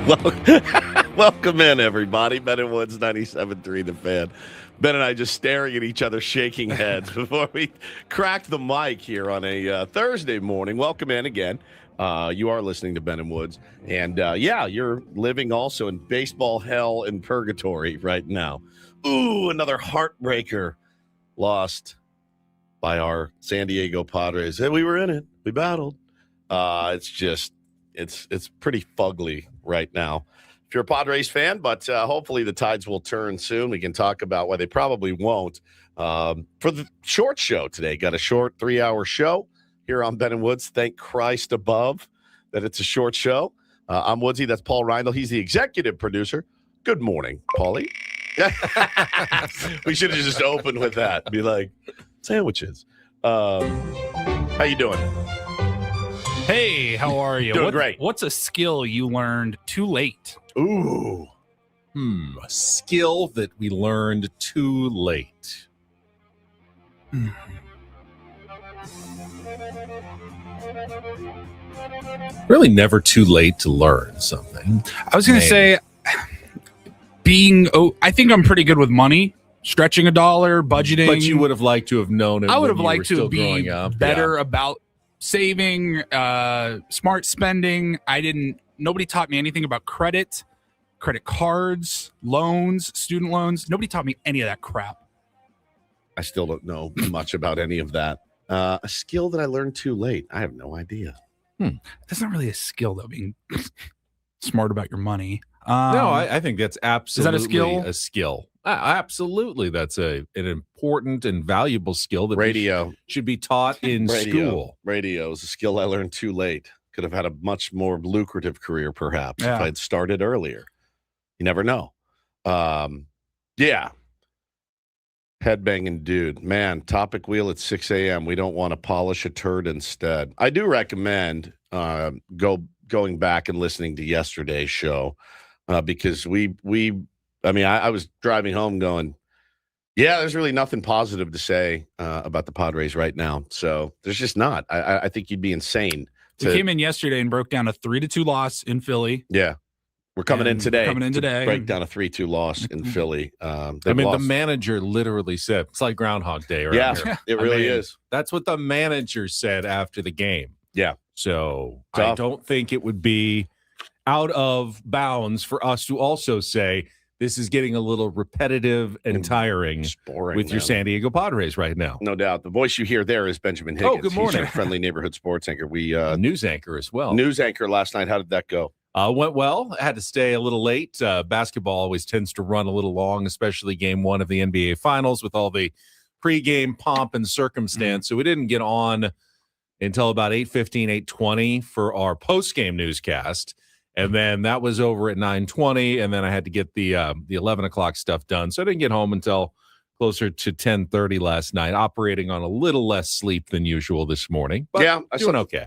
Welcome in, everybody. Ben and Woods, 97.3 The Fan. Ben and I just staring at each other, shaking heads before we crack the mic here on a Thursday morning. Welcome in again. You are listening to Ben and Woods. And, you're living also in baseball hell and purgatory right now. Ooh, another heartbreaker lost by our San Diego Padres. Hey, we were in it. We battled. It's pretty fugly right now if you're a Padres fan, but hopefully the tides will turn soon. We can talk about why they probably won't. For the short show today, got a short 3-hour show here on Ben and Woods. Thank Christ above that it's a short show. I'm Woodsy. That's Paul Reindl. He's the executive producer. Good morning, Paulie. We should have just opened with that. Be like, sandwiches. How you doing? Hey, how are you? Doing great. What's a skill you learned too late? Ooh. A skill that we learned too late. Really never too late to learn something. I was going to say, I think I'm pretty good with money, stretching a dollar, budgeting. But you would have liked to have known it. I would have when you liked were to still be growing up. better about saving, smart spending. Nobody taught me anything about credit cards, loans, student loans. Nobody taught me any of that crap. I still don't know much about any of that. A skill that I learned too late. I have no idea. That's not really a skill, though, being smart about your money. No, I think that's absolutely a skill? Absolutely. That's an important and valuable skill that Radio should be taught in school. Radio is a skill I learned too late. Could have had a much more lucrative career, perhaps, if Yeah. I'd started earlier. You never know. Headbanging dude. Man, topic wheel at 6 a.m. We don't want to polish a turd instead. I do recommend going back and listening to yesterday's show because I was driving home going, there's really nothing positive to say about the Padres right now. So there's just not. I think you'd be insane. We came in yesterday and broke down a 3-2 loss in Philly. Yeah. We're coming in today. To break down a 3-2 loss in Philly. The manager literally said, it's like Groundhog Day. Yeah, it really is. That's what the manager said after the game. Yeah. So Tough. I don't think it would be out of bounds for us to also say this is getting a little repetitive and tiring with your San Diego Padres right now. No doubt. The voice you hear there is Benjamin Higgins. Oh, good morning. He's your friendly neighborhood sports anchor. News anchor as well. News anchor last night. How did that go? Went well. I had to stay a little late. Basketball always tends to run a little long, especially game one of the NBA Finals with all the pregame pomp and circumstance. So we didn't get on until about 8:15, 8:20 for our postgame newscast. And then that was over at 9:20, and then I had to get the 11 o'clock stuff done. So I didn't get home until closer to 10:30 last night, operating on a little less sleep than usual this morning. But I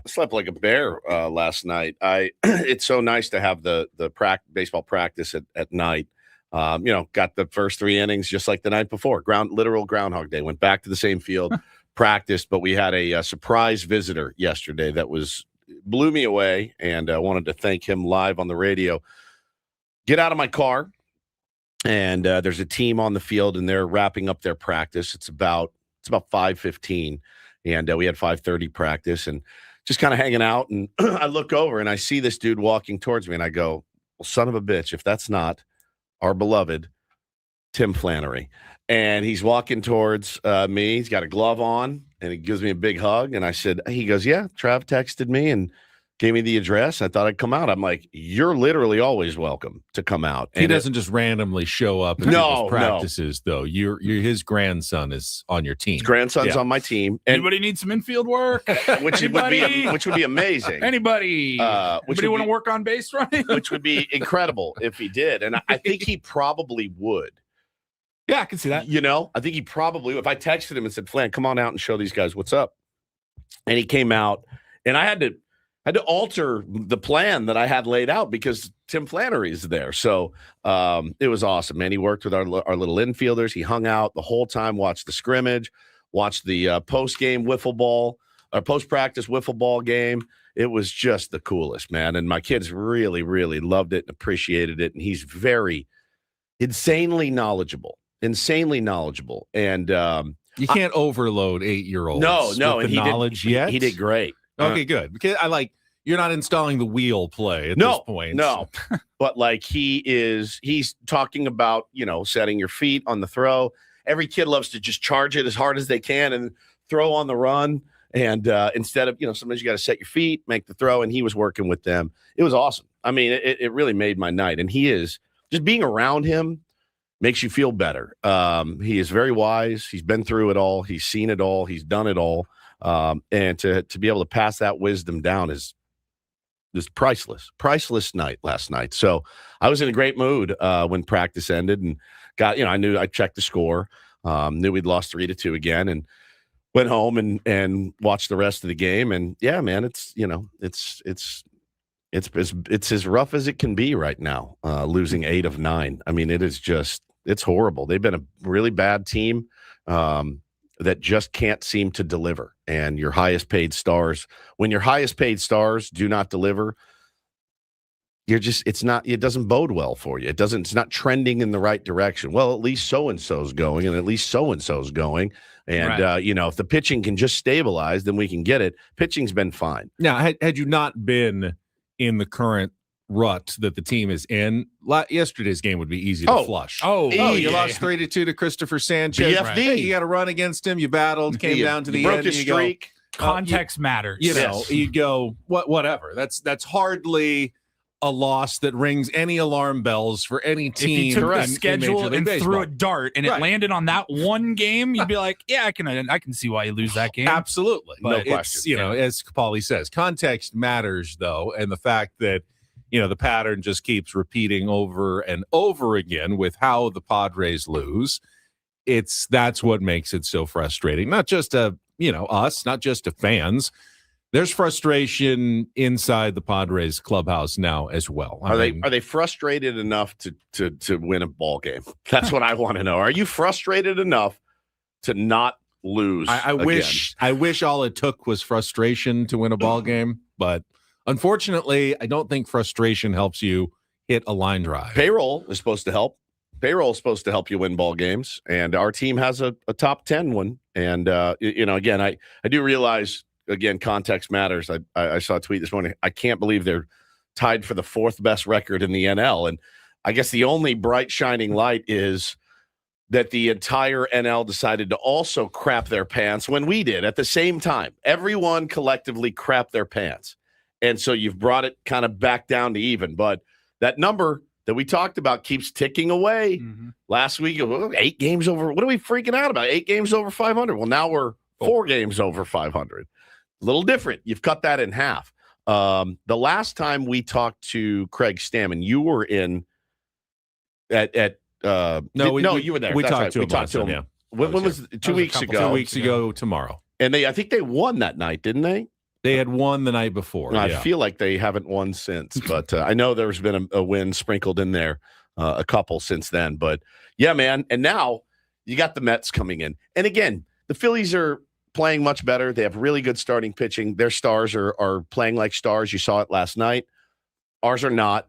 slept like a bear last night. It's so nice to have the baseball practice at night. Got the first 3 innings just like the night before. Literal Groundhog Day. Went back to the same field, practiced, but we had a surprise visitor yesterday that blew me away, and I wanted to thank him live on the radio. Get out of my car. And there's a team on the field, and they're wrapping up their practice. It's about 5:15, and we had 5:30 practice, and just kind of hanging out. And I look over, and I see this dude walking towards me, and I go, well, son of a bitch, if that's not our beloved Tim Flannery. And he's walking towards me. He's got a glove on, and he gives me a big hug. And I said, he goes, yeah, Trav texted me and gave me the address. I thought I'd come out. I'm like, you're literally always welcome to come out. And he doesn't just randomly show up at people's practices, though. You're his grandson is on your team. His grandson's on my team. And anybody need some infield work? which would be amazing. Anybody want to work on base running? Which would be incredible if he did. And I think he probably would. Yeah, I can see that. I think he probably, if I texted him and said, Flan, come on out and show these guys what's up. And he came out, and I had to alter the plan that I had laid out because Tim Flannery's there. So it was awesome, man. He worked with our little infielders. He hung out the whole time, watched the scrimmage, watched the post-game wiffle ball, or post-practice wiffle ball game. It was just the coolest, man. And my kids really, really loved it and appreciated it. And he's very insanely knowledgeable. And You can't overload 8-year-olds. No, with and the knowledge yet. He did great. Okay, good. Because you're not installing the wheel play at this point. No, but like he's talking about, setting your feet on the throw. Every kid loves to just charge it as hard as they can and throw on the run. And instead of, sometimes you got to set your feet, make the throw. And he was working with them. It was awesome. I mean, it really made my night. And he is just being around him makes you feel better. He is very wise. He's been through it all. He's seen it all. He's done it all. And to be able to pass that wisdom down is priceless night last night. So I was in a great mood when practice ended and I knew I checked the score, knew we'd lost 3-2 again and went home and watched the rest of the game. And yeah, man, it's as rough as it can be right now, losing 8 of 9. I mean, it's horrible. They've been a really bad team that just can't seem to deliver. And your highest paid stars, when your highest paid stars do not deliver, it doesn't bode well for you. It's not trending in the right direction. Well, at least so-and-so's going and at least so-and-so's going. And, right. If the pitching can just stabilize, then we can get it. Pitching's been fine. Now, had you not been in the current rut that the team is in, yesterday's game would be easy to flush. You lost 3-2 to Christopher Sanchez. BFD. Hey, you got to run against him. You battled, came down to the broke end. His streak. Context matters. You go, whatever. That's hardly a loss that rings any alarm bells for any team. If you took the in schedule Major League and Baseball. threw a dart and it landed on that one game, you'd be like, yeah, I can see why you lose that game. Absolutely. No But question. as Paulie says, context matters, though, and the fact that, the pattern just keeps repeating over and over again with how the Padres lose. That's what makes it so frustrating. Not just us, not just to fans. There's frustration inside the Padres clubhouse now as well. Are they frustrated enough to win a ball game? That's what I want to know. Are you frustrated enough to not lose? I wish all it took was frustration to win a ball game, but unfortunately, I don't think frustration helps you hit a line drive. Payroll is supposed to help. Payroll is supposed to help you win ball games, and our team has a top 10 one. And again, I do realize. Again, context matters. I saw a tweet this morning. I can't believe they're tied for the 4th best record in the NL. And I guess the only bright shining light is that the entire NL decided to also crap their pants when we did at the same time. Everyone collectively crapped their pants. And so you've brought it kind of back down to even. But that number that we talked about keeps ticking away. Mm-hmm. Last week, 8 games over. What are we freaking out about? 8 games over 500. Well, now we're 4 games over 500. A little different. You've cut that in half. The last time we talked to Craig Stammen, you were in you were there. We That's talked right. to him. Talked to him. Yeah. When was it? 2 weeks ago? 2 weeks ago tomorrow. And I think they won that night, didn't they? They had won the night before. I feel like they haven't won since, but I know there's been a win sprinkled in there, a couple since then. But yeah, man. And now you got the Mets coming in. And again, the Phillies are playing much better. They have really good starting pitching. Their stars are playing like stars. You saw it last night. Ours are not.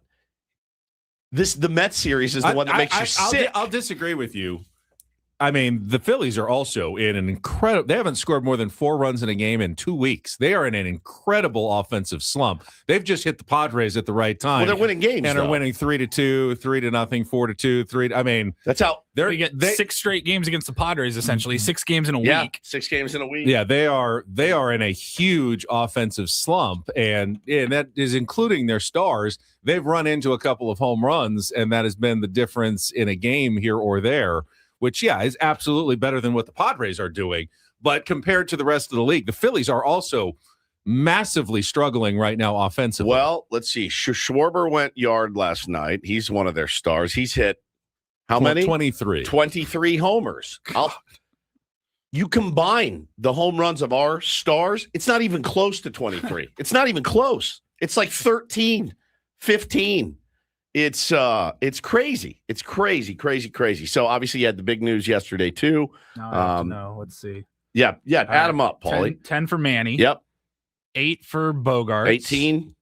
The Mets series is the one that makes you sick. I'll disagree with you. I mean, the Phillies are also in an incredible – they haven't scored more than 4 runs in a game in 2 weeks. They are in an incredible offensive slump. They've just hit the Padres at the right time. Well, they're winning games, and are winning 3-2, 3-0, 4-2, 3. I mean, that's how they get 6 straight games against the Padres. Essentially, 6 games in a week. 6 games in a week. Yeah, they are in a huge offensive slump, and that is including their stars. They've run into a couple of home runs, and that has been the difference in a game here or there. Which, is absolutely better than what the Padres are doing. But compared to the rest of the league, the Phillies are also massively struggling right now offensively. Well, let's see. Schwarber went yard last night. He's one of their stars. He's hit how many? 23. 23 homers. You combine the home runs of our stars, it's not even close to 23. It's not even close. It's like 13, 15. It's crazy. It's crazy. So obviously you had the big news yesterday too. Now I have to know. Let's see. Yeah. Add them up, Paulie. 10 for Manny. Yep. 8 for Bogarts. 18.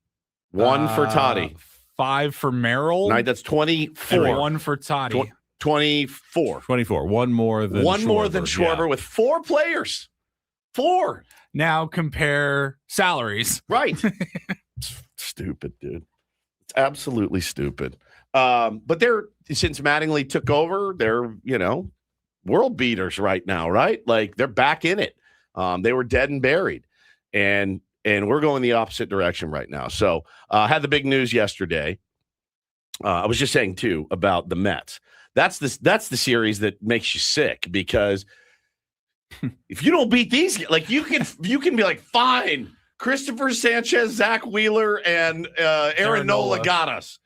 1 for Toddy. 5 for Merrill. Night, that's 24. And 1 for Toddy. 24. 24. One more than Schwarber yeah. with 4 players. 4. Now compare salaries. Right. Stupid, dude. It's absolutely stupid. But they're, since Mattingly took over, they're, world beaters right now, right? Like, they're back in it. They were dead and buried. And we're going the opposite direction right now. So I had the big news yesterday. I was just saying, too, about the Mets. That's the series that makes you sick, because if you don't beat these, like, you can be like, fine, Christopher Sanchez, Zach Wheeler, and Aaron Nola got us.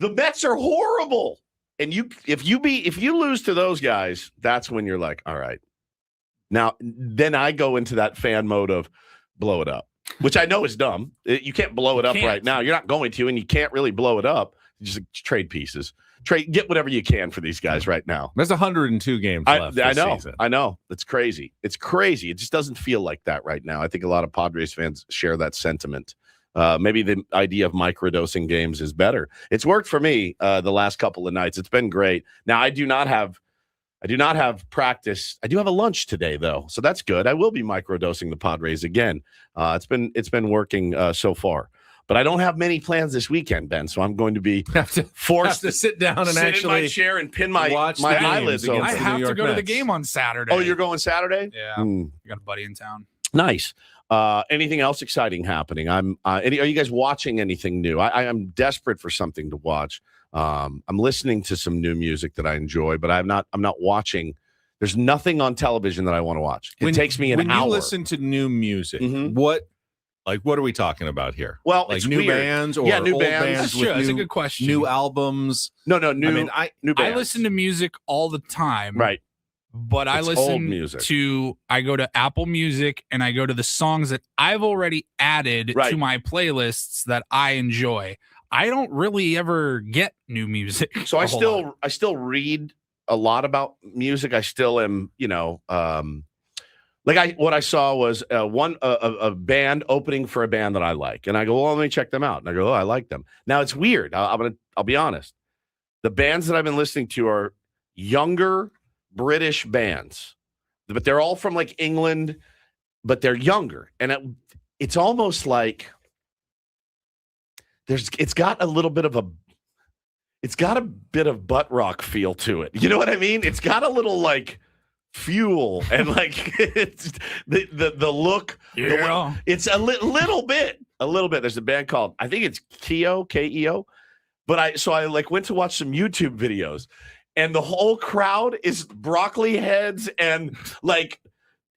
The Mets are horrible. And if you lose to those guys, that's when you're like, all right. Now, then I go into that fan mode of blow it up, which I know is dumb. You can't blow it up right now. You're not going to, and you can't really blow it up. Just trade pieces. Get whatever you can for these guys right now. There's 102 games left this season. I know. It's crazy. It's crazy. It just doesn't feel like that right now. I think a lot of Padres fans share that sentiment. Maybe the idea of microdosing games is better. It's worked for me the last couple of nights. It's been great. Now, I do not have practice. I do have a lunch today, though, so that's good. I will be microdosing the Padres again. It's been working so far. But I don't have many plans this weekend, Ben, so I'm going to be forced to sit down and actually in my chair and pin my eyelids open. I have to go to the game on Saturday. Oh, you're going Saturday? Yeah. I got a buddy in town. Nice. Anything else exciting happening? Are you guys watching anything new? I am desperate for something to watch. I'm listening to some new music that I enjoy, but I'm not watching. There's nothing on television that I want to watch. It takes me an hour. When you listen to new music, what are we talking about here? Well, like it's new weird. bands or new old bands? That's true. That's a good question. New albums? No, new. New bands. I listen to music all the time. Right. But I listen to, I go to Apple Music and I go to the songs that I've already added to my playlists that I enjoy. I don't really ever get new music. So I still read a lot about music. I still am, what I saw was a band opening for a band that I like, and I go, well, let me check them out, and I go, oh, I like them. Now it's weird. I'll be honest. The bands that I've been listening to are younger British bands, but they're all from like England, but they're younger, and it's almost like it's got a bit of butt rock feel to it. You know what I mean? It's got a little like Fuel and like it's the look. Yeah. It's a little bit. There's a band called, I think it's Keo, Keo. But I like went to watch some YouTube videos, and the whole crowd is broccoli heads and like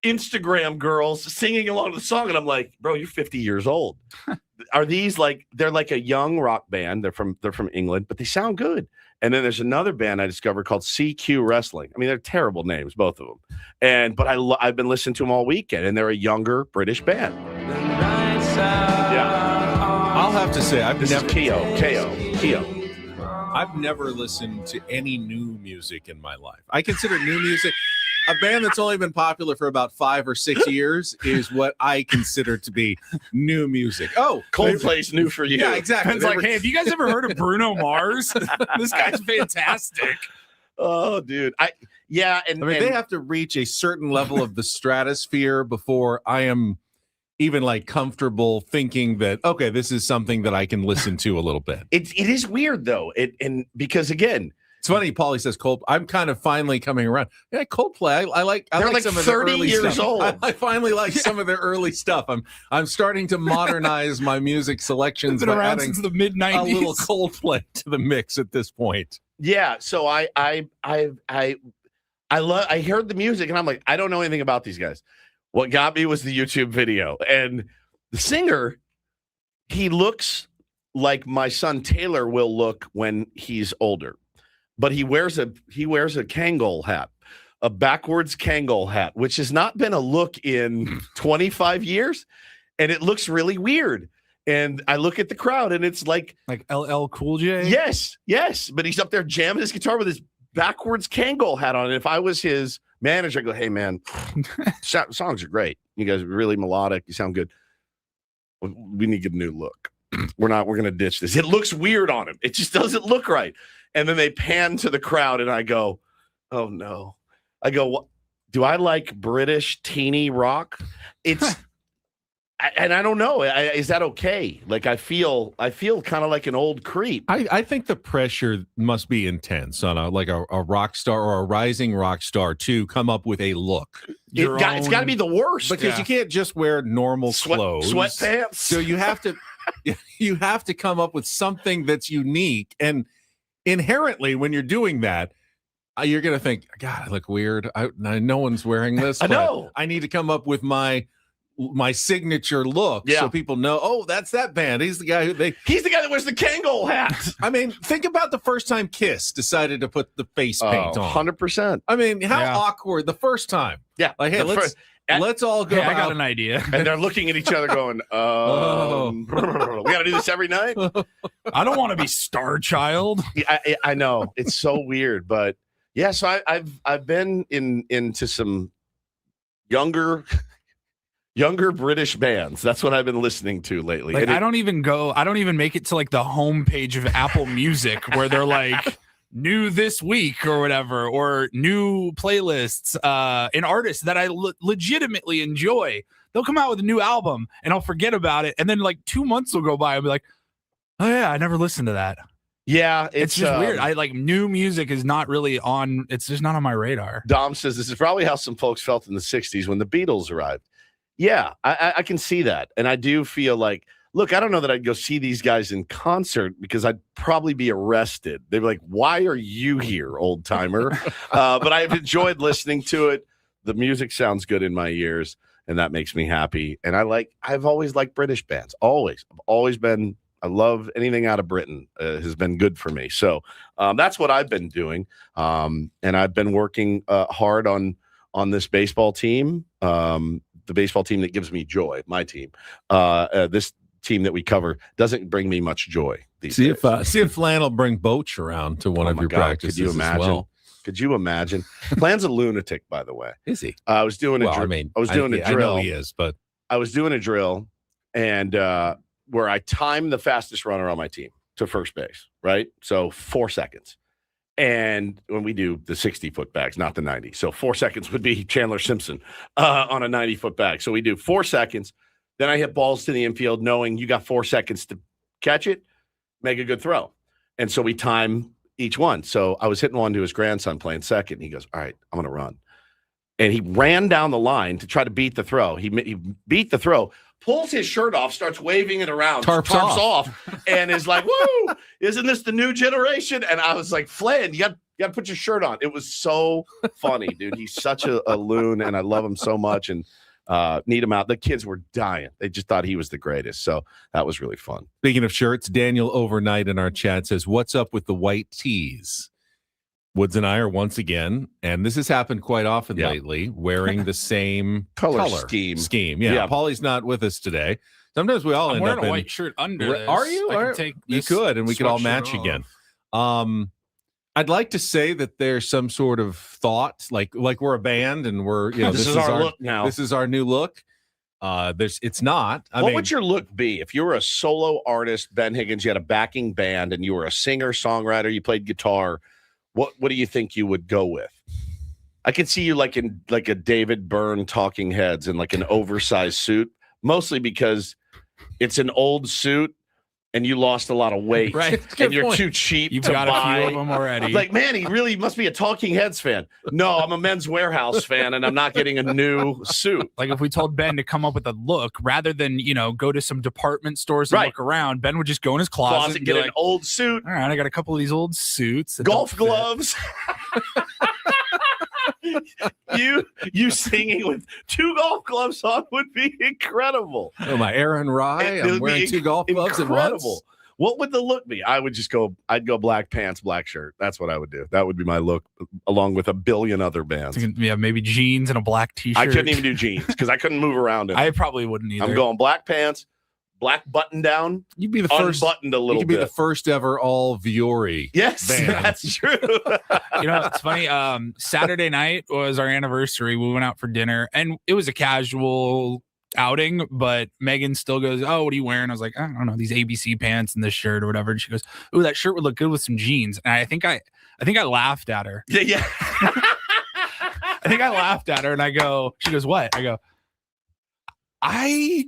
Instagram girls singing along to the song, and I'm like, bro, you're 50 years old. Are these like, they're like a young rock band? They're from England, but they sound good. And then there's another band I discovered called CQ Wrestling. I mean, they're terrible names, both of them. But I've been listening to them all weekend, and they're a younger British band. Yeah, I'll have to say I've never Keo. I've never listened to any new music in my life. I consider new music. A band that's only been popular for about 5 or 6 years is what I consider to be new music. Oh, Coldplay's new for you. Yeah, exactly. It's like, hey, have you guys ever heard of Bruno Mars? This guy's fantastic. Oh, dude. They have to reach a certain level of the stratosphere before I am even like comfortable thinking that, okay, this is something that I can listen to a little bit. It is weird though. Because again, it's funny, Paulie says Coldplay. I'm kind of finally coming around. Yeah, Coldplay. I like some of their 30 years stuff. old. I finally like some of their early stuff. I'm starting to modernize my music selections by adding since the mid-90s. a little Coldplay to the mix at this point. Yeah, so I heard the music and I'm like, I don't know anything about these guys. What got me was the YouTube video, and the singer, he looks like my son Taylor will look when he's older. But he wears a Kangol hat, a backwards Kangol hat, which has not been a look in 25 years, and it looks really weird. And I look at the crowd, and it's like LL Cool J. Yes, but he's up there jamming his guitar with his backwards Kangol hat on. And if I was his manager, I go, hey man, songs are great. You guys are really melodic. You sound good. We need to get a new look. We're going to ditch this. It looks weird on him. It just doesn't look right. And then they pan to the crowd and I go, oh no. I go, do I like British teeny rock? It's, and I don't know. Is that okay? Like, I feel kind of like an old creep. I think the pressure must be intense on a rock star or a rising rock star to come up with a look. It's got to be the worst because you can't just wear normal clothes, sweatpants. So you have to come up with something that's unique. And inherently, when you're doing that, you're going to think, God, I look weird. No one's wearing this. I know. I need to come up with my signature look so people know, oh, that's that band. He's the guy he's the guy that wears the Kangol hat. I mean, think about the first time Kiss decided to put the face paint on. 100%. I mean, how awkward the first time. Yeah. Like, hey, let's all go. Hey, I got an idea. And they're looking at each other going, we got to do this every night. I don't want to be Star Child. I know. It's so weird, but yeah, so I've been into some younger British bands. That's what I've been listening to lately. Like, I don't even make it to like the homepage of Apple Music where they're like new this week or whatever, or new playlists, an artist that I legitimately enjoy. They'll come out with a new album and I'll forget about it. And then like 2 months will go by. I'll be like, oh yeah, I never listened to that. Yeah, it's just weird. I like new music is not really on. It's just not on my radar. Dom says this is probably how some folks felt in the 60s when the Beatles arrived. Yeah, I can see that. And I do feel like, look, I don't know that I'd go see these guys in concert because I'd probably be arrested. They'd be like, why are you here, old timer? But I've enjoyed listening to it. The music sounds good in my ears, and that makes me happy. And I've always liked British bands. I love anything out of Britain has been good for me. So that's what I've been doing. And I've been working hard on this baseball team, the baseball team that gives me joy, my team. This team that we cover doesn't bring me much joy these days. See if Flan will bring Boach around to one of your practices. Could you imagine? As well. Could you imagine? Flan's a lunatic, by the way. Is he? I was doing a drill. I know he is, but I was doing a drill and where I timed the fastest runner on my team to first base, right? So 4 seconds. And when we do the 60-foot bags, not the 90. So 4 seconds would be Chandler Simpson on a 90-foot bag. So we do 4 seconds. Then I hit balls to the infield knowing you got 4 seconds to catch it, make a good throw. And so we time each one. So I was hitting one to his grandson playing second. And he goes, all right, I'm going to run. And he ran down the line to try to beat the throw. He beat the throw, pulls his shirt off, starts waving it around, tarps off, and is like, woo, isn't this the new generation? And I was like, Flan, you got to put your shirt on. It was so funny, dude. He's such a loon, and I love him so much, and need him out. The kids were dying. They just thought he was the greatest. So that was really fun. Speaking of shirts, Daniel Overnight in our chat says, what's up with the white tees? Woods and I are once again, and this has happened quite often lately, wearing the same color scheme. Yeah. Paulie's not with us today. Sometimes we all end up in a white shirt under this. Are you? You could, and we could all match again. I'd like to say that there's some sort of thought, like we're a band and we're, this is our look now. This is our new look. It's not. What would your look be if you were a solo artist, Ben Higgins? You had a backing band, and you were a singer, songwriter. You played guitar. What do you think you would go with? I could see you like a David Byrne Talking Heads in like an oversized suit, mostly because it's an old suit and you lost a lot of weight, right? And you're too cheap. You've to got buy. a few of them already. Like, man, he really must be a Talking Heads fan. No, I'm a Men's Warehouse fan, and I'm not getting a new suit. Like if we told Ben to come up with a look rather than go to some department stores and look around, Ben would just go in his closet and get an old suit. All right, I got a couple of these old suits, golf gloves. You singing with 2 golf gloves on would be incredible. Oh, my Aaron Rye. I'm wearing 2 golf gloves at once. What would the look be? I'd go black pants, black shirt. That's what I would do. That would be my look, along with a billion other bands. Yeah, maybe jeans and a black t-shirt. I couldn't even do jeans because I couldn't move around in I probably wouldn't either. I'm going black pants, black button down. You'd be the first unbuttoned a little bit. You could be the first ever all Viore. Yes, band. That's true. It's funny. Saturday night was our anniversary. We went out for dinner, and it was a casual outing, but Megan still goes, "Oh, what are you wearing?" I was like, "I don't know, these ABC pants and this shirt or whatever." And she goes, "Ooh, that shirt would look good with some jeans." And I think I laughed at her. Yeah. I think I laughed at her, and she goes, "What?" I go, "I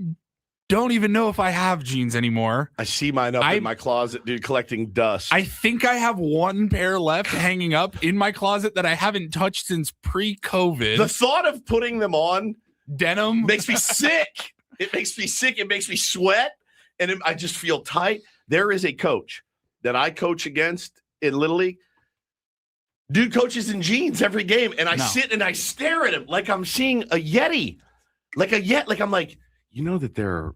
don't even know if I have jeans anymore. I see mine up in my closet, dude, collecting dust. I think I have one pair left hanging up in my closet that I haven't touched since pre-COVID." The thought of putting them on denim makes me sick. It makes me sick. It makes me sweat, and I just feel tight. There is a coach that I coach against in Little League. Dude coaches in jeans every game, and I sit and I stare at him like I'm seeing a Yeti. Like I'm like, you know that there are,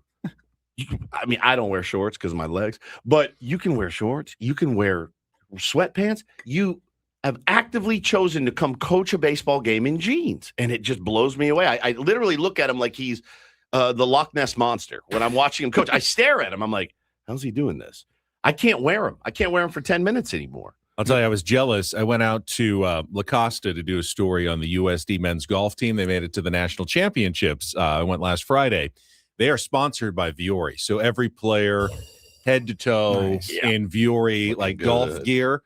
I mean, I don't wear shorts because of my legs, but you can wear shorts. You can wear sweatpants. You have actively chosen to come coach a baseball game in jeans, and it just blows me away. I literally look at him like he's the Loch Ness Monster. When I'm watching him coach, I stare at him. I'm like, how's he doing this? I can't wear him. I can't wear him for 10 minutes anymore. I'll tell you, I was jealous. I went out to La Costa to do a story on the USD men's golf team. They made it to the national championships. I went last Friday. They are sponsored by Vuori. So every player head to toe in Vuori, like golf gear.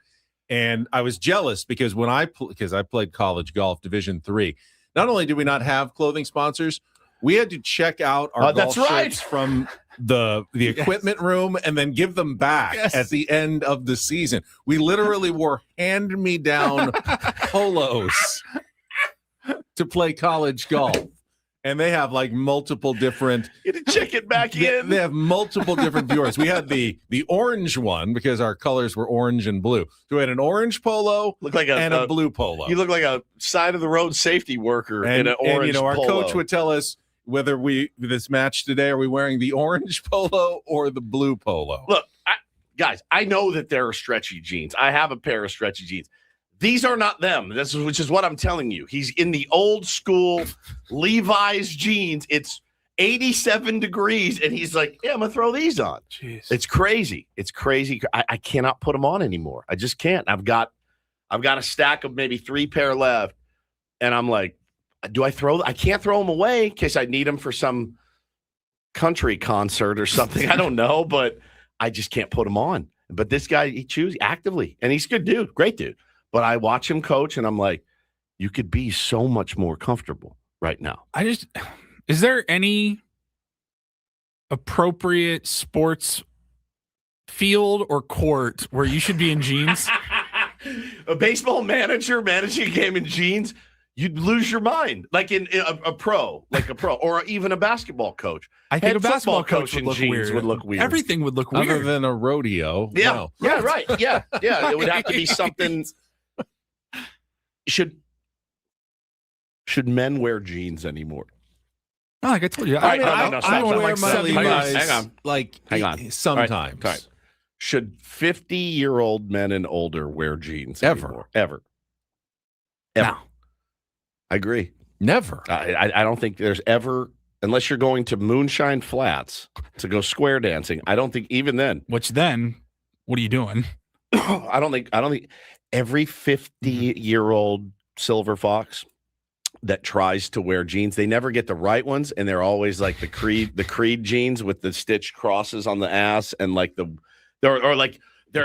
And I was jealous because because I played college golf Division III, not only did we not have clothing sponsors, we had to check out our golf shirts from the equipment room and then give them back at the end of the season. We literally wore hand-me-down polos to play college golf. And they have like multiple different. You had to check it back in. They have multiple different viewers. We had the orange one because our colors were orange and blue. So we had an orange polo and a blue polo. You look like a side of the road safety worker in an orange polo. Our coach would tell us whether this match today, are we wearing the orange polo or the blue polo? Look, guys, I know that there are stretchy jeans. I have a pair of stretchy jeans. These are not them. Which is what I'm telling you. He's in the old school Levi's jeans. It's 87 degrees, and he's like, "Yeah, I'm gonna throw these on." Jeez. It's crazy. It's crazy. I cannot put them on anymore. I just can't. I've got a stack of maybe 3 pair left, and I'm like, do I throw? I can't throw them away in case I need them for some country concert or something. I don't know, but I just can't put them on. But this guy, he chooses actively, and he's a good dude, great dude. But I watch him coach, and I'm like, you could be so much more comfortable right now. Is there any appropriate sports field or court where you should be in jeans? A baseball manager managing a game in jeans, you'd lose your mind. Like in a pro, or even a basketball coach. I think a basketball coach in jeans would look weird. Everything would look weird. Other than a rodeo. Yeah, no. Yeah, right. Yeah. It would have to be something. Should men wear jeans anymore? Oh, like I told you, I stop. wear my Levi's. Hang on. Sometimes. All right. Should 50-year-old men and older wear jeans Ever? Ever? No. I agree. Never. I don't think there's ever, unless you're going to Moonshine Flats to go square dancing. I don't think even then. Which then, what are you doing? I don't think every 50-year-old silver fox that tries to wear jeans, they never get the right ones, and they're always like the Creed jeans with the stitched crosses on the ass, and like they're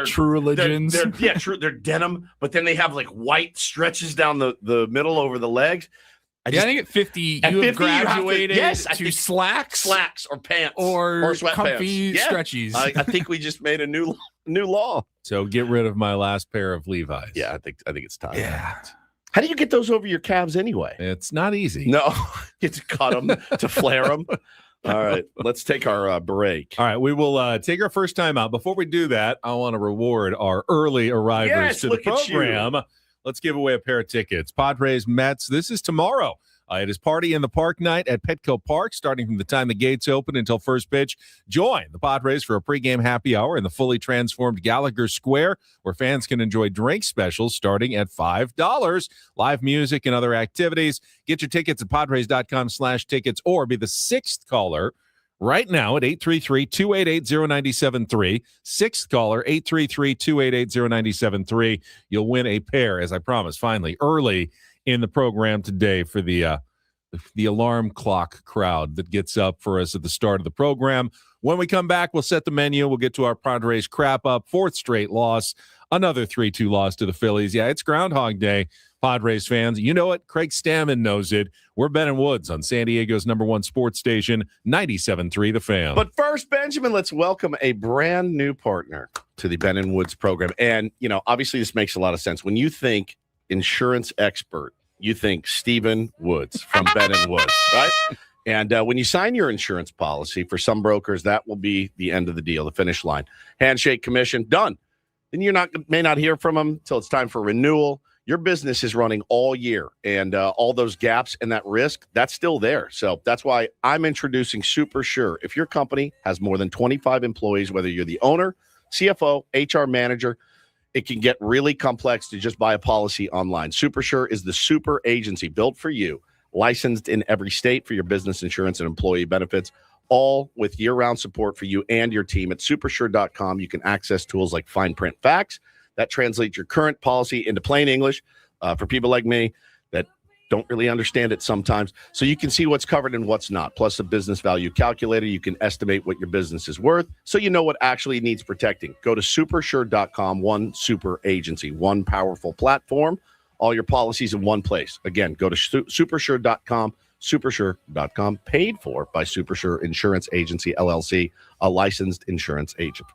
True Religions. They're denim, but then they have like white stretches down the middle over the legs. I think at 50 you have graduated to slacks or pants or sweatpants. Comfy stretchies. I think we just made a new law. So get rid of my last pair of Levi's. Yeah, I think it's time. Yeah. How do you get those over your calves anyway? It's not easy. No, you have to cut them to flare them. All right, let's take our break. All right, we will take our first time out. Before we do that, I want to reward our early arrivers to the program. Let's give away a pair of tickets. Padres, Mets. This is tomorrow. It is Party in the Park night at Petco Park, starting from the time the gates open until first pitch. Join the Padres for a pregame happy hour in the fully transformed Gallagher Square, where fans can enjoy drink specials starting at $5. Live music and other activities. Get your tickets at Padres.com/tickets or be the 6th caller right now at 833-288-0973. 6th caller, 833-288-0973. You'll win a pair, as I promised, finally, early in the program today for the the alarm clock crowd that gets up for us at the start of the program. When we come back, we'll set the menu. We'll get to our Padres crap up. Fourth straight loss, another 3-2 loss to the Phillies. Yeah, it's Groundhog Day, Padres fans. You know it. Craig Stammen knows it. We're Ben and Woods on San Diego's #1 sports station, 97.3 The Fan. But first, Benjamin, let's welcome a brand new partner to the Ben and Woods program. And, obviously this makes a lot of sense. When you think insurance expert, you think Stephen Woods from Ben and Woods, right? And when you sign your insurance policy, for some brokers, that will be the end of the deal, the finish line. Handshake, commission, done. Then may not hear from them until it's time for renewal. Your business is running all year, and all those gaps and that risk, that's still there. So that's why I'm introducing Super Sure. If your company has more than 25 employees, whether you're the owner, CFO, HR manager, it can get really complex to just buy a policy online. Super Sure is the super agency built for you, licensed in every state for your business insurance and employee benefits, all with year-round support for you and your team. At supersure.com, you can access tools like fine print facts that translate your current policy into plain English for people like me that don't really understand it sometimes. So you can see what's covered and what's not. Plus a business value calculator. You can estimate what your business is worth so you know what actually needs protecting. Go to supersure.com, one super agency, one powerful platform, all your policies in one place. Again, go to supersure.com, supersure.com, paid for by Supersure Insurance Agency, LLC, a licensed insurance agent.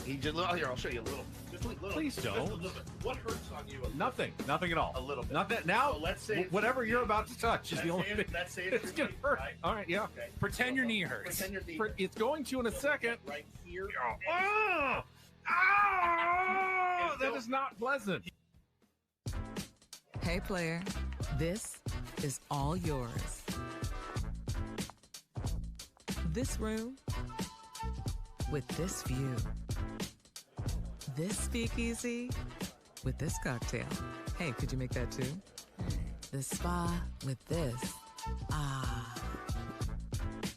He just here. I'll show you a little. Just a little. Please don't. Just a little bit. What hurts on you? Nothing at all. A little bit. Nothing. Now, So let's say whatever you're about to touch is the only thing. Let's say It's gonna hurt. Right? All right, yeah. Okay. Pretend your knee hurts. Pretend your knee hurts. It's going to in a second. Right here. Oh, that is not pleasant. Hey, player, this is all yours. This room with this view. This speakeasy with this cocktail. Hey, could you make that too? The spa with this. Ah.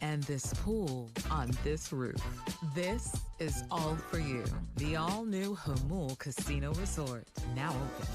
And this pool on this roof. This is all for you. The all-new Hamul Casino Resort, now open.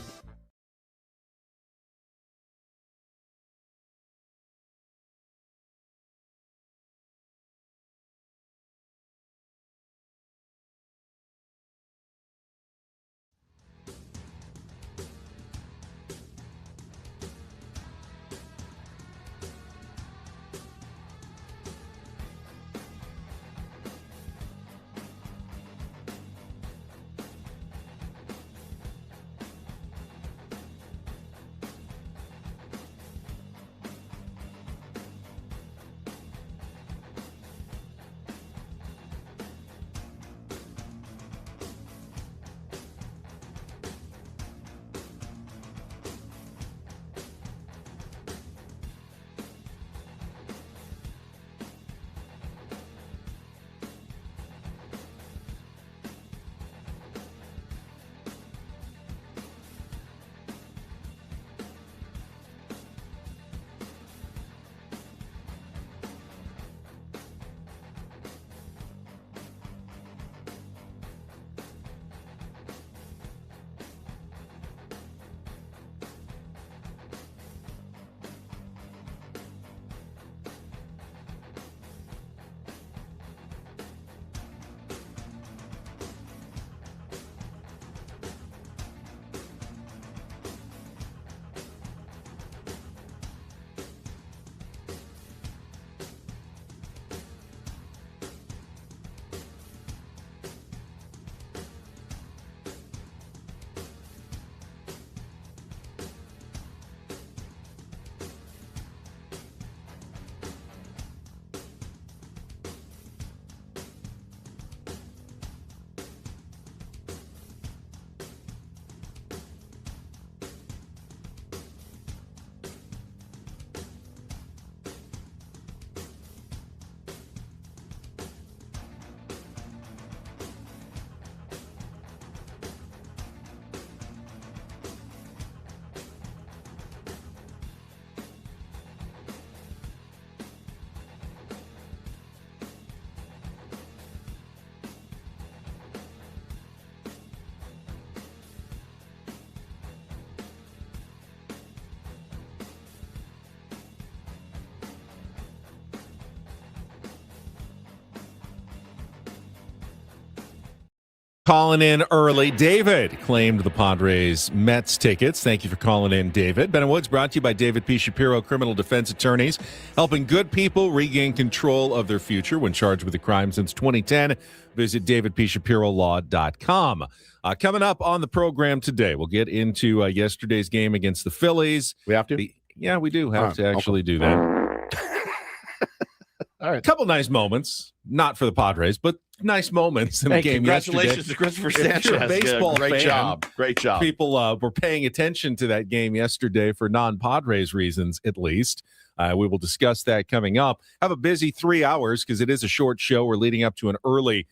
Calling in early. David claimed the Padres Mets tickets. Thank you for calling in, David. Ben and Woods brought to you by David P. Shapiro, criminal defense attorneys, helping good people regain control of their future when charged with a crime since 2010. Visit davidpshapirolaw.com. Coming up on the program today, we'll get into yesterday's game against the Phillies. We have to? Yeah, we do have to actually do that. All right. A couple nice moments, not for the Padres, but nice moments in the game congratulations yesterday. to Christopher If you're a Sanchez. baseball Great fan, job. Great job. People were paying attention to that game yesterday for non-Padres reasons, at least. We will discuss that coming up. Have a busy 3 hours because it is a short show. We're leading up to an early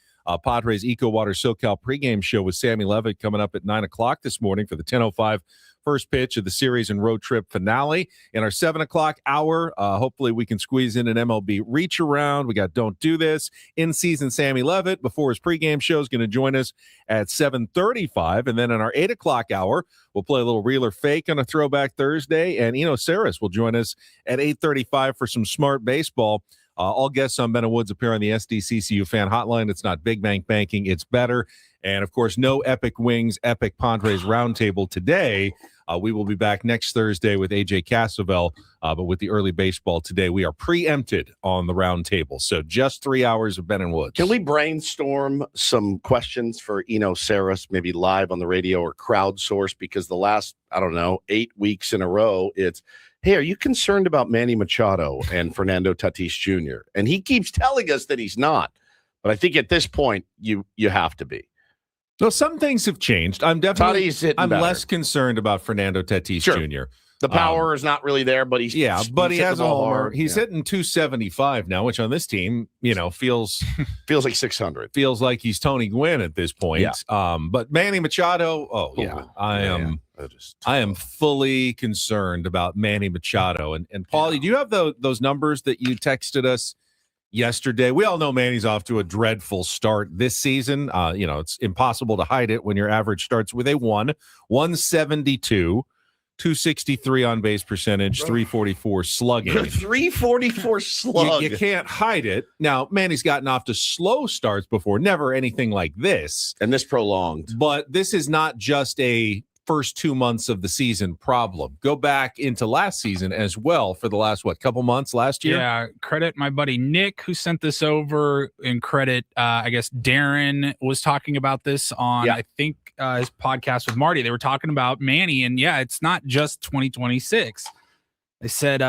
Padres Eco Water SoCal pregame show with Sammy Levitt coming up at 9 o'clock this morning for the 10:05 first pitch of the series and road trip finale. In our 7 o'clock hour, hopefully we can squeeze in an MLB reach around. We got Don't Do This. In-season Sammy Levitt before his pregame show is going to join us at 7:35. And then in our 8 o'clock hour, we'll play a little Real or Fake on a Throwback Thursday. And Eno Saris will join us at 8:35 for some smart baseball. All guests on Ben and Woods appear on the SDCCU fan hotline. It's not big bank banking. It's better. And, of course, no Epic Wings, Epic Padres Roundtable today. We will be back next Thursday with AJ Cassavell, but with the early baseball today, we are preempted on the roundtable. So just 3 hours of Ben and Woods. Can we brainstorm some questions for Eno Saris, maybe live on the radio or crowdsource? Because the last, 8 weeks in a row, it's, hey, are you concerned about Manny Machado and Fernando Tatis Jr.? And he keeps telling us that he's not. But I think at this point, you have to be. No, some things have changed. I'm definitely better. less concerned about Fernando Tatis Jr. The power is not really there, but he has a homer. He's hitting 275 now, which on this team, feels like 600. Feels like he's Tony Gwynn at this point. Yeah. But Manny Machado, I am fully concerned about Manny Machado. And Paulie, do you have those numbers that you texted us yesterday? We all know Manny's off to a dreadful start this season. It's impossible to hide it when your average starts with a 172, 263 on base percentage, 344 slugging. 344 slug. You can't hide it. Now, Manny's gotten off to slow starts before, never anything like this. And this prolonged. But this is not just a first 2 months of the season problem. Go back into last season as well for the last, couple months last year? Yeah, credit my buddy Nick who sent this over, and credit, I guess Darren was talking about this on, I think, his podcast with Marty. They were talking about Manny, and it's not just 2026. They said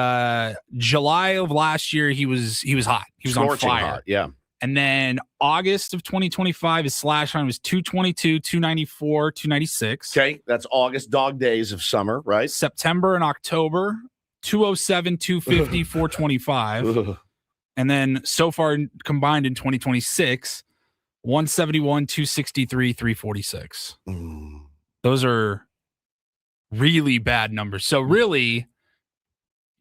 July of last year, he was hot. He was on fire. Hot, yeah. And then August of 2025, his slash line was 222, 294, 296. Okay, that's August, dog days of summer, right? September and October, 207, 250, 425. And then so far combined in 2026, 171, 263, 346. Those are really bad numbers. So really,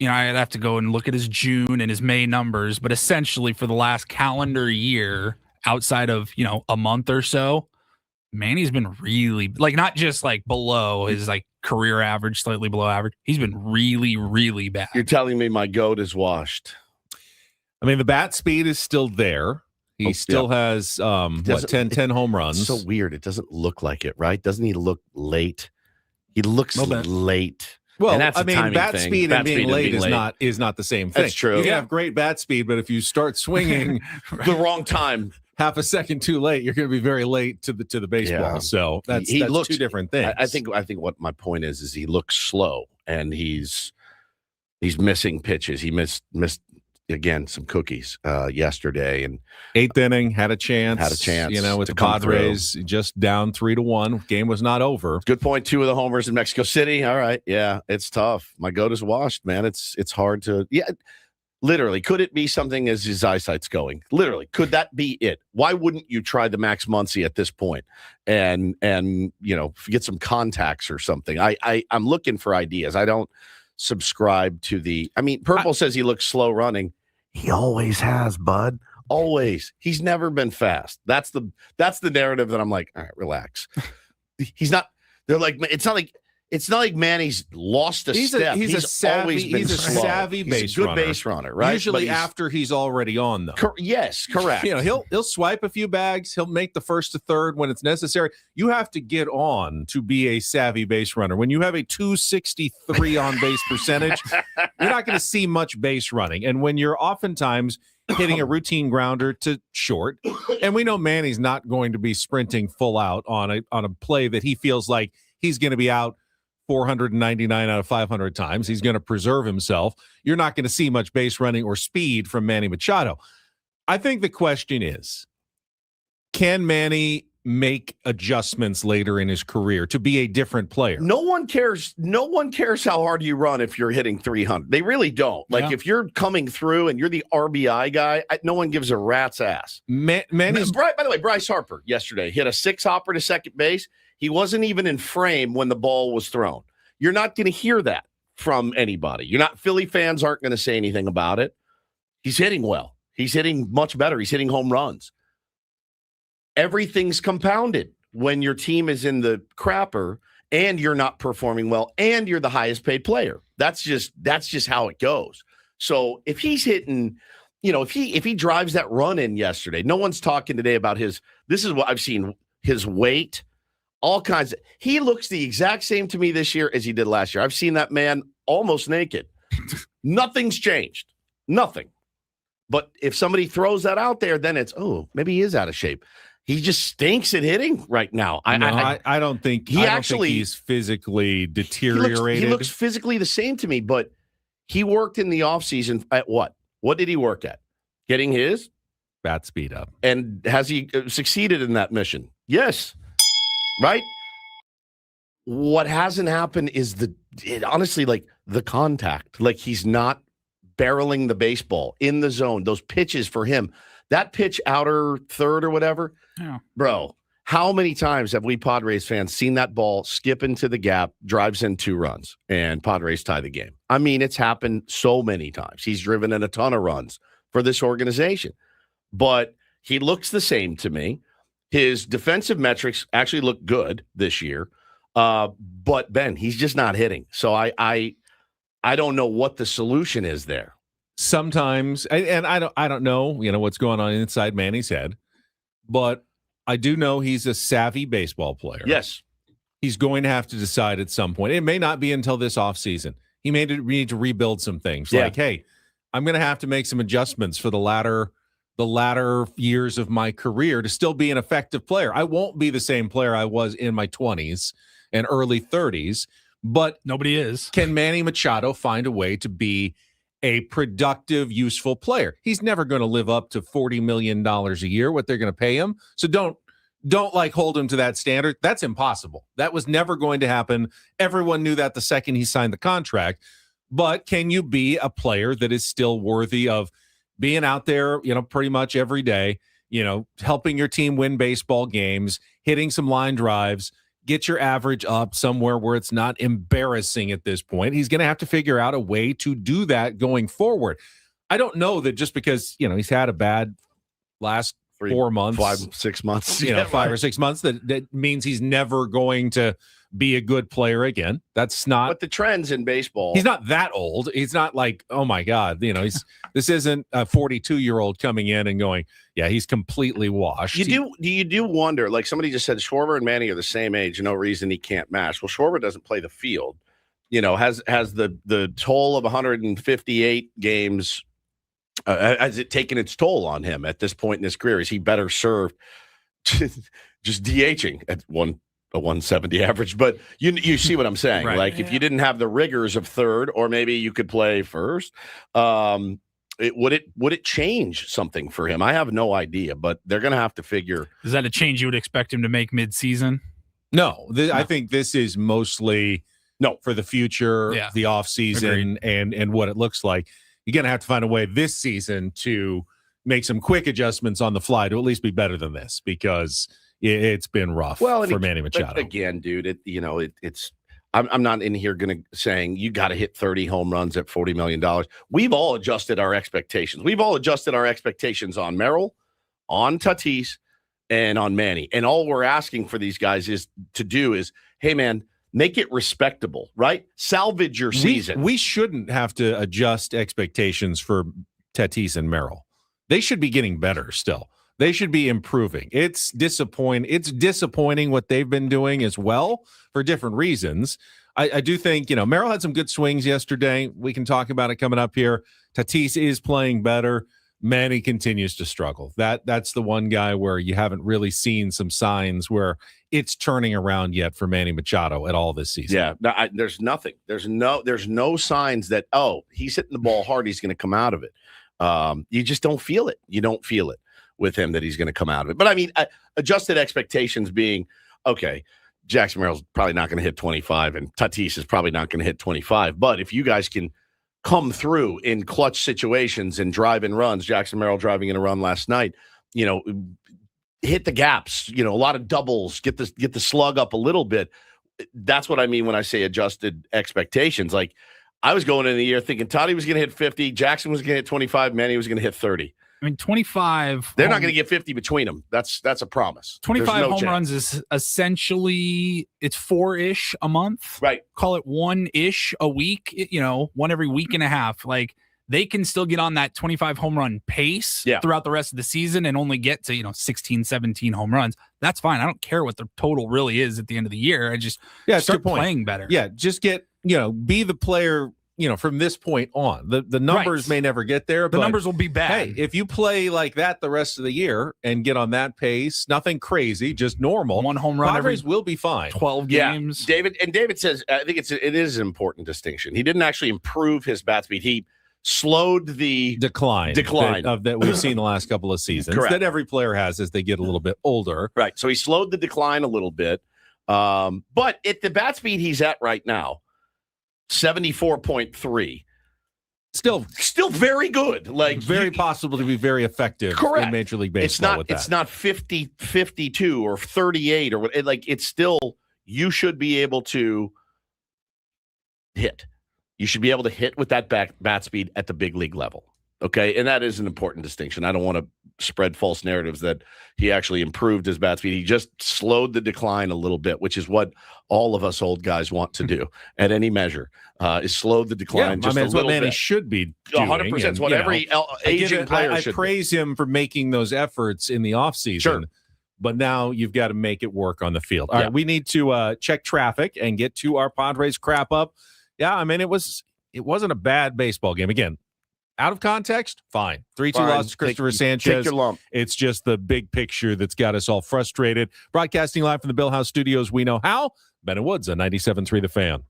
I'd have to go and look at his June and his May numbers, but essentially for the last calendar year, outside of, a month or so, Manny's been really, not just below his career average, slightly below average. He's been really, really bad. You're telling me my goat is washed. I mean, the bat speed is still there. He still has 10 home runs. It's so weird. It doesn't look like it, right? Doesn't he look late? He looks late. Well, bat speed and being late is not the same thing. That's true. You can have great bat speed, but if you start swinging the wrong time, half a second too late, you're going to be very late to the baseball. Yeah. So that's two different things. I think what my point is he looks slow and he's missing pitches. He missed again some cookies yesterday, and 8th inning had a chance with the Padres just down 3-1. Game was not over. Good point. 2 of the homers in Mexico City. All right, yeah, it's tough. My goat is washed, man. It's hard to literally. Could it be something as his eyesight's going? Literally, could that be it? Why wouldn't you try the Max Muncy at this point and get some contacts or something? I'm looking for ideas. I don't subscribe to Purple says he looks slow running. He always has, bud. Always. He's never been fast. That's the narrative that I'm like, all right, relax. He's not. They're like, it's not like Manny's lost a step. He's a savvy base runner. Good base runner, right? Usually after he's already on, though. Yes, correct. He'll swipe a few bags. He'll make the first to third when it's necessary. You have to get on to be a savvy base runner. When you have a 263 on base percentage, you're not going to see much base running. And when you're oftentimes hitting a routine grounder to short, and we know Manny's not going to be sprinting full out on a play that he feels like he's going to be out 499 out of 500 times. He's going to preserve himself. You're not going to see much base running or speed from Manny Machado. I think the question is, can Manny make adjustments later in his career to be a different player? No one cares. No one cares how hard you run if you're hitting 300. They really don't. If you're coming through and you're the RBI guy, no one gives a rat's ass. Manny's, by the way, Bryce Harper yesterday hit a 6-hopper to second base. He wasn't even in frame when the ball was thrown. You're not going to hear that from anybody. Philly fans aren't going to say anything about it. He's hitting well. He's hitting much better. He's hitting home runs. Everything's compounded when your team is in the crapper and you're not performing well and you're the highest paid player. That's just how it goes. So if he's hitting, if he drives that run in yesterday, no one's talking today about this is what I've seen. his weight, all kinds. He looks the exact same to me this year as he did last year. I've seen that man almost naked. Nothing's changed. Nothing. But if somebody throws that out there, then it's, oh, maybe he is out of shape. He just stinks at hitting right now. I don't think he's physically deteriorated. He looks physically the same to me, but he worked in the offseason at what? What did he work at? Getting his bat speed up. And has he succeeded in that mission? Yes. Right? What hasn't happened is honestly, like the contact. Like he's not barreling the baseball in the zone. Those pitches for him, that pitch outer third or whatever, bro, how many times have we Padres fans seen that ball skip into the gap, drives in 2 runs, and Padres tie the game? I mean, it's happened so many times. He's driven in a ton of runs for this organization. But he looks the same to me. His defensive metrics actually look good this year. But, Ben, he's just not hitting. So I don't know what the solution is there. Sometimes, and I don't know, what's going on inside Manny's head, but I do know he's a savvy baseball player. Yes. He's going to have to decide at some point. It may not be until this offseason. He may need to rebuild some things. Yeah. Like, hey, I'm going to have to make some adjustments for the latter years of my career to still be an effective player. I won't be the same player I was in my 20s and early 30s, but nobody is. Can Manny Machado find a way to be a productive, useful player? He's never going to live up to $40 million a year, what they're going to pay him. So don't hold him to that standard. That's impossible. That was never going to happen. Everyone knew that the second he signed the contract. But can you be a player that is still worthy of being out there, pretty much every day, helping your team win baseball games, hitting some line drives, get your average up somewhere where it's not embarrassing at this point? He's going to have to figure out a way to do that going forward. I don't know that just because, he's had a bad last 4 months, 5-6 months, 5 or 6 months, that means he's never going to be a good player again. That's not. But the trends in baseball. He's not that old. He's not like, oh my God, this isn't a 42-year-old coming in and going, yeah, he's completely washed. You do wonder, like somebody just said, Schwarber and Manny are the same age. No reason he can't match. Well, Schwarber doesn't play the field. Has the toll of 158 games. Has it taken its toll on him at this point in his career? Is he better served just DHing at a 170 average? But you see what I'm saying? Right. Like if you didn't have the rigors of third, or maybe you could play first, would it change something for him? I have no idea, but they're going to have to figure. Is that a change you would expect him to make mid-season? No. I think this is mostly for the future, the offseason, and what it looks like. You're going to have to find a way this season to make some quick adjustments on the fly to at least be better than this, because it's been rough for Manny Machado. Again, dude, it's I'm not in here saying you got to hit 30 home runs at $40 million. We've all adjusted our expectations. We've all adjusted our expectations on Merrill, on Tatis, and on Manny. And all we're asking for these guys is, hey, man, make it respectable, right? Salvage your season. We shouldn't have to adjust expectations for Tatis and Merrill. They should be getting better still. They should be improving. It's disappointing. It's disappointing what they've been doing as well for different reasons. I do think, Merrill had some good swings yesterday. We can talk about it coming up here. Tatis is playing better. Manny continues to struggle. That's the one guy where you haven't really seen some signs where it's turning around yet for Manny Machado at all this season. Yeah, no, there's nothing. There's no signs that, he's hitting the ball hard, he's going to come out of it. You just don't feel it. You don't feel it with him that he's going to come out of it. But I mean, adjusted expectations being, okay, Jackson Merrill's probably not going to hit 25 and Tatis is probably not going to hit 25. But if you guys can come through in clutch situations and drive in runs, Jackson Merrill driving in a run last night, hit the gaps, a lot of doubles, get the slug up a little bit. That's what I mean when I say adjusted expectations. Like I was going into the year thinking Toddy was going to hit 50, Jackson was going to hit 25, Manny was going to hit 30. I mean, 25. They're not going to get 50 between them. That's a promise. 25 home runs is essentially, it's 4-ish a month. Right. Call it 1-ish a week, 1 every week and a half. Like they can still get on that 25 home run pace throughout the rest of the season and only get to, 16, 17 home runs. That's fine. I don't care what the total really is at the end of the year. I just start playing better. Yeah, just get, be the player, from this point on. The numbers may never get there, but the numbers will be bad. Hey, if you play like that the rest of the year and get on that pace, nothing crazy, just normal. One home run Padres will be fine. 12 games. David says, I think it is an important distinction. He didn't actually improve his bat speed. He slowed the decline that we've seen the last couple of seasons. Correct. That every player has as they get a little bit older. Right. So he slowed the decline a little bit. But at the bat speed he's at right now, 74.3. Still very good. Like very possible to be very effective in Major League Baseball with that. It's not 50, 52 or 38 or what. It's still, you should be able to hit. You should be able to hit with that bat speed at the big league level. Okay. And that is an important distinction. I don't want to spread false narratives that he actually improved his bat speed. He just slowed the decline a little bit, which is what all of us old guys want to do at any measure, is slow the decline just a little bit. That's what Manny should be doing. 100%. It's what every aging player should I praise him for making those efforts in the offseason. Sure. But now you've got to make it work on the field. All right, we need to check traffic and get to our Padres crap up. Yeah, I mean, it wasn't a bad baseball game. Again, out of context, fine. 3-2 loss to Christopher Sanchez. Take your lump. It's just the big picture that's got us all frustrated. Broadcasting live from the Bill House Studios, we know how. Ben and Woods on 97.3 The Fan.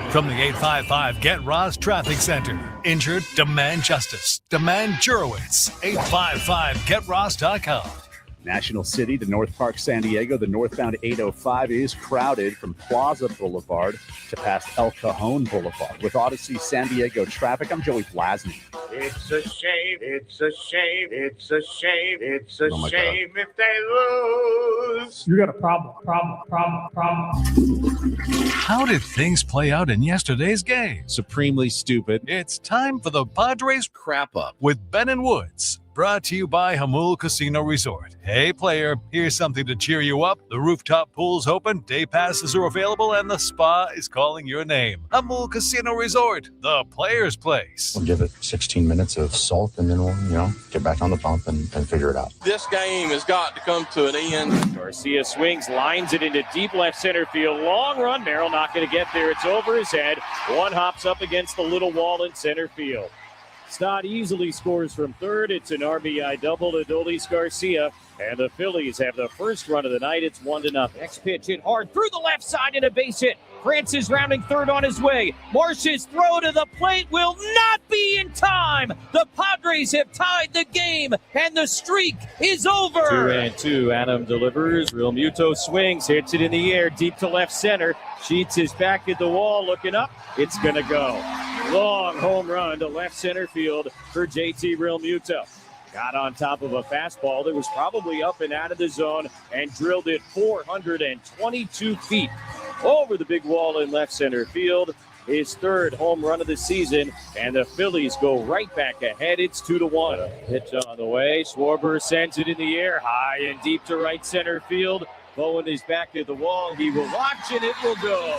From the 855 Get Ross Traffic Center. Injured? Demand justice. Demand Jurowitz. 855GetRoss.com. National City to North Park, San Diego. The northbound 805 is crowded from Plaza Boulevard to past El Cajon Boulevard. With Odyssey San Diego traffic, I'm Joey Blasny. It's a shame, it's a shame, it's a shame, it's a shame if they lose. You got a problem. How did things play out in yesterday's game? Supremely stupid. It's time for the Padres crap up with Ben and Woods. Brought to you by Hamul Casino Resort. Hey, player, here's something to cheer you up. The rooftop pool's open, day passes are available, and the spa is calling your name. Hamul Casino Resort, the player's place. We'll give it 16 minutes of salt, and then we'll, get back on the pump and figure it out. This game has got to come to an end. Garcia swings, lines it into deep left center field. Long run. Merrill not going to get there. It's over his head. One hops up against the little wall in center field. Stott easily scores from third. It's an RBI double to Dolis Garcia. And the Phillies have the first run of the night. It's 1-0. Next pitch hit hard through the left side and a base hit. Francis rounding third on his way. Marsh's throw to the plate will not be in time. The Padres have tied the game, and the streak is over. 2-2. Adam delivers. Real Muto swings, hits it in the air, deep to left center. Sheets is back at the wall, looking up. It's going to go. Long home run to left center field for JT Real Muto. Got on top of a fastball that was probably up and out of the zone and drilled it 422 feet over the big wall in left center field. His third home run of the season, and the Phillies go right back ahead. It's 2-1. Pitch on the way. Schwarber sends it in the air, high and deep to right center field. Bowen is back at the wall. He will watch, and it will go.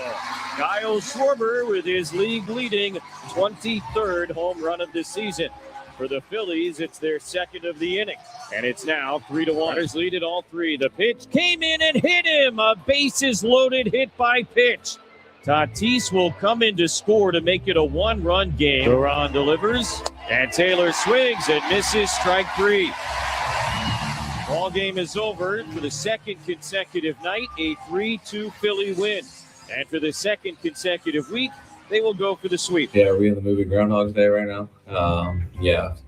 Kyle Schwarber with his league-leading 23rd home run of the season. For the Phillies, it's their second of the inning. And it's now 3-1. Padres lead it all three. The pitch came in and hit him. A bases-loaded hit by pitch. Tatis will come in to score to make it a one-run game. Duran delivers, and Taylor swings and misses strike three. Ball game is over for the second consecutive night, a 3-2 Philly win. And for the second consecutive week, they will go for the sweep. Yeah, are we in the movie Groundhog's Day right now?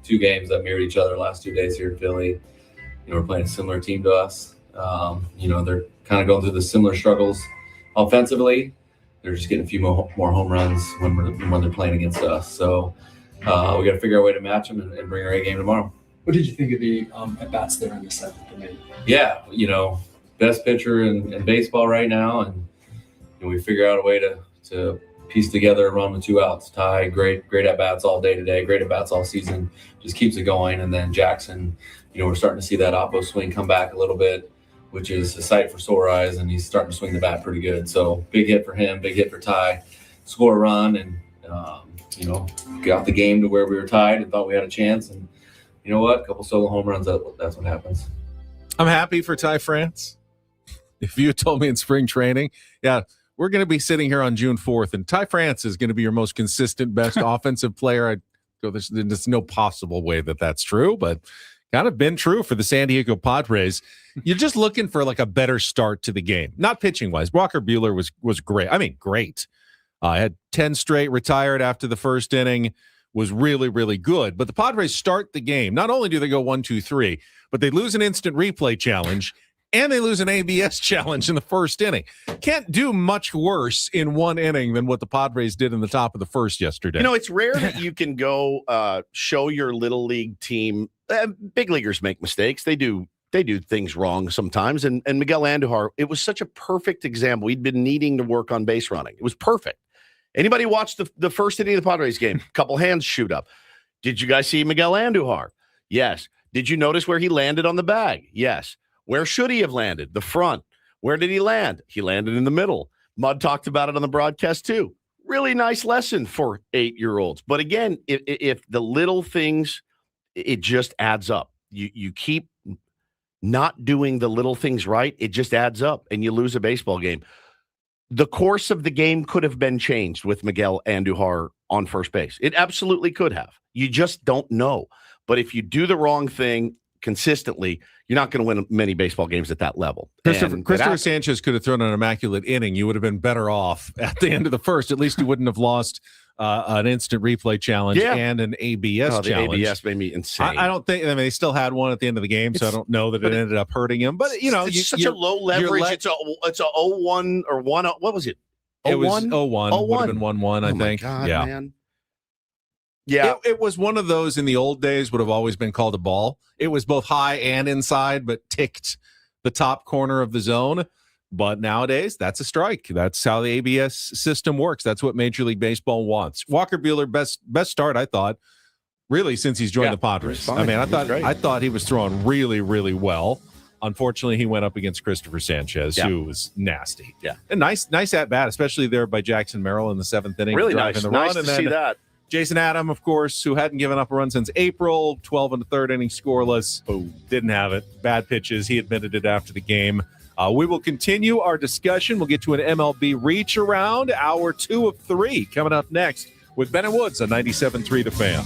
Two games that mirrored each other last 2 days here in Philly. We're playing a similar team to us. They're kind of going through the similar struggles offensively. They're just getting a few more home runs when they're playing against us. So we got to figure out a way to match them and bring our A game tomorrow. What did you think of the at-bats there in the seventh inning? Yeah, best pitcher in baseball right now, and we figure out a way to piece together a run with 2 outs. Ty, great at-bats all day today, great at-bats all season, just keeps it going. And then Jackson, we're starting to see that oppo swing come back a little bit, which is a sight for sore eyes, and he's starting to swing the bat pretty good. So big hit for him, big hit for Ty, score a run, and got the game to where we were tied and thought we had a chance. And you know what? A couple solo home runs, that's what happens. I'm happy for Ty France. If you had told me in spring training, we're going to be sitting here on June 4th, and Ty France is going to be your most consistent, best offensive player, I'd go, there's no possible way that that's true, but kind of been true for the San Diego Padres. You're just looking for like a better start to the game, not pitching wise. Walker Buehler was great. I mean, great. Had 10 straight, retired after the first inning, was really, really good. But the Padres start the game. Not only do they go 1-2-3, but they lose an instant replay challenge and they lose an ABS challenge in the first inning. Can't do much worse in one inning than what the Padres did in the top of the first yesterday. It's rare that you can go show your little league team. Big leaguers make mistakes. They do things wrong sometimes. And Miguel Andujar, it was such a perfect example. He'd been needing to work on base running. It was perfect. Anybody watch the first inning of the Padres game? Couple hands shoot up. Did you guys see Miguel Andujar? Yes. Did you notice where he landed on the bag? Yes. Where should he have landed? The front. Where did he land? He landed in the middle. Mudd talked about it on the broadcast too. Really nice lesson for 8-year-olds. But again, if the little things, it just adds up. You keep not doing the little things right, it just adds up, and you lose a baseball game. The course of the game could have been changed with Miguel Andujar on first base. It absolutely could have. You just don't know. But if you do the wrong thing consistently, you're not going to win many baseball games at that level. Christopher Sanchez could have thrown an immaculate inning. You would have been better off at the end of the first. At least you wouldn't have lost an instant replay challenge and an ABS challenge. The ABS made me insane. I don't think. I mean, they still had one at the end of the game, so I don't know that it ended up hurting him. But it's such a low leverage. It's a 0-1 or 1. What was it? 0-1? It was 0-1. Would have been 1-1. I think. God, yeah. Man. Yeah, it was one of those in the old days would have always been called a ball. It was both high and inside, but ticked the top corner of the zone. But nowadays, that's a strike. That's how the ABS system works. That's what Major League Baseball wants. Walker Buehler, best start, I thought, really since he's joined the Padres. I mean, I thought he was throwing really, really well. Unfortunately, he went up against Christopher Sanchez, who was nasty. Yeah, and nice at bat, especially there by Jackson Merrill in the 7th inning. Really nice. Nice to see that. Jason Adam, of course, who hadn't given up a run since April, 12 in the third inning, scoreless. Didn't have it. Bad pitches. He admitted it after the game. We will continue our discussion. We'll get to an MLB reach around. Hour 2 of 3 coming up next with Ben and Woods on 97.3 The Fan.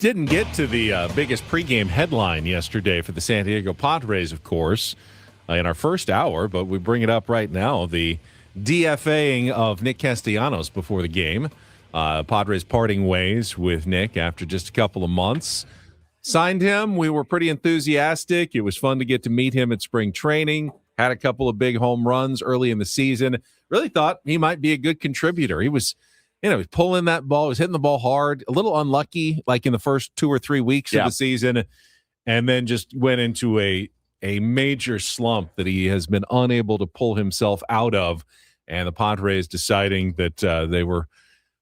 didn't get to the biggest pregame headline yesterday for the San Diego Padres, of course, in our first hour, but we bring it up right now. The DFAing of Nick Castellanos before the game. Padres parting ways with Nick after just a couple of months. Signed him. We were pretty enthusiastic. It was fun to get to meet him at spring training. Had a couple of big home runs early in the season. Really thought he might be a good contributor. He was, he was pulling that ball. He was hitting the ball hard. A little unlucky, like in the first 2 or 3 weeks of the season, and then just went into a major slump that he has been unable to pull himself out of. And the Padres deciding that they were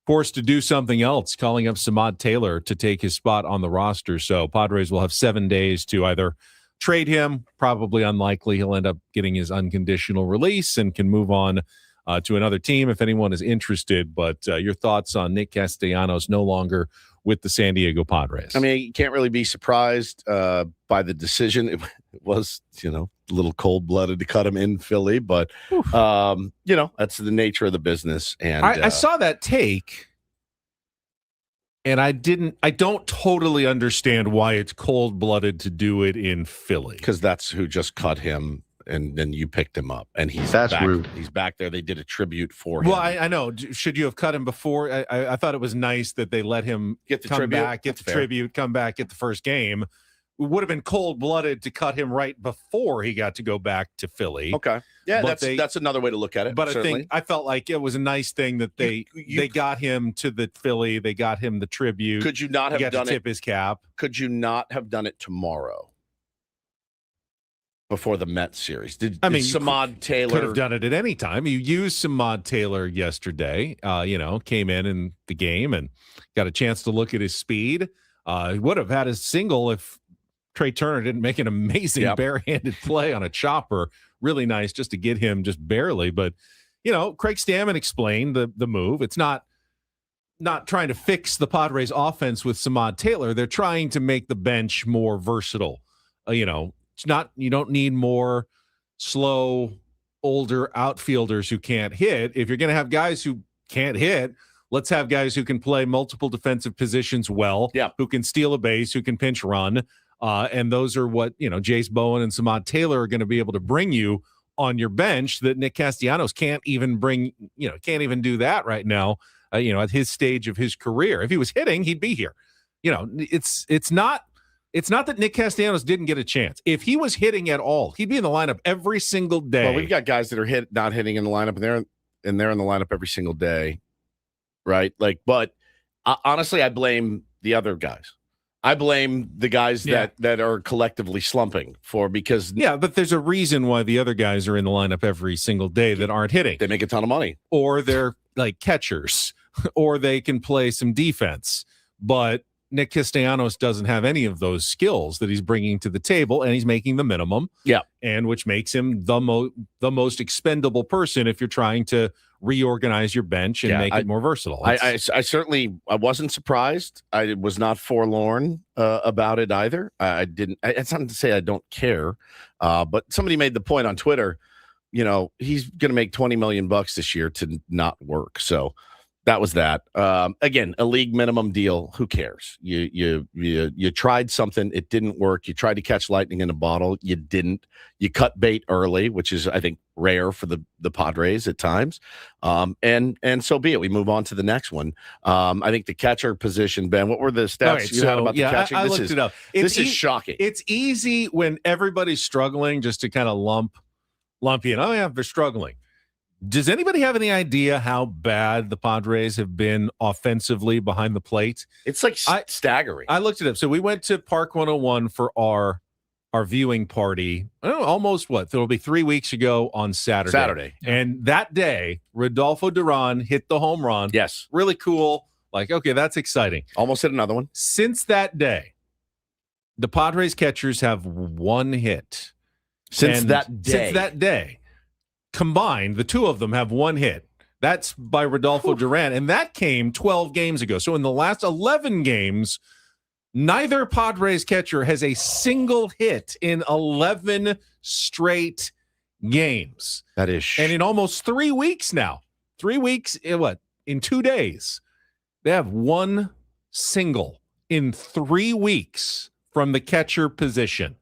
forced to do something else, calling up Samad Taylor to take his spot on the roster. So Padres will have 7 days to either trade him, probably unlikely. He'll end up getting his unconditional release and can move on to another team if anyone is interested. But your thoughts on Nick Castellanos no longer with the San Diego Padres? I mean, you can't really be surprised by the decision. It was, a little cold-blooded to cut him in Philly, but, that's the nature of the business. And I saw that take, and I don't totally understand why it's cold-blooded to do it in Philly. Because that's who just cut him, and then you picked him up. And that's rude. He's back there. They did a tribute for him. Well, I know. Should you have cut him before? I thought it was nice that they let him get the come tribute. back, get the tribute, come back, get the first game. It would have been cold-blooded to cut him right before he got to go back to Philly. Okay. Yeah, But that's another way to look at it. But certainly. I felt like it was a nice thing that they got him to the Philly. They got him the tribute. Could you not He have got done to it? tip his cap. Could you not have done it tomorrow before the Mets series? Did Samad Taylor could have done it at any time. You used Samad Taylor yesterday. Came in the game and got a chance to look at his speed. He would have had a single if Trey Turner didn't make an amazing barehanded play on a chopper. Really nice just to get him just barely. But, Craig Stammen explained the move. It's not trying to fix the Padres offense with Samad Taylor. They're trying to make the bench more versatile. It's not, you don't need more slow, older outfielders who can't hit. If you're going to have guys who can't hit, let's have guys who can play multiple defensive positions well, who can steal a base, who can pinch run. And those are what, Jace Bowen and Samad Taylor are going to be able to bring you on your bench that Nick Castellanos can't even bring, can't even do that right now, at his stage of his career. If he was hitting, he'd be here. It's not that Nick Castellanos didn't get a chance. If he was hitting at all, he'd be in the lineup every single day. Well, we've got guys that are not hitting in the lineup, and they're in the lineup every single day, right? But honestly, I blame the other guys. I blame the guys that are collectively slumping because but there's a reason why the other guys are in the lineup every single day that aren't hitting. They make a ton of money, or they're like catchers, or they can play some defense. But Nick Castellanos doesn't have any of those skills that he's bringing to the table, and he's making the minimum. And which makes him the most expendable person if you're trying to reorganize your bench and make it more versatile. I certainly wasn't surprised. I was not forlorn about it either. It's not to say I don't care, but somebody made the point on Twitter. He's going to make $20 million this year to not work. So that was that. Again, a league minimum deal. Who cares? You tried something. It didn't work. You tried to catch lightning in a bottle. You didn't. You cut bait early, which is, I think, rare for the Padres at times. And so be it. We move on to the next one. I think the catcher position, Ben, what were the stats you had about the catching? I looked it up. This is shocking. It's easy when everybody's struggling just to kind of lump you in. Oh, yeah, they're struggling. Does anybody have any idea how bad the Padres have been offensively behind the plate? It's staggering. I looked it up. So we went to Park 101 for our viewing party. Almost it'll be 3 weeks ago on Saturday. And that day, Rodolfo Duran hit the home run. Yes. Really cool. Okay, that's exciting. Almost hit another one. Since that day, the Padres catchers have one hit. Since that day. Combined, the two of them have one hit. That's by Rodolfo Duran, and that came 12 games ago. So in the last 11 games, neither Padres catcher has a single hit in 11 straight games. That is, and in almost 3 weeks now. 3 weeks in 2 days, they have one single in 3 weeks from the catcher position.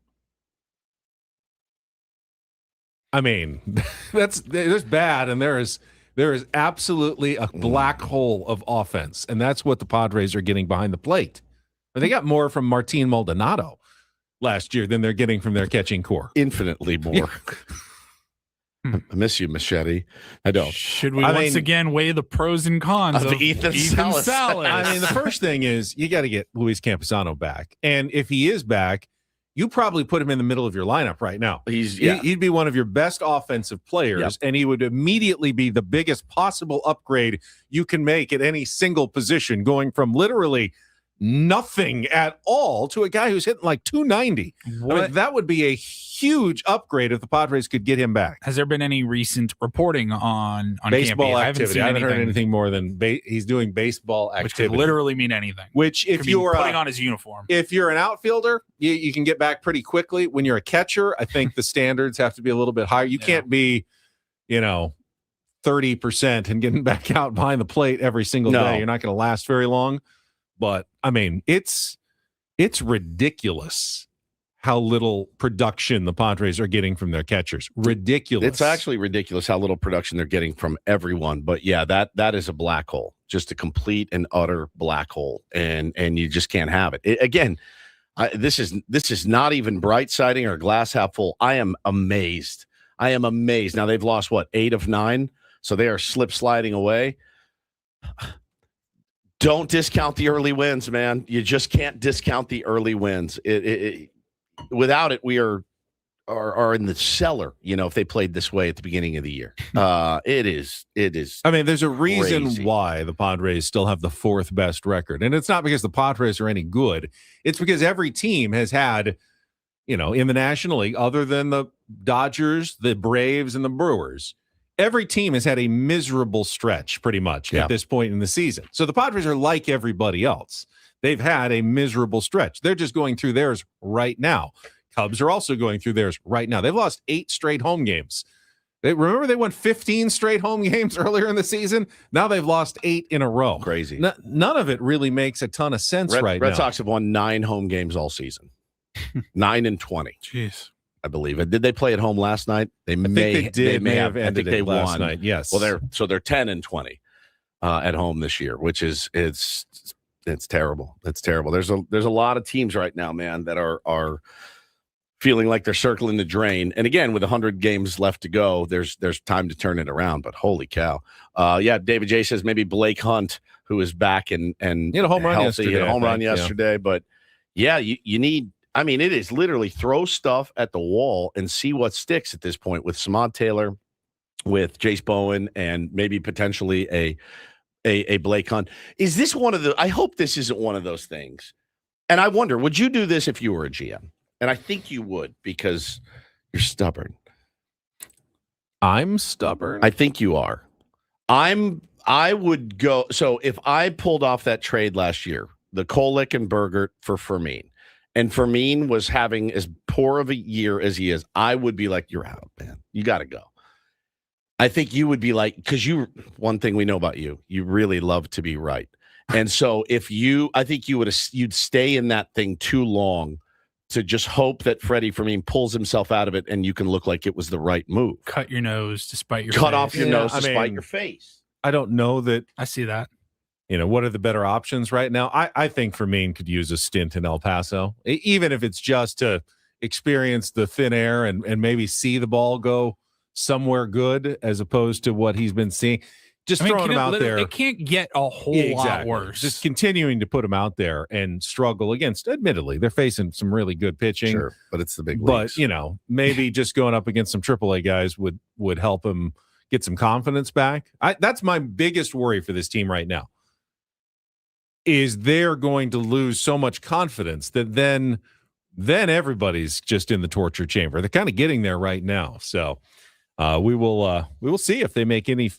I mean, there's bad, and there is absolutely a black hole of offense, and that's what the Padres are getting behind the plate. They got more from Martin Maldonado last year than they're getting from their catching core. Infinitely more. I miss you, Machete. I don't. Should we once again weigh the pros and cons of Ethan Salas? I mean, the first thing is you got to get Luis Camposano back, and if he is back, you probably put him in the middle of your lineup right now. He'd be one of your best offensive players, and he would immediately be the biggest possible upgrade you can make at any single position, going from literally nothing at all to a guy who's hitting like 290. I mean, that would be a huge upgrade if the Padres could get him back. Has there been any recent reporting on baseball Campy? activity? I haven't heard anything more than he's doing baseball activity, which could literally mean anything. Which, if you're putting on his uniform, if you're an outfielder, you can get back pretty quickly. When you're a catcher, I think the standards have to be a little bit higher. You can't be, 30% and getting back out behind the plate every single day. You're not going to last very long. But I mean, it's ridiculous how little production the Padres are getting from their catchers. Ridiculous. It's actually ridiculous how little production they're getting from everyone. But yeah, that is a black hole, just a complete and utter black hole, and you just can't have it. Again, this is not even bright siding or glass half full. I am amazed. Now they've lost 8 of 9, so they are slip sliding away. Don't discount the early wins, man. You just can't discount the early wins. Without it, we are in the cellar. If they played this way at the beginning of the year, it is. I mean, there's a reason crazy. why the Padres still have the 4th best record, and it's not because the Padres are any good. It's because every team has had, in the National League, other than the Dodgers, the Braves, and the Brewers, every team has had a miserable stretch pretty much at this point in the season. So the Padres are like everybody else. They've had a miserable stretch. They're just going through theirs right now. Cubs are also going through theirs right now. They've lost 8 straight home games. Remember they won 15 straight home games earlier in the season? Now they've lost 8 in a row. Crazy. None of it really makes a ton of sense right now. Red Sox have won 9 home games all season. 9-20. Jeez. I believe it. Did they play at home last night? They did. They may have ended it last night. Yes. Well, they're 10-20 at home this year, which is it's terrible. It's terrible. There's a lot of teams right now, man, that are feeling like they're circling the drain. And again, with 100 games left to go, there's time to turn it around. But holy cow, David J says maybe Blake Hunt, who is back and hit a home run yesterday. Hit a home run yesterday, but you need. I mean, it is literally throw stuff at the wall and see what sticks at this point with Samad Taylor, with Jace Bowen, and maybe potentially a Blake Hunt. Is this one of the? I hope this isn't one of those things. And I wonder, would you do this if you were a GM? And I think you would, because you're stubborn. I'm stubborn. I think you are. I would go. So if I pulled off that trade last year, the Kolek and Bergert for Fermin, and Fermin was having as poor of a year as he is, I would be like, you're out, man. You got to go. I think you would be like, because one thing we know about you really love to be right. And so I think you'd stay in that thing too long to just hope that Freddie Fermin pulls himself out of it and you can look like it was the right move. Cut your nose despite your Cut face. off your nose despite your face. I don't know that. I see that. What are the better options right now? I think Fermin could use a stint in El Paso, even if it's just to experience the thin air and maybe see the ball go somewhere good as opposed to what he's been seeing. Just throwing him out there. It can't get a whole lot worse. Just continuing to put him out there and struggle against, admittedly, they're facing some really good pitching. Sure, but it's the big leagues. But, maybe just going up against some AAA guys would help him get some confidence back. That's my biggest worry for this team right now. Is they're going to lose so much confidence that then everybody's just in the torture chamber. They're kind of getting there right now. So we will see if they make any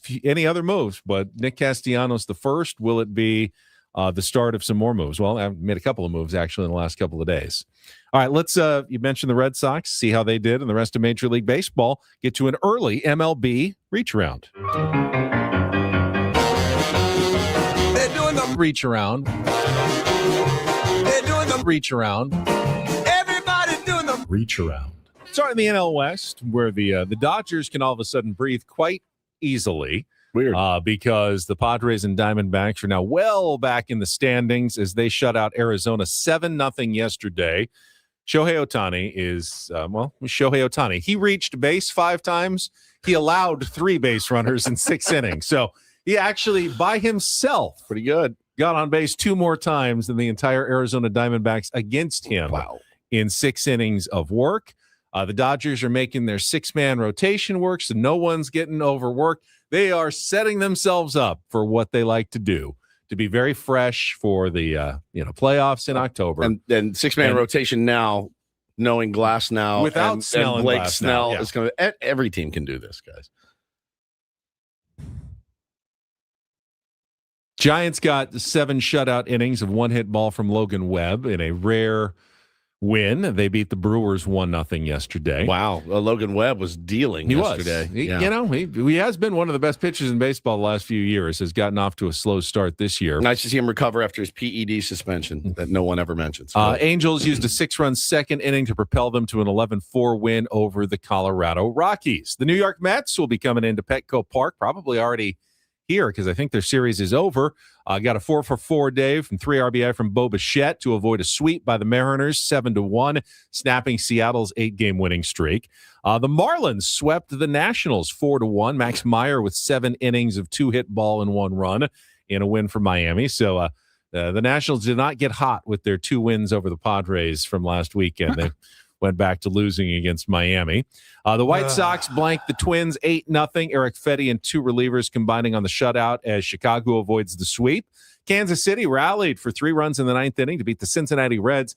other moves. But Nick Castellanos the first. Will it be the start of some more moves? Well, I've made a couple of moves actually in the last couple of days. All right, let's. You mentioned the Red Sox. See how they did in the rest of Major League Baseball. Get to an early MLB reach around. Reach around. reach around. Everybody doing the Reach around. Starting in the NL West, where the Dodgers can all of a sudden breathe quite easily. Weird. Because the Padres and Diamondbacks are now well back in the standings as they shut out Arizona 7-0 yesterday. Shohei Ohtani is, Shohei Ohtani. He reached base 5 times. He allowed 3 base runners in 6 innings. So he actually, by himself, pretty good, got on base 2 more times than the entire Arizona Diamondbacks against him in 6 innings of work. The Dodgers are making their 6-man rotation work, so no one's getting overworked. They are setting themselves up for what they like to do, to be very fresh for the playoffs in October. And 6-man rotation now, knowing Glass now, without Snell and Blake Glass Snell now, is going to. Every team can do this, guys. Giants got 7 shutout innings of 1-hit ball from Logan Webb in a rare win. They beat the Brewers 1-0 yesterday. Wow. Logan Webb was dealing yesterday. He has been one of the best pitchers in baseball the last few years, has gotten off to a slow start this year. Nice to see him recover after his PED suspension that no one ever mentions. Angels used a 6-run second inning to propel them to an 11-4 win over the Colorado Rockies. The New York Mets will be coming into Petco Park, probably already here because I think their series is over. Got a 4-for-4 day from 3 RBI from Bo Bichette to avoid a sweep by the Mariners 7-1, snapping Seattle's 8-game winning streak. The Marlins swept the Nationals 4-1. Max Meyer with 7 innings of 2-hit ball and 1 run in a win for Miami. So the Nationals did not get hot with their 2 wins over the Padres from last weekend. They went back to losing against Miami. The White Sox blanked the Twins 8-0. Eric Fetty and 2 relievers combining on the shutout as Chicago avoids the sweep. Kansas City rallied for 3 runs in the 9th inning to beat the Cincinnati Reds.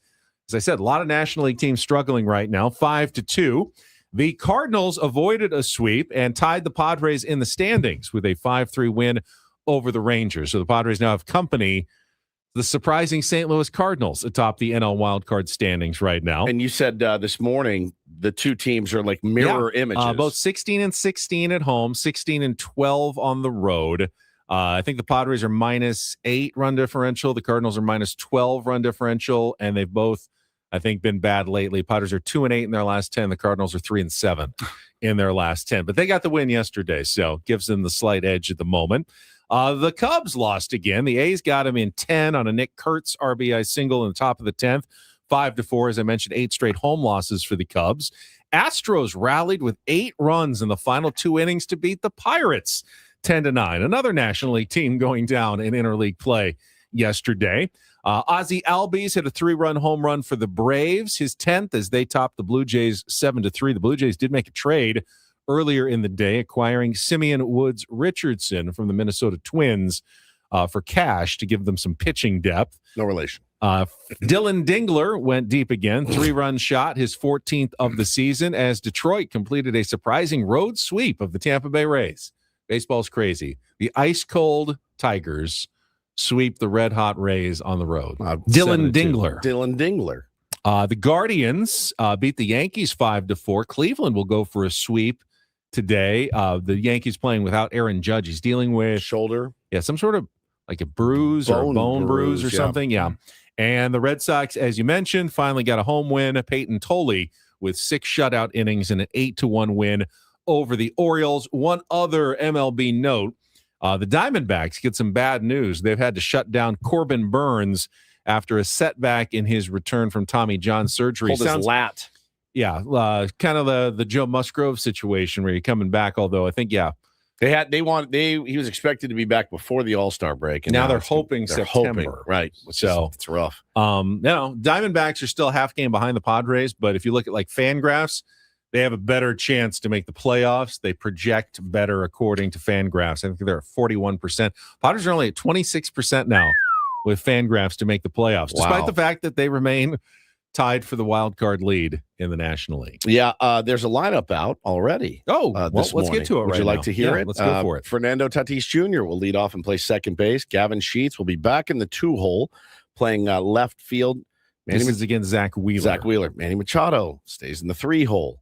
As I said, a lot of National League teams struggling right now, 5-2. The Cardinals avoided a sweep and tied the Padres in the standings with a 5-3 win over the Rangers. So the Padres now have company. The surprising St. Louis Cardinals atop the NL wildcard standings right now. And you said this morning the 2 teams are like mirror images. Both 16-16 at home, 16-12 on the road. I think the Padres are -8 run differential. The Cardinals are -12 run differential, and they've both, I think, been bad lately. Padres are 2-8 in their last 10. The Cardinals are 3-7 in their last 10. But they got the win yesterday, so gives them the slight edge at the moment. The Cubs lost again. The A's got him in 10 on a Nick Kurtz RBI single in the top of the 10th. 5-4, as I mentioned, 8 straight home losses for the Cubs. Astros rallied with 8 runs in the final 2 innings to beat the Pirates 10-9. Another National League team going down in interleague play yesterday. Ozzie Albies hit a 3-run home run for the Braves, his 10th as they topped the Blue Jays 7-3. The Blue Jays did make a trade earlier in the day, acquiring Simeon Woods Richardson from the Minnesota Twins for cash to give them some pitching depth. No relation. Dylan Dingler went deep again, 3-run shot, his 14th of the season, as Detroit completed a surprising road sweep of the Tampa Bay Rays. Baseball's crazy. The ice-cold Tigers sweep the red-hot Rays on the road. Dylan Dingler. Dylan Dingler. The Guardians beat the Yankees 5-4. Cleveland will go for a sweep today. The Yankees playing without Aaron Judge. He's dealing with shoulder. Yeah, some sort of like a bruise or bone bruise or something. Yeah. And the Red Sox, as you mentioned, finally got a home win. Peyton Tolley with 6 shutout innings and an 8-1 win over the Orioles. One other MLB note, the Diamondbacks get some bad news. They've had to shut down Corbin Burns after a setback in his return from Tommy John surgery. Pulled his lat. Yeah, kind of the Joe Musgrove situation where you're coming back. Although I think, he was expected to be back before the All-Star break, and now they're hoping September. Right? So it's rough. Diamondbacks are still half game behind the Padres, but if you look at like FanGraphs, they have a better chance to make the playoffs. They project better according to FanGraphs. I think they're at 41%. Padres are only at 26% now with FanGraphs to make the playoffs, despite the fact that they remain tied for the wild card lead in the National League. Yeah, there's a lineup out already. Let's get to it. Would you like to hear it? Let's go for it. Fernando Tatis Jr. will lead off and play second base. Gavin Sheets will be back in the 2-hole, playing left field. This is against Zach Wheeler. Manny Machado stays in the 3-hole.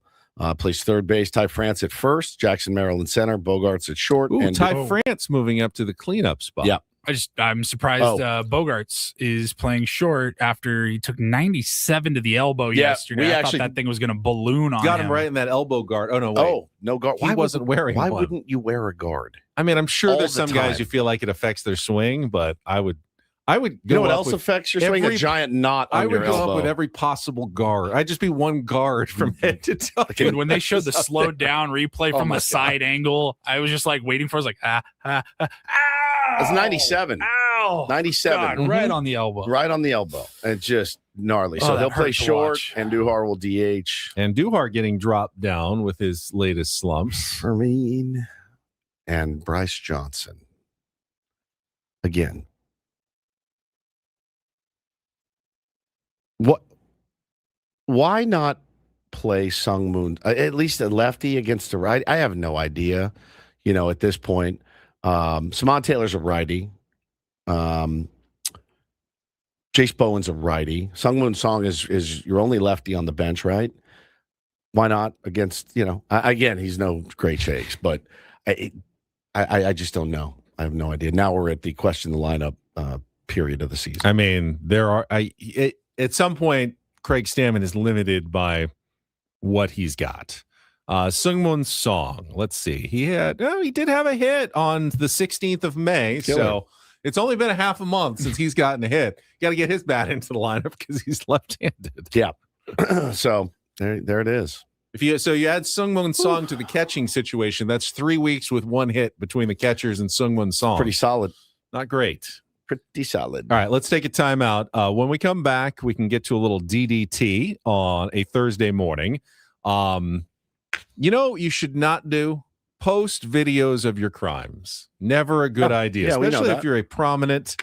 Plays third base. Ty France at first. Jackson Merrill in center. Bogarts at short. Ty France moving up to the cleanup spot. Yeah. I'm surprised Bogarts is playing short after he took 97 to the elbow yesterday. I thought that thing was going to balloon on him. Got him right in that elbow guard. Oh, no, wait. Oh, no guard. He wasn't wearing one. Why wouldn't you wear a guard? I mean, I'm sure All there's the some guys time. who feel like it affects their swing, but I would go You know what up else with affects your swing? A giant knot on I your would go elbow. up with every possible guard. I'd just be one guard from head to toe. Dude, when they showed the slowed down replay from the side angle, I was just like waiting for it. I was like, It's 97. Ow! 97. God, right on the elbow. Right on the elbow. It's just gnarly. Oh, So that he'll play hurt to short, watch. and Duhar will DH. And Duhar getting dropped down with his latest slumps. Fermin and Bryce Johnson. Again. Why not play Sung Moon, at least a lefty against the right? I have no idea, at this point. Samad Taylor's a righty. Chase Bowen's a righty. Sung Moon Song is your only lefty on the bench, right? Why not against, again, he's no great Chase, but I just don't know. I have no idea. Now we're at the question the lineup period of the season. I mean, at some point, Craig Stammen is limited by what he's got. Sungmoon Song, let's see. He did have a hit on the 16th of May, so it's only been a half a month since he's gotten a hit. Got to get his bat into the lineup because he's left-handed. Yeah. So there it is. You add Sungmoon Song to the catching situation, that's 3 weeks with one hit between the catchers and Sungmoon Song. Pretty solid. Not great. Pretty solid. All right, let's take a timeout. When we come back, we can get to a little DDT on a Thursday morning. You should not do post videos of your crimes. Never a good idea, especially if you're a prominent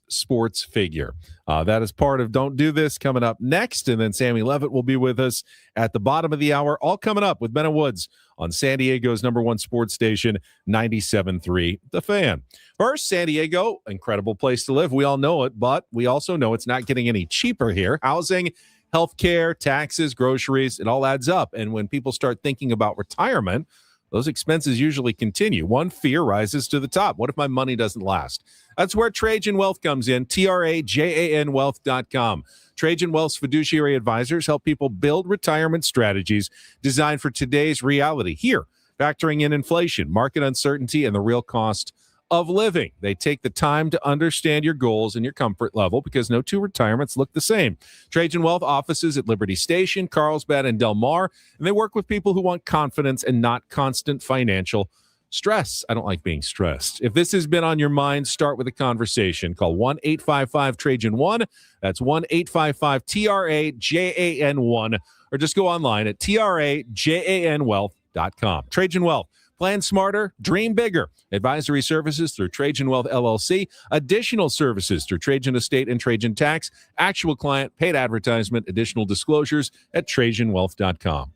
sports figure. That is part of Don't Do This coming up next. And then Sammy Levitt will be with us at the bottom of the hour. All coming up with Ben and Woods on San Diego's #1 sports station, 97.3 The Fan. First, San Diego, incredible place to live. We all know it, but we also know it's not getting any cheaper here. Housing, healthcare, taxes, groceries, it all adds up. And when people start thinking about retirement, those expenses usually continue. One fear rises to the top. What if my money doesn't last? That's where Trajan Wealth comes in, TRAJANwealth.com. Trajan Wealth's fiduciary advisors help people build retirement strategies designed for today's reality. Here, factoring in inflation, market uncertainty, and the real cost of living. They take the time to understand your goals and your comfort level because no two retirements look the same. Trajan Wealth offices at Liberty Station, Carlsbad, and Del Mar, and they work with people who want confidence and not constant financial stress. I don't like being stressed. If this has been on your mind, start with a conversation. Call 1-855-TRAJAN1. That's 1-855-TRAJAN1, or just go online at TRAJANwealth.com. Trajan Wealth. Plan smarter, dream bigger. Advisory services through Trajan Wealth LLC. Additional services through Trajan Estate and Trajan Tax. Actual client, paid advertisement. Additional disclosures at TrajanWealth.com.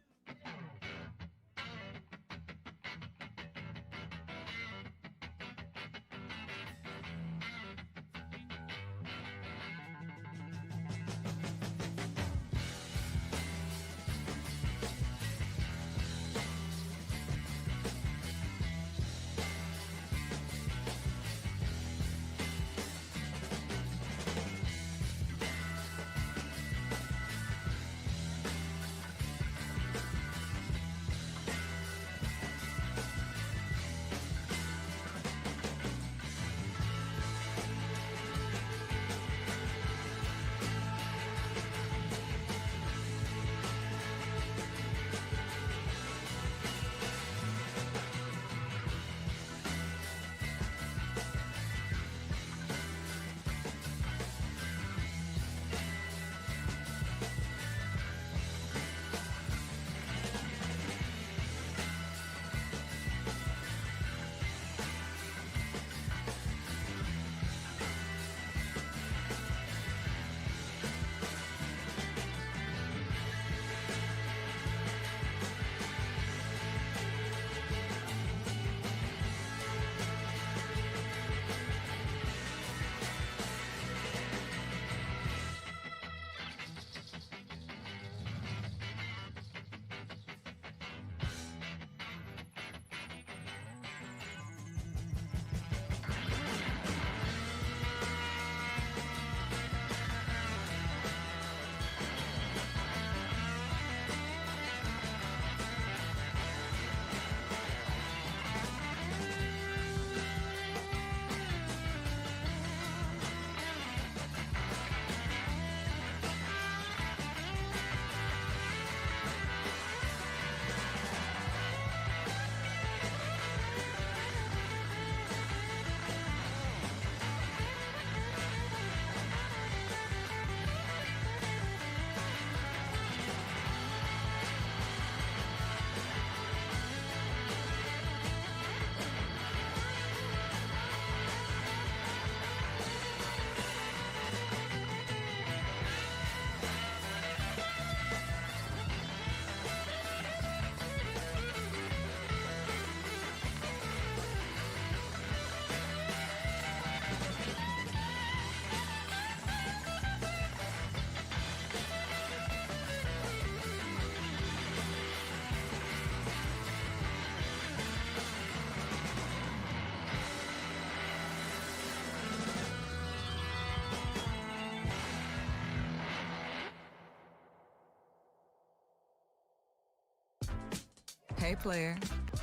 Hey, player,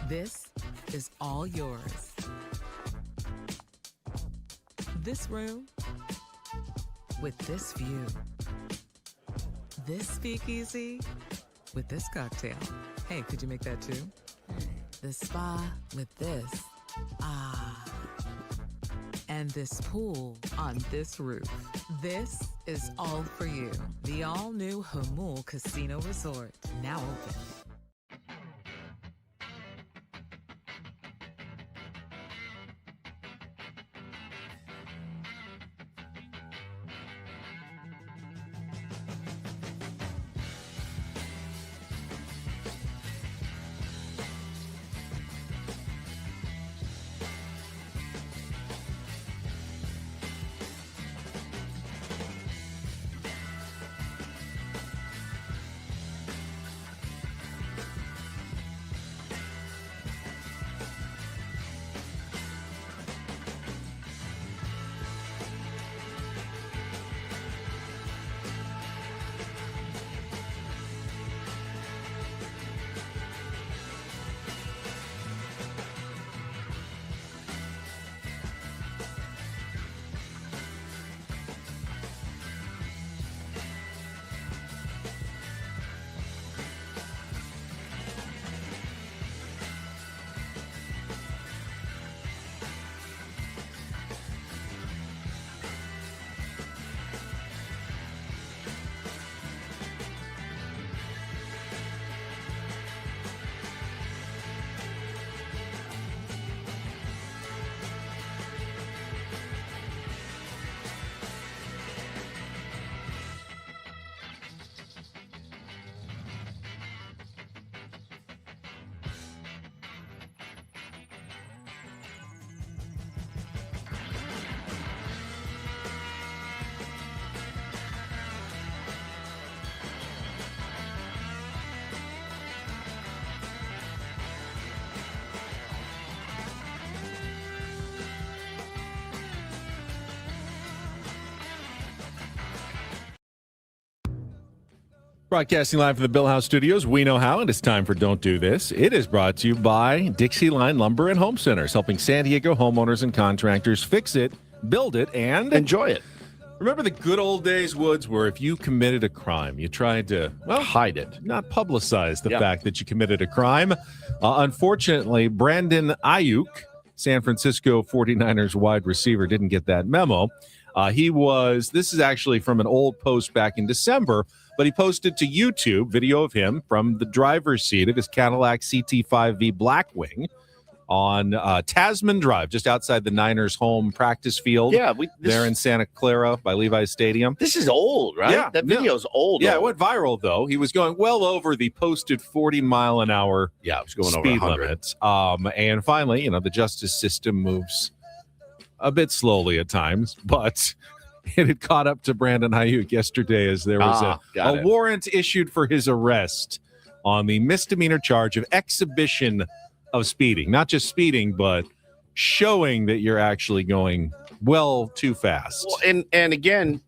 this is all yours. This room with this view. This speakeasy with this cocktail. Hey, could you make that too? The spa with this. Ah. And this pool on this roof. This is all for you. The all-new Hamul Casino Resort, now open. Broadcasting live from the Bill House Studios, we know how, and it's time for Don't Do This. It is brought to you by Dixie Line Lumber and Home Centers, helping San Diego homeowners and contractors fix it, build it, and enjoy it. Remember the good old days, Woods, where if you committed a crime, you tried to, well, hide it, not publicize the fact that you committed a crime. Unfortunately, Brandon Ayuk, San Francisco 49ers wide receiver, didn't get that memo. This is actually from an old post back in December, but he posted to YouTube video of him from the driver's seat of his Cadillac CT5V Blackwing on Tasman Drive, just outside the Niners' home practice field. Yeah, there in Santa Clara by Levi's Stadium. This is old, right? Yeah, that video's old. Yeah, it went viral though. He was going well over the posted 40-mile-an-hour it was going speed over 100. limit. And finally, the justice system moves a bit slowly at times, but it had caught up to Brandon Ayuk yesterday as there was a warrant issued for his arrest on the misdemeanor charge of exhibition of speeding. Not just speeding, but showing that you're actually going well too fast. Well, and again,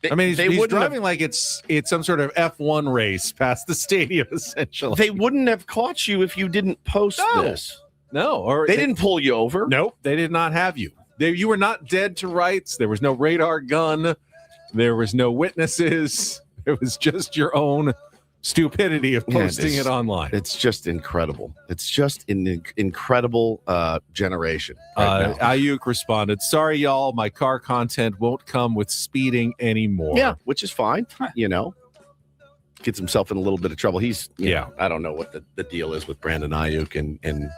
he's driving like it's some sort of F1 race past the stadium, essentially. They wouldn't have caught you if you didn't post this. No, or they didn't pull you over. Nope, they did not have you. You were not dead to rights. There was no radar gun. There was no witnesses. It was just your own stupidity of posting it online. It's just incredible. It's just an incredible generation. Right now. Ayuk responded, "Sorry, y'all. My car content won't come with speeding anymore." Yeah, which is fine. Gets himself in a little bit of trouble. He's, I don't know what the deal is with Brandon Ayuk and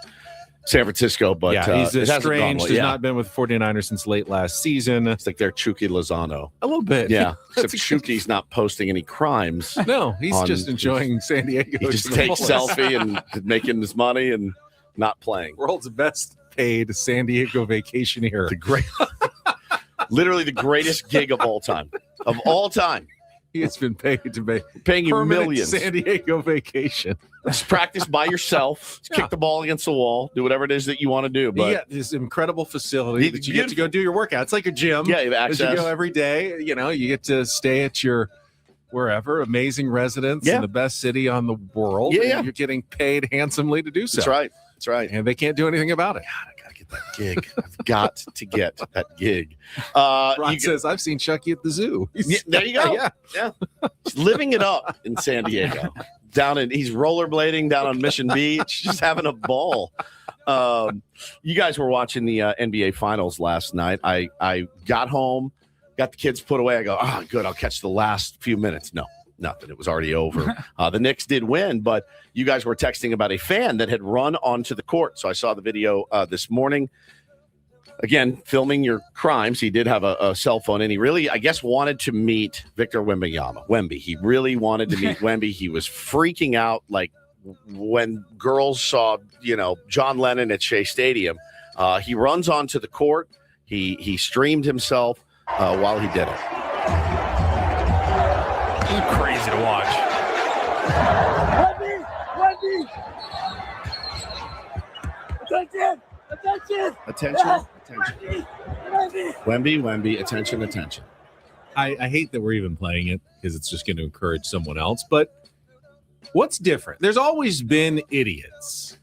San Francisco, but he's estranged. He's not been with 49ers since late last season. It's like they're Chucky Lozano. A little bit. Yeah. Except Chucky's not posting any crimes. No, he's just enjoying San Diego. He just takes selfie and making his money and not playing. World's best paid San Diego vacationeer. Literally the greatest gig of all time. Of all time. He has been paid to paying you millions. San Diego vacation. Just practice by yourself. Kick the ball against the wall. Do whatever it is that you want to do. But you got this incredible facility that you get to go do your workout. It's like a gym. Yeah, you have access. You go every day. You get to stay at your wherever, amazing residents Yeah. in the best city on the world. Yeah, and yeah. You're getting paid handsomely to do so. That's right. That's right. And they can't do anything about it. God, I gotta get that gig. I've got to get that gig. Ron says, I've seen Chucky at the zoo. Yeah, there you go. Yeah. He's living it up in San Diego. He's rollerblading down on Mission Beach, just having a ball. You guys were watching the NBA Finals last night. I got home, got the kids put away. I go, good. I'll catch the last few minutes. No, nothing. It was already over. The Knicks did win, but you guys were texting about a fan that had run onto the court. So I saw the video this morning. Again, filming your crimes. He did have a cell phone, and he really, I guess, wanted to meet Victor Wembanyama. Wemby. He really wanted to meet Wemby. He was freaking out, like when girls saw, John Lennon at Shea Stadium. He runs onto the court. He streamed himself while he did it. It's crazy to watch. Attention. Wemby, attention. I hate that we're even playing it because it's just going to encourage someone else. But what's different? There's always been idiots.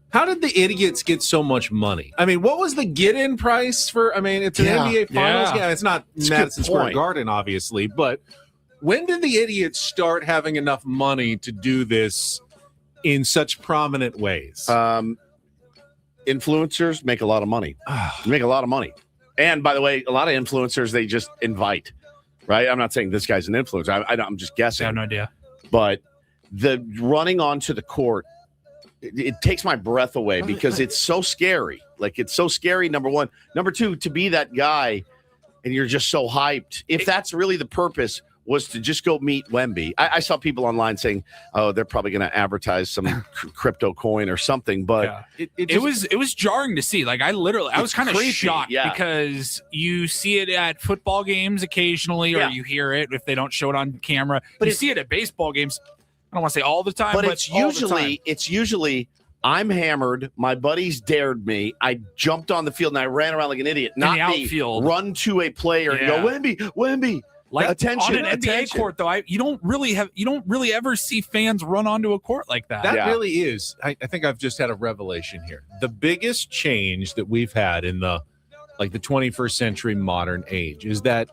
How did the idiots get so much money? I mean, what was the get-in price for? I mean, it's an NBA Finals game. It's not Madison Square Garden, obviously. But when did the idiots start having enough money to do this in such prominent ways? Influencers make a lot of money. Make a lot of money. And by the way, a lot of influencers, they just invite, right? I'm not saying this guy's an influencer. I'm just guessing. I have no idea. But the running onto the court, it takes my breath away because it's so scary. Like, it's so scary, number one. Number two, to be that guy and you're just so hyped. If that's really the purpose, was to just go meet Wemby. I saw people online saying, "Oh, they're probably going to advertise some crypto coin or something." But it was jarring to see. Like, I was kind of shocked because you see it at football games occasionally, or you hear it if they don't show it on camera. But you see it at baseball games. I don't want to say all the time, but it's usually I'm hammered. My buddies dared me. I jumped on the field and I ran around like an idiot. Not the outfield. Run to a player and go, Wemby. Like, attention, on an NBA court, though, you don't really ever see fans run onto a court like that. That really is. I think I've just had a revelation here. The biggest change that we've had in the 21st century modern age is that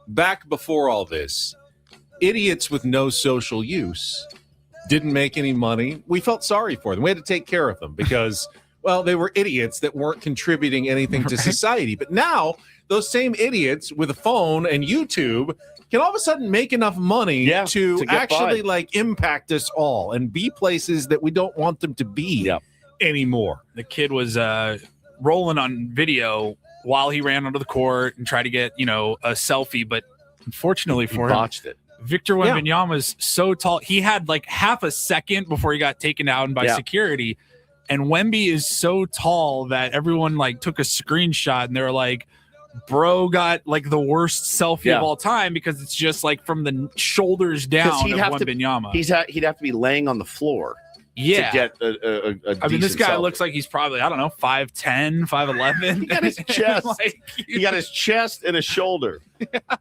back before all this, idiots with no social use didn't make any money. We felt sorry for them. We had to take care of them because, well, they were idiots that weren't contributing anything to society. But now those same idiots with a phone and YouTube can all of a sudden make enough money to actually impact us all and be places that we don't want them to be anymore. The kid was rolling on video while he ran onto the court and tried to get, a selfie, but unfortunately for him, botched it. Victor Wembanyama's so tall. He had like half a second before he got taken down by security. And Wemby is so tall that everyone took a screenshot and they were like, bro got the worst selfie of all time because it's just from the shoulders down of Wembanyama. He'd have to be laying on the floor to get a this guy selfie. looks like he's probably, 5'10", 5'11". He got his chest. He got his chest and his shoulder.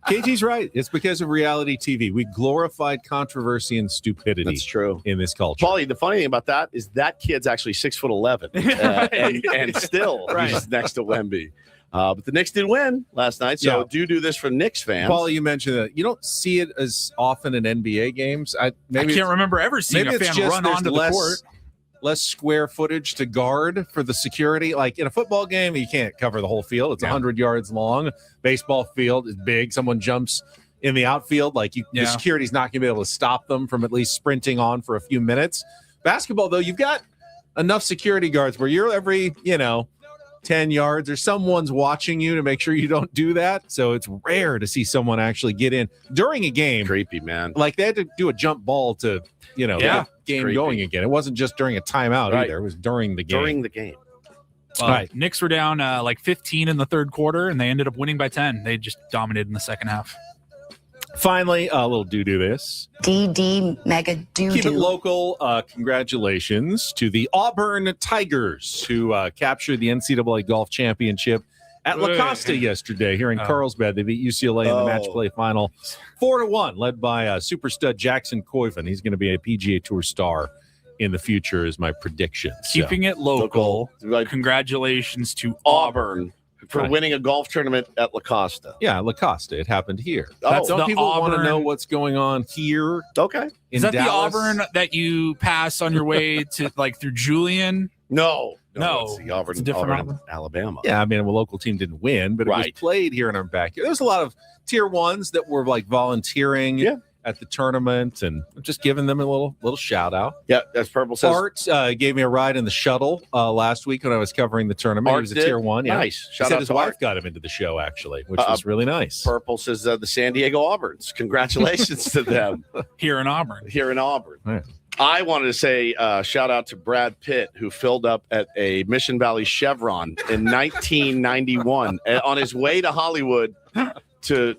KG's right. It's because of reality TV. We glorified controversy and stupidity. That's true. In this culture. Paulie, the funny thing about that is that kid's actually 6'11", and still he's next to Wemby. But the Knicks did win last night, so do this for Knicks fans. Paulie, you mentioned that you don't see it as often in NBA games. I can't remember ever seeing a fan run onto the court. Less square footage to guard for the security. Like in a football game, you can't cover the whole field. It's 100 yards long. Baseball field is big. Someone jumps in the outfield. The security's not going to be able to stop them from at least sprinting on for a few minutes. Basketball, though, you've got enough security guards where you're every, 10 yards or someone's watching you to make sure you don't do that. So it's rare to see someone actually get in during a game. Creepy, man. They had to do a jump ball to, get the game going again. It wasn't just during a timeout either. It was during the game. During the game. Knicks were down 15 in the third quarter, and they ended up winning by 10. They just dominated in the second half. Finally, a little do this. DD mega doo-doo. Keep it local. Congratulations to the Auburn Tigers who captured the NCAA Golf Championship at La Costa yesterday here in Carlsbad. They beat UCLA in the match play final 4-1, led by super stud Jackson Coyfin. He's going to be a PGA Tour star in the future, is my prediction. Keeping it local. Congratulations to Auburn for winning a golf tournament at La Costa. Yeah, La Costa. It happened here. That's Don't the people want to Auburn- know what's going on here? Okay. Is that Dallas? the Auburn that you pass on your way to through Julian? No. No. It's the Auburn, It's a different Auburn, Auburn. Alabama. Yeah, I mean, a local team didn't win, but it was played here in our backyard. There was a lot of tier ones that were volunteering at the tournament, and I'm just giving them a little shout out. Yeah, as Purple says. Art gave me a ride in the shuttle last week when I was covering the tournament. Art He was a did? tier one. Yeah. Nice. He Shout said out his to wife Art. got him into the show, actually, which was really nice. Purple says the San Diego Auburns. Congratulations to them. Here in Auburn. Yeah. I wanted to say shout out to Brad Pitt, who filled up at a Mission Valley Chevron in 1991 on his way to Hollywood to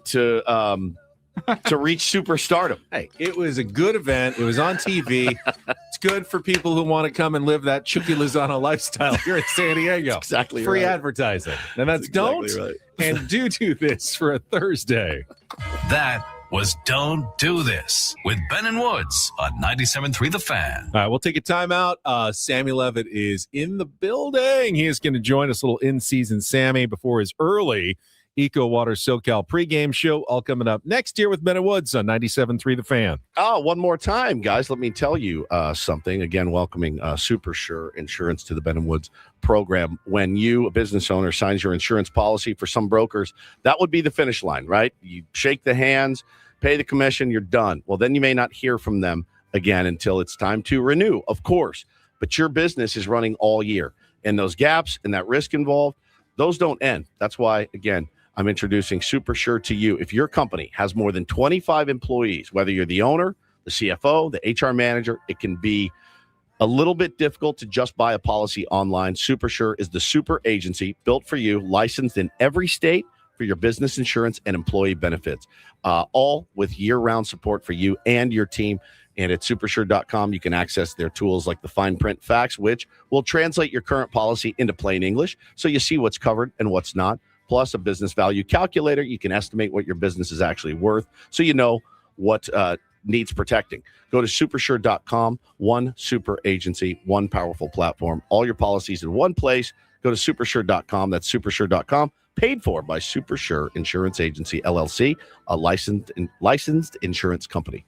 reach superstardom. Hey, it was a good event. It was on TV. It's good for people who want to come and live that Chucky Lozano lifestyle here in San Diego. Exactly Free right. advertising. And that's Exactly don't right. and do this for a Thursday. That was Don't Do This with Ben and Woods on 97.3 The Fan. All right, we'll take a timeout. Sammy Levitt is in the building. He is going to join us, a little in-season Sammy, before his early Eco Water SoCal pregame show. All coming up next year with Ben and Woods on 97.3 The Fan. Oh, one more time, guys. Let me tell you something. Again, welcoming Super Sure Insurance to the Ben and Woods program. When you, a business owner, signs your insurance policy, for some brokers, that would be the finish line, right? You shake the hands, pay the commission, you're done. Well, then you may not hear from them again until it's time to renew, of course. But your business is running all year. And those gaps and that risk involved, those don't end. That's why, again, I'm introducing Super Sure to you. If your company has more than 25 employees, whether you're the owner, the CFO, the HR manager, it can be a little bit difficult to just buy a policy online. Super Sure is the super agency built for you, licensed in every state for your business insurance and employee benefits, all with year-round support for you and your team. And at supersure.com, you can access their tools like the fine print facts, which will translate your current policy into plain English so you see what's covered and what's not. Plus a business value calculator. You can estimate what your business is actually worth so you know what needs protecting. Go to supersure.com, one super agency, one powerful platform, all your policies in one place. Go to supersure.com. That's supersure.com. Paid for by Super Sure Insurance Agency, LLC, a licensed insurance company.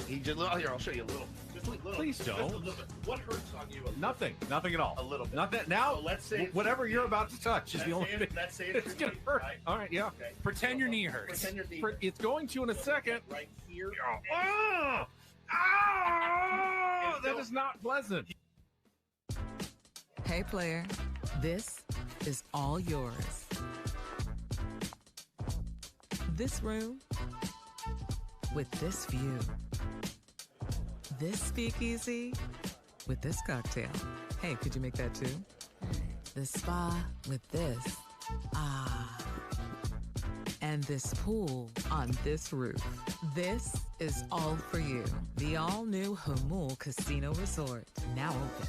He just here. I'll show you a little. Just a little. Please don't. Just a little bit. What hurts on you? Nothing at all. A little bit. Nothing. Now, So let's say whatever you're about to touch is the only thing. Let's say It's gonna hurt. Right? All right, yeah. Okay. Pretend your knee hurts. Pretend your knee. It's going to in a second. Right here. That is not pleasant. Hey, player, this is all yours. This room with this view. This speakeasy with this cocktail. Hey, could you make that too? This spa with this. Ah. And this pool on this roof. This is all for you. The all-new Hamul Casino Resort, now open.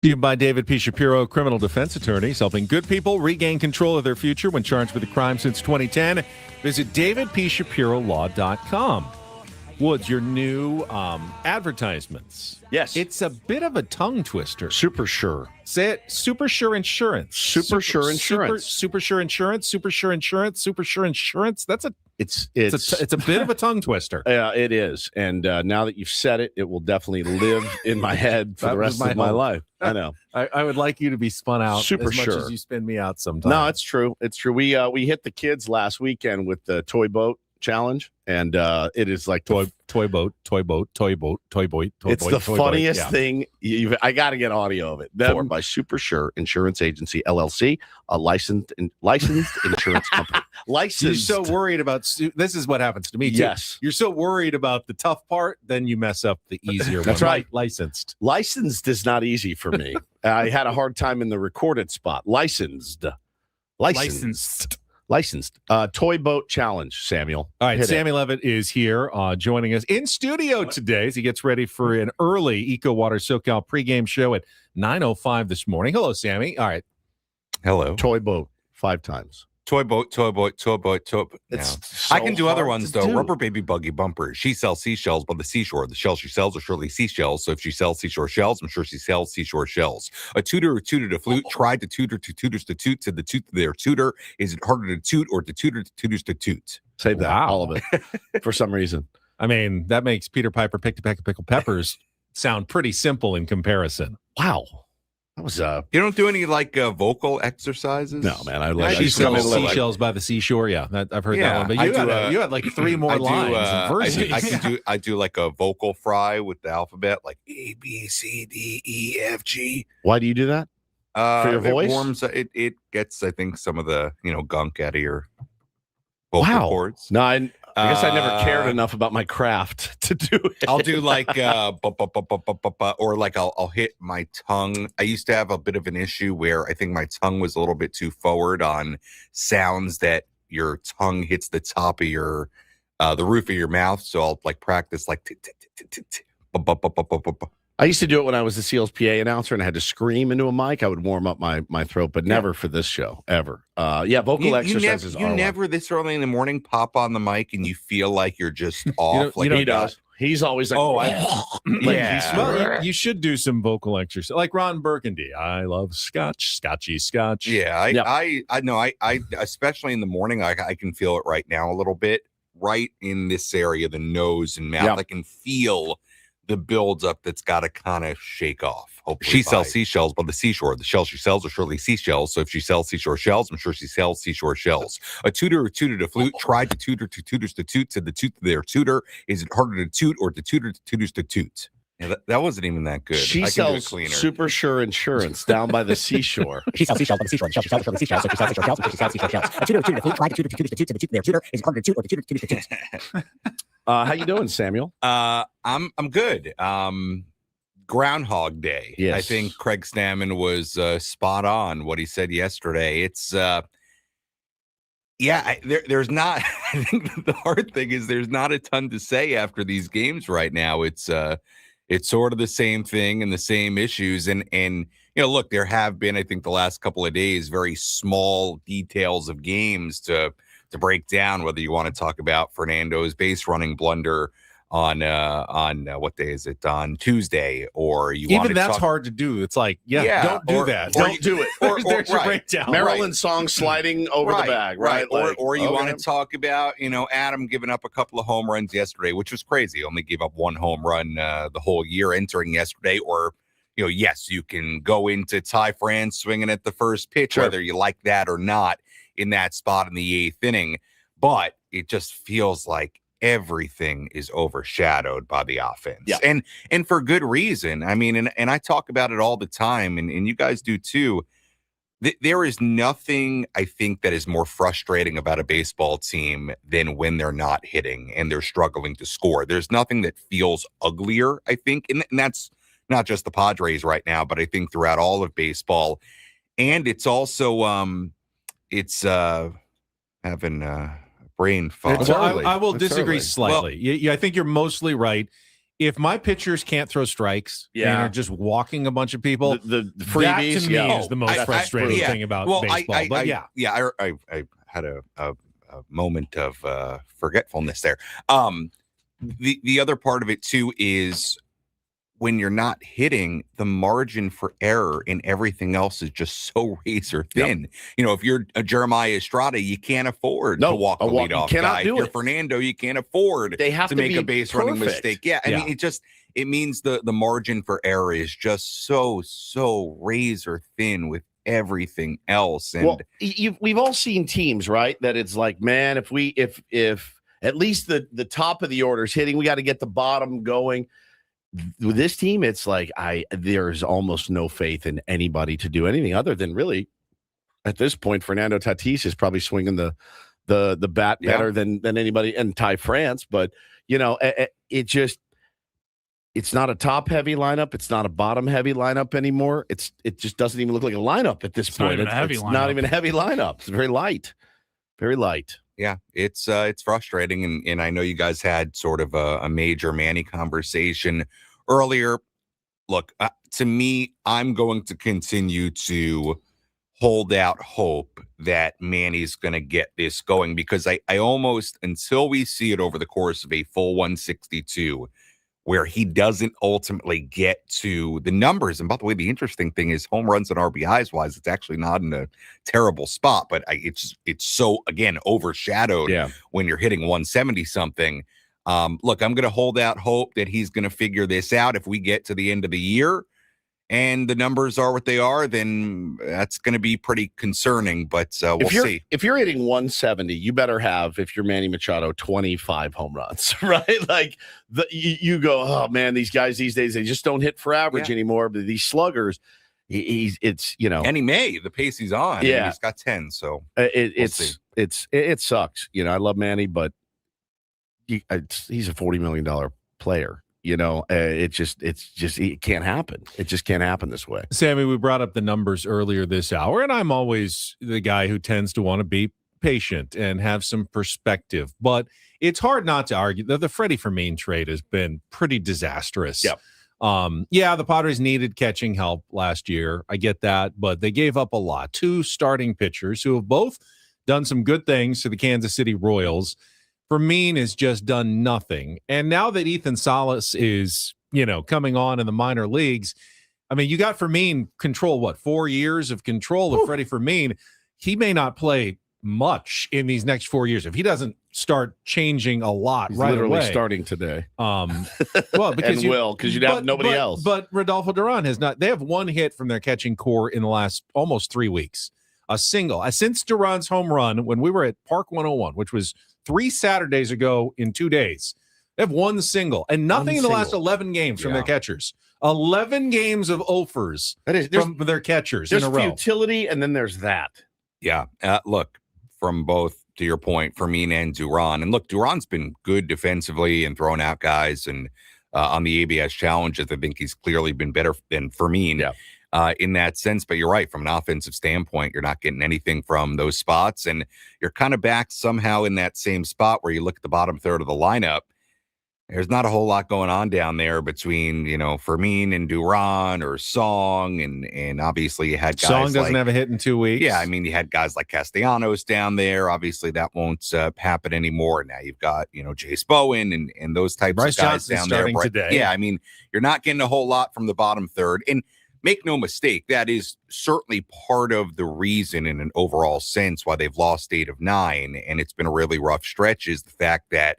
To you by David P. Shapiro, criminal defense attorneys, helping good people regain control of their future when charged with a crime since 2010. Visit davidpshapirolaw.com. Woods, your new advertisements. Yes. It's a bit of a tongue twister. Super Sure. Say it. Super Sure Insurance. Super Sure Insurance. Super Sure Insurance. Super Sure Insurance. Super Sure Insurance. That's a It's a bit of a tongue twister. Yeah, it is. And now that you've said it, it will definitely live in my head for the rest of my life. I know. I would like you to be spun out Super as much Sure. as you spin me out sometimes. No, it's true. It's true. We hit the kids last weekend with the toy boat challenge, and it is like toy boat. It's the funniest thing. I got to get audio of it. Formed by Super Sure Insurance Agency LLC, a licensed insurance company. Licensed. You're so worried about this is what happens to me too. Yes. You're so worried about the tough part, then you mess up the easier one. That's right. Licensed. Licensed is not easy for me. I had a hard time in the recorded spot. Licensed. Toy boat challenge, Samuel. All right, Hit Sammy Levitt is here joining us in studio today as he gets ready for an early Eco Water SoCal pregame show at 9:05 this morning. Hello, Sammy. All right. Hello. Toy boat 5 times. Toy boat. It's I can do other ones, though. do. Rubber baby buggy bumpers. She sells seashells by the seashore. The shells she sells are surely seashells. So if she sells seashore shells, I'm sure she sells seashore shells. A tutor who tooted a flute tried to tutor two tutors to toot, said the toot to their tutor. Is it harder to toot or to tutor to tutors to toot? Save that. All of it. For some reason. I mean, that makes Peter Piper picked a peck of pickled peppers sound pretty simple in comparison. Wow. That was You don't do any vocal exercises? No, man. I like She sells seashells by the seashore. Yeah, I've heard that one. But you had like 3 more lines and verses. I do like a vocal fry with the alphabet, like A, B, C, D, E, F, G. Why do you do that? For your voice? It warms. It gets, I think, some of the gunk out of your vocal cords. No, I guess I never cared enough about my craft to do it. I'll do like or like I'll hit my tongue. I used to have a bit of an issue where I think my tongue was a little bit too forward on sounds that your tongue hits the top of your the roof of your mouth. So I'll like practice like I used to do it when I was the Seals PA announcer and I had to scream into a mic. I would warm up my throat, but never for this show, ever. Vocal exercises you never this early in the morning pop on the mic and you feel like you're just off. He does. He's always like, Well, you should do some vocal exercise, like Ron Burgundy. I love scotch. Yeah, I know. I especially in the morning, I can feel it right now a little bit, right in this area, the nose and mouth. I can feel the buildup that's got to kind of shake off. She sells seashells by the seashore. The shells she sells are surely seashells. So if she sells seashore shells, I'm sure she sells seashore shells. A tutor who tooted a flute tried to tutor two tutors to toot, said the toot to their tutor. Is it harder to toot or to tutor to tutors to toot? Yeah, that wasn't even that good. She sells Super Sure Insurance down by the seashore. She sells seashells by the seashore. The shells are seashells. So she sells seashore shells. So she sells seashore shells. A tutor who tooted a flute tried to tutor two tutors to toot, said the toot to their tutor. Is it harder to toot or the tutor to toot? How you doing, Samuel? I'm good. Groundhog Day. Yes. I think Craig Stammen was spot on what he said yesterday. It's there's not. I think the hard thing is there's not a ton to say after these games right now. It's sort of the same thing and the same issues. And look, there have been, I think, the last couple of days, very small details of games to break down, whether you want to talk about Fernando's base running blunder on what day is it, on Tuesday, or you even want to that's hard to do. It's like, don't do that. Don't do it. There's your breakdown. Maryland song sliding over the bag, right? Or you want to talk about, Adam giving up a couple of home runs yesterday, which was crazy. Only gave up one home run the whole year entering yesterday. Or, yes, you can go into Ty France swinging at the first pitch, whether you like that or not, in that spot in the 8th inning. But it just feels like everything is overshadowed by the offense. Yeah. And for good reason. I mean, and I talk about it all the time, and you guys do too. There is nothing, I think, that is more frustrating about a baseball team than when they're not hitting and they're struggling to score. There's nothing that feels uglier, I think, and that's not just the Padres right now, but I think throughout all of baseball. And it's also having brain fog. Well, I will disagree slightly. Well, I think you're mostly right. If my pitchers can't throw strikes and are just walking a bunch of people, the freebies, that to me is the most frustrating thing about baseball. I had a moment of forgetfulness there. The other part of it too is when you're not hitting, the margin for error in everything else is just so razor thin. Yep. If you're a Jeremiah Estrada, you can't afford to walk the leadoff guy. If you're Fernando, you can't afford to make a base running mistake. Yeah, I mean, it means the margin for error is just so razor thin with everything else. And we've all seen teams, right? That it's like, man, if at least the top of the order is hitting, we got to get the bottom going. With this team, it's like there's almost no faith in anybody to do anything other than really, at this point, Fernando Tatis is probably swinging the bat better than anybody, and Ty France. But it's not a top heavy lineup. It's not a bottom heavy lineup anymore. It just doesn't even look like a lineup at this point. It's not even a heavy lineup. It's very light, very light. Yeah, it's frustrating, and I know you guys had sort of a major Manny conversation earlier. Look, to me, I'm going to continue to hold out hope that Manny's going to get this going, because I almost, until we see it over the course of a full 162, where he doesn't ultimately get to the numbers. And by the way, the interesting thing is home runs and RBIs wise, it's actually not in a terrible spot, but it's so, again, overshadowed when you're hitting 170 something. Look, I'm going to hold out hope that he's going to figure this out. If we get to the end of the year and the numbers are what they are, then that's going to be pretty concerning, but we'll see. If you're hitting 170, you better have, if you're Manny Machado, 25 home runs, right? Like you go, oh man, these guys these days, they just don't hit for average anymore. But these sluggers, and he may, the pace he's on. Yeah. He's got 10. So it sucks. I love Manny, but he's a $40 million player. It can't happen. It just can't happen this way. Sammy, we brought up the numbers earlier this hour, and I'm always the guy who tends to want to be patient and have some perspective. But it's hard not to argue that the Freddie Fermin trade has been pretty disastrous. Yep. The Padres needed catching help last year. I get that, but they gave up a lot. 2 starting pitchers who have both done some good things to the Kansas City Royals. Fermin has just done nothing. And now that Ethan Salas is, coming on in the minor leagues, I mean, you got Fermin control, 4 years of control of Freddie Fermin. He may not play much in these next 4 years. If he doesn't start changing a lot He's right literally away. starting today. Well, because because you'd have nobody else. But Rodolfo Duran has not. They have one hit from their catching core in the last almost 3 weeks. A single. Since Duran's home run when we were at Park 101, which was 3 Saturdays ago in 2 days, they have one single and nothing in the last 11 games from their catchers. 11 games of offers from their catchers in a row. There's futility, and then there's that. Yeah. Look, from both, to your point, Fermin and Duran. And look, Duran's been good defensively and throwing out guys. And on the ABS challenges, I think he's clearly been better than Fermin in that sense. But you're right. From an offensive standpoint, you're not getting anything from those spots. And you're kind of back somehow in that same spot where you look at the bottom third of the lineup. There's not a whole lot going on down there between, Fermin and Duran or Song. And obviously you had guys Song doesn't have a hit in 2 weeks. Yeah, I mean, you had guys like Castellanos down there. Obviously that won't happen anymore. Now you've got, Jace Bowen and those types Bryce of guys Johnson's down starting there. today. Yeah, I mean, you're not getting a whole lot from the bottom third. And make no mistake, that is certainly part of the reason in an overall sense why they've lost 8 of 9. And it's been a really rough stretch is the fact that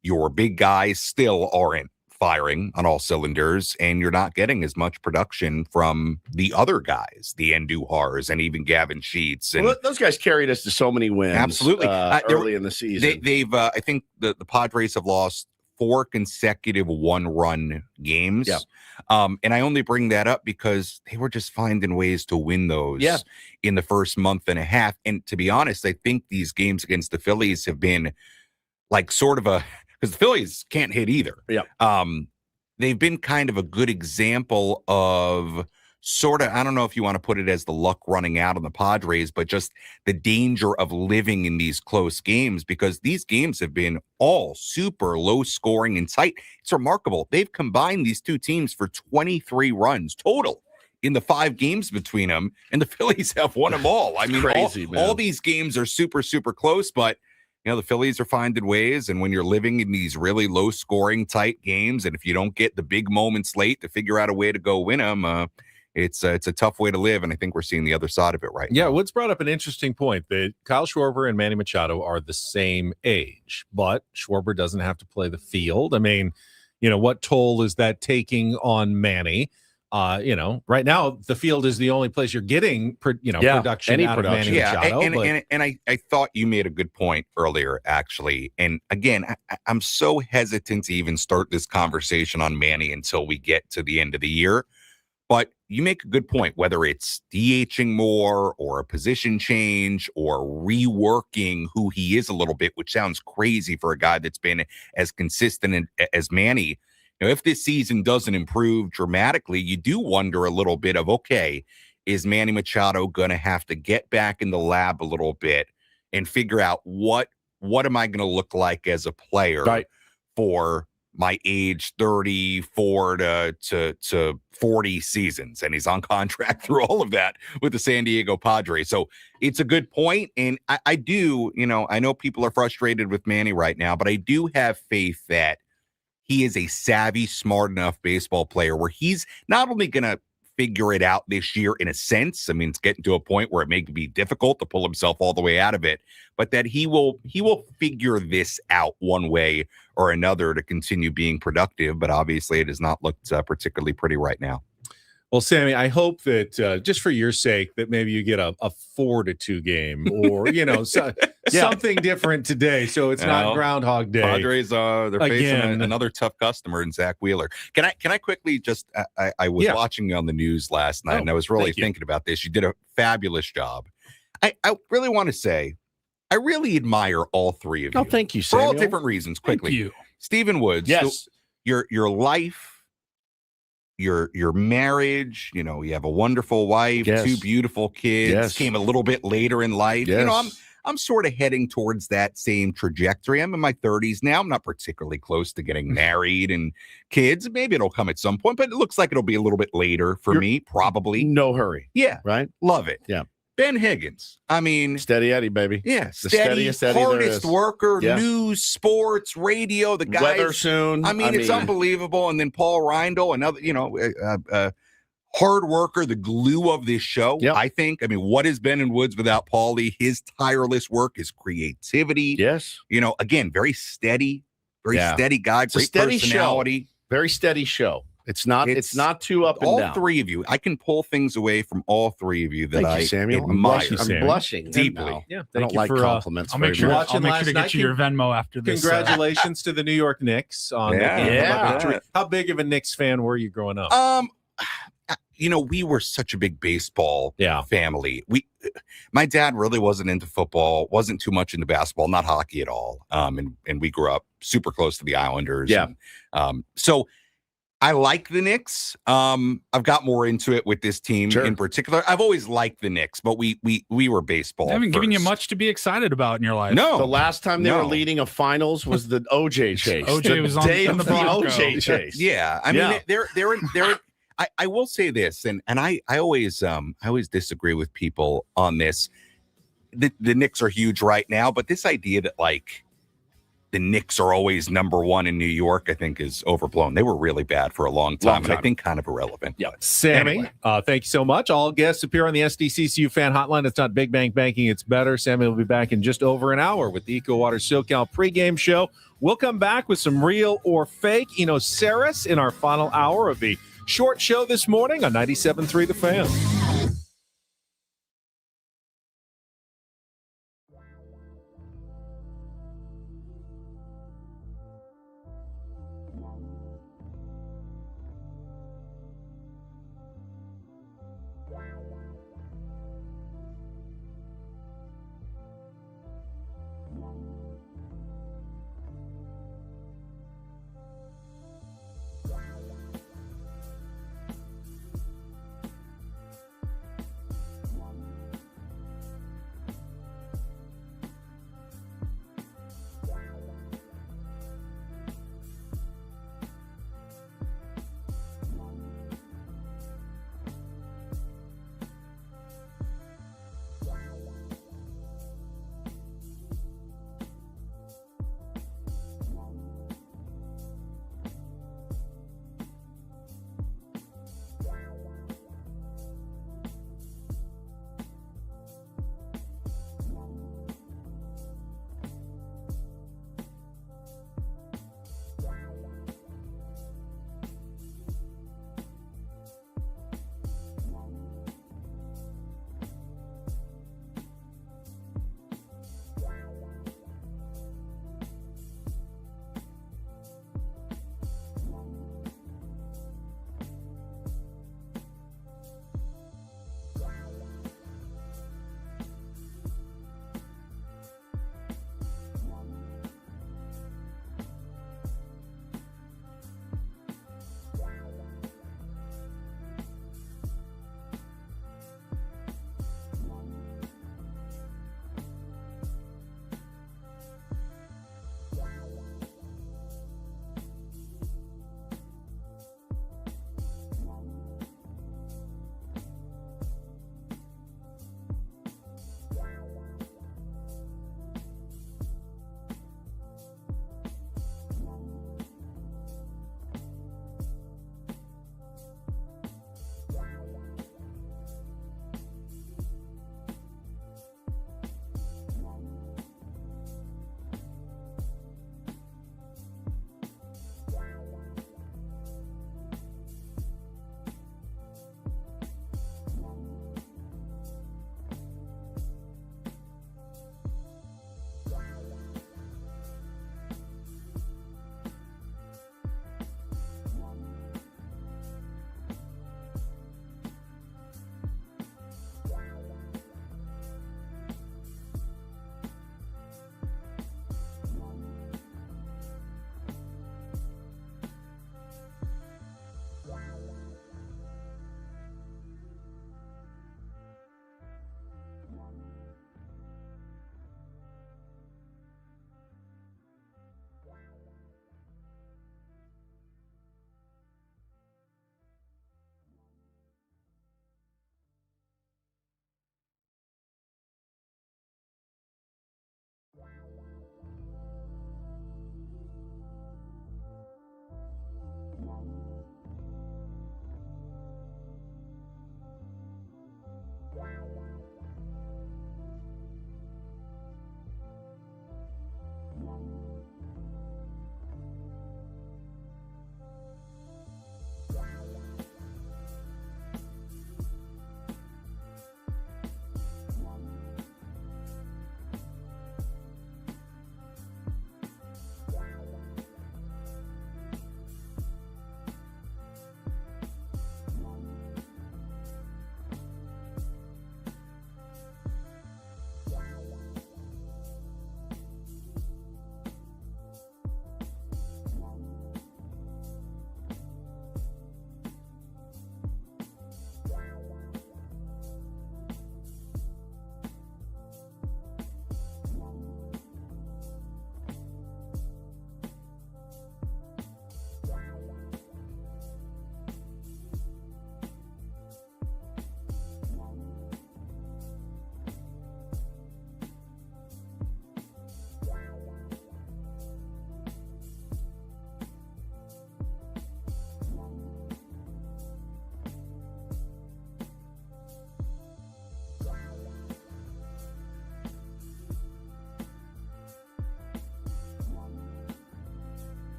your big guys still aren't firing on all cylinders, and you're not getting as much production from the other guys, the Andujars and even Gavin Sheets. And those guys carried us to so many wins. Absolutely. Early in the season. They've I think the Padres have lost 4 consecutive 1-run games. Yeah. And I only bring that up because they were just finding ways to win those in the first month and a half. And to be honest, I think these games against the Phillies have been like sort of because the Phillies can't hit either. Yeah. They've been kind of a good example of sort of, I don't know if you want to put it as the luck running out on the Padres, but just the danger of living in these close games because these games have been all super low scoring and tight. It's remarkable. They've combined these two teams for 23 runs total in the 5 games between them, and the Phillies have won them all. I mean, crazy, all these games are super, super close, but the Phillies are finding ways, and when you're living in these really low-scoring, tight games, and if you don't get the big moments late to figure out a way to go win them, it's a tough way to live, and I think we're seeing the other side of it right now. Yeah, Woods brought up an interesting point that Kyle Schwarber and Manny Machado are the same age, but Schwarber doesn't have to play the field. I mean, what toll is that taking on Manny? Right now the field is the only place you're getting, production out of Manny Machado. And I thought you made a good point earlier, actually. And again, I'm so hesitant to even start this conversation on Manny until we get to the end of the year. But you make a good point, whether it's DHing more or a position change or reworking who he is a little bit, which sounds crazy for a guy that's been as consistent as Manny. If this season doesn't improve dramatically, you do wonder a little bit of, okay, is Manny Machado going to have to get back in the lab a little bit and figure out what am I going to look like as a player for my age 34 to 40 seasons? And he's on contract through all of that with the San Diego Padres. So it's a good point. And I do, I know people are frustrated with Manny right now, but I do have faith that he is a savvy, smart enough baseball player where he's not only going to figure it out this year in a sense. I mean, it's getting to a point where it may be difficult to pull himself all the way out of it, but that he will figure this out one way or another to continue being productive. But obviously it has not looked particularly pretty right now. Well, Sammy, I hope that just for your sake that maybe you get a 4-2 game or, something different today. So it's not Groundhog Day. Padres, they're facing another tough customer in Zach Wheeler. Can I quickly just, I was watching you on the news last night and I was really thinking about this. You did a fabulous job. I really want to say, I really admire all 3 of you. Oh, thank you, Samuel. For all different reasons. Quickly. Thank you. Stephen Woods. Yes. So your life, your marriage, you have a wonderful wife, 2 beautiful kids, came a little bit later in life. I'm sort of heading towards that same trajectory. I'm in my 30s now. I'm not particularly close to getting married and kids. Maybe it'll come at some point, but it looks like it'll be a little bit later for me, probably. No hurry. Yeah. Right? Love it. Yeah. Ben Higgins. I mean, steady Eddie, baby. Yeah, steady, hardest worker, news, sports, radio. The guys, weather soon. I mean, it's unbelievable. And then Paul Reindl, another, hard worker, the glue of this show. Yep. I think. I mean, what is Ben and Woods without Paulie? His tireless work, his creativity. Yes. Again, very steady guy, It's a great steady personality. show. Very steady show. It's not too up and all down. three of you. I can pull things away from all three of you that Thank you, Samuel. I'm admire. blushing deeply. now. Yeah, I thank don't you like for, compliments. I'll very make sure. much. Watching I'll make last sure to night, get you your Venmo after this. Congratulations to the New York Knicks on Yeah. victory. How big of a Knicks fan were you growing up? We were such a big baseball family. My dad really wasn't into football, wasn't too much into basketball, not hockey at all. And we grew up super close to the Islanders. Yeah. So I like the Knicks. I've got more into it with this team in particular. I've always liked the Knicks, but we were baseball. They haven't given you first. much to be excited about in your life. No. The last time they were leading a finals was the OJ chase. OJ was on day the of the Bronco. OJ chase. Yeah, I mean they're. I will say this, and I always disagree with people on this. The Knicks are huge right now, but this idea that like the Knicks are always number one in New York, I think is overblown. They were really bad for a long time, and I think kind of irrelevant. Yeah, Sammy, Anyway. Thank you so much. All guests appear on the SDCCU fan hotline. It's not Big Bang Banking, it's better. Sammy will be back in just over an hour with the Eco Water SoCal pregame show. We'll come back with some real or fake Saris in our final hour of the short show this morning on 97.3 The Fan.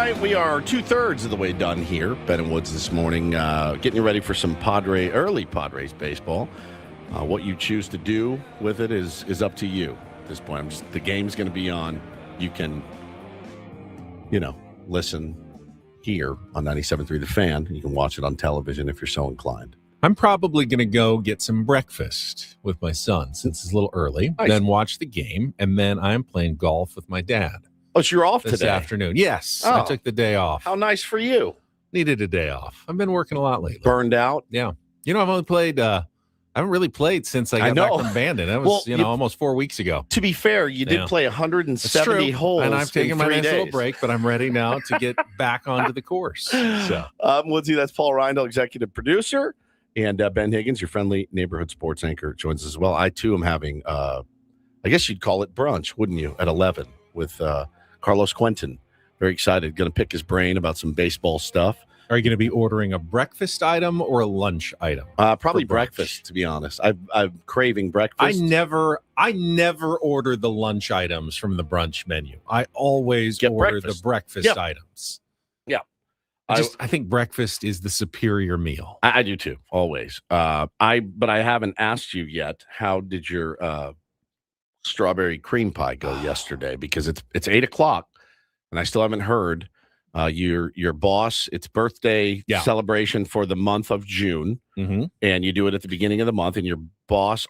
right, we are 2/3 of the way done here. Ben and Woods this morning, getting you ready for some early Padres baseball. What you choose to do with it is up to you at this point. The game's going to be on. You can, listen here on 97.3 The Fan. You can watch it on television if you're so inclined. I'm probably going to go get some breakfast with my son since it's a little early, Nice. then watch the game, and then I'm playing golf with my dad. Oh, so you're off this today? afternoon. Yes, Oh. I took the day off. How nice for you. Needed a day off. I've been working a lot lately. Burned out? Yeah. I've only played, I haven't really played since I got back from Bandon. That was, almost 4 weeks ago. To be fair, you did play 170 holes. And I've taken my in 3 nice days. little break, but I'm ready now to get back onto the course. So, Woodsy, that's Paul Reindl, executive producer. And Ben Higgins, your friendly neighborhood sports anchor, joins us as well. I, too, am having, I guess you'd call it brunch, wouldn't you, at 11 with Carlos Quentin. Very excited. Going to pick his brain about some baseball stuff. are you going to be ordering a breakfast item or a lunch item? Probably breakfast, to be honest. I'm craving breakfast. I never order the lunch items from the brunch menu. I always order the breakfast items. Yeah. I think breakfast is the superior meal. I do too, always. But I haven't asked you yet. How did your strawberry cream pie go yesterday? Because it's 8:00, and I still haven't heard your boss. It's birthday celebration for the month of June, and you do it at the beginning of the month. And your boss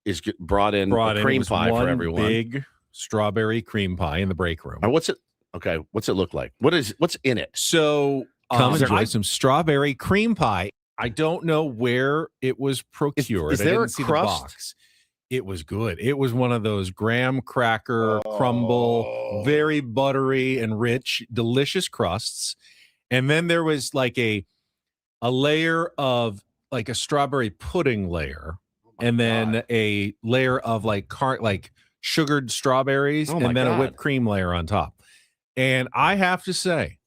is brought in a cream pie for everyone. Big strawberry cream pie in the break room. What's it? Okay, what's it look like? What's in it? So come enjoy some strawberry cream pie. I don't know where it was procured. Is there I didn't a see crust? the box. It was good. It was one of those graham cracker crumble, very buttery and rich, delicious crusts. And then there was like a layer of like a strawberry pudding layer, and then a layer of like sugared strawberries, and then a whipped cream layer on top. And I have to say,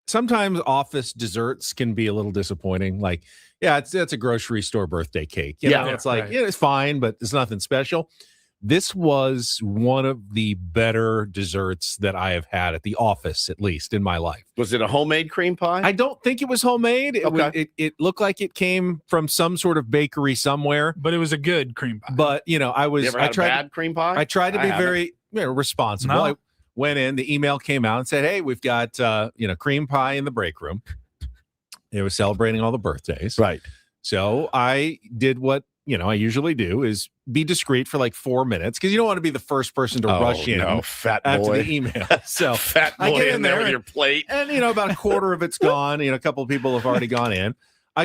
sometimes office desserts can be a little disappointing. Like, it's a grocery store birthday cake. It's like, it's fine, but it's nothing special. This was one of the better desserts that I have had at the office, at least in my life. Was it a homemade cream pie? I don't think it was homemade. It looked like it came from some sort of bakery somewhere. But it was a good cream pie. But, You ever had a bad cream pie? I tried to be haven't. very responsible. No. I went in, the email came out and said, hey, we've got, cream pie in the break room. It was celebrating all the birthdays. Right. So I did what, I usually do, is be discreet for like 4 minutes, because you don't want to be the first person to rush in fat after boy. the email. So Fat I boy get in there with your plate. and, about a quarter of it's gone. A couple of people have already gone in.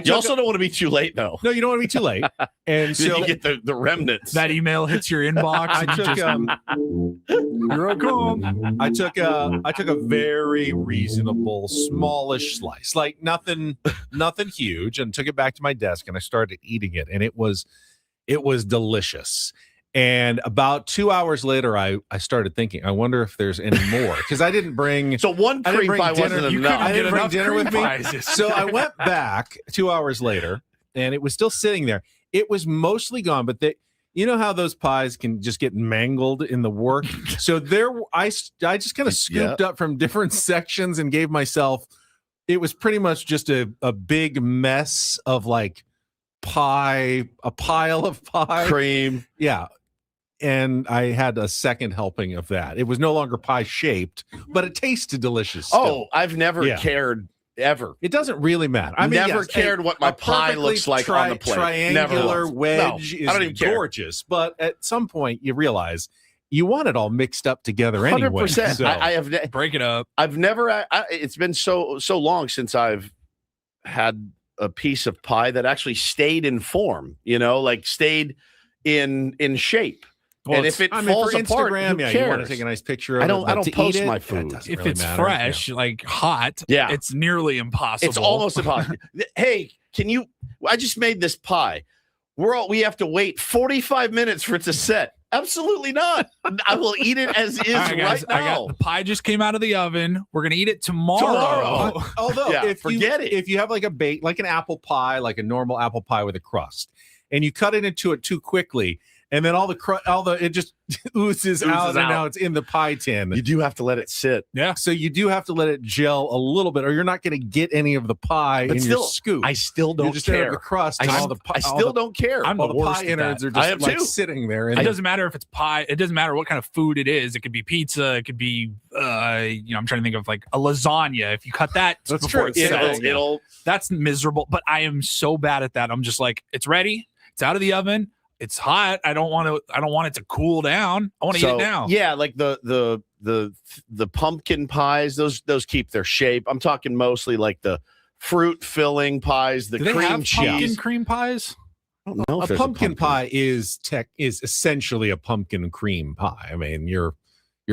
You also don't want to be too late, though. No, you don't want to be too late. And so you get the remnants. That email hits your inbox. I took Here I come. I took a very reasonable, smallish slice, like nothing huge, and took it back to my desk, and I started eating it, and it was delicious. And about 2 hours later, I started thinking, I wonder if there's any more, because I didn't bring. So one cream pie wasn't enough. I didn't bring dinner with me. Pies. So I went back 2 hours later, and it was still sitting there. It was mostly gone, but you know how those pies can just get mangled in the work. So I just kind of scooped up from different sections and gave myself. It was pretty much just a big mess of like pie, a pile of pie, cream. Yeah. And I had a second helping of that. It was no longer pie shaped, but it tasted delicious. Oh, I've never cared ever. It doesn't really matter. I mean, never cared what my pie looks like on the plate. Triangular wedge I don't even is care. gorgeous, but at some point you realize you want it all mixed up together anyway. 100%. So. I have break it up. I've never. It's been so long since I've had a piece of pie that actually stayed in form. Like stayed in shape. Well, and if it falls for apart, Instagram, who cares? you want to take a nice picture of I don't to post eat it, my food. If really it's matter. fresh, like hot, it's nearly impossible. It's almost impossible. Hey, can you? I just made this pie. We have to wait 45 minutes for it to set. Absolutely not. I will eat it as is All right, guys, now. the pie just came out of the oven. We're gonna eat it tomorrow. Although, forget it. If you have like like an apple pie, like a normal apple pie with a crust, and you cut it into it too quickly, and then all the it just oozes out, and now it's in the pie tin. You do have to let it sit. Yeah. So you do have to let it gel a little bit, or you're not going to get any of the pie in your scoop. I still don't care. The crust. I still don't care. I'm all the the worst pie at innards that. are just like sitting there. It doesn't matter if it's pie. It doesn't matter what kind of food it is. It could be pizza. It could be, I'm trying to think of like a lasagna. If you cut that, that's before true. That's miserable. But I am so bad at that. I'm just like, it's ready. It's out of the oven. It's hot. I don't want it to cool down. I want to eat it now. Yeah, like the pumpkin pies, those keep their shape. I'm talking mostly like the fruit filling pies, the Do they cream have cheese. pumpkin cream pies? I don't know if A there's pumpkin pie is essentially a pumpkin cream pie. I mean, you're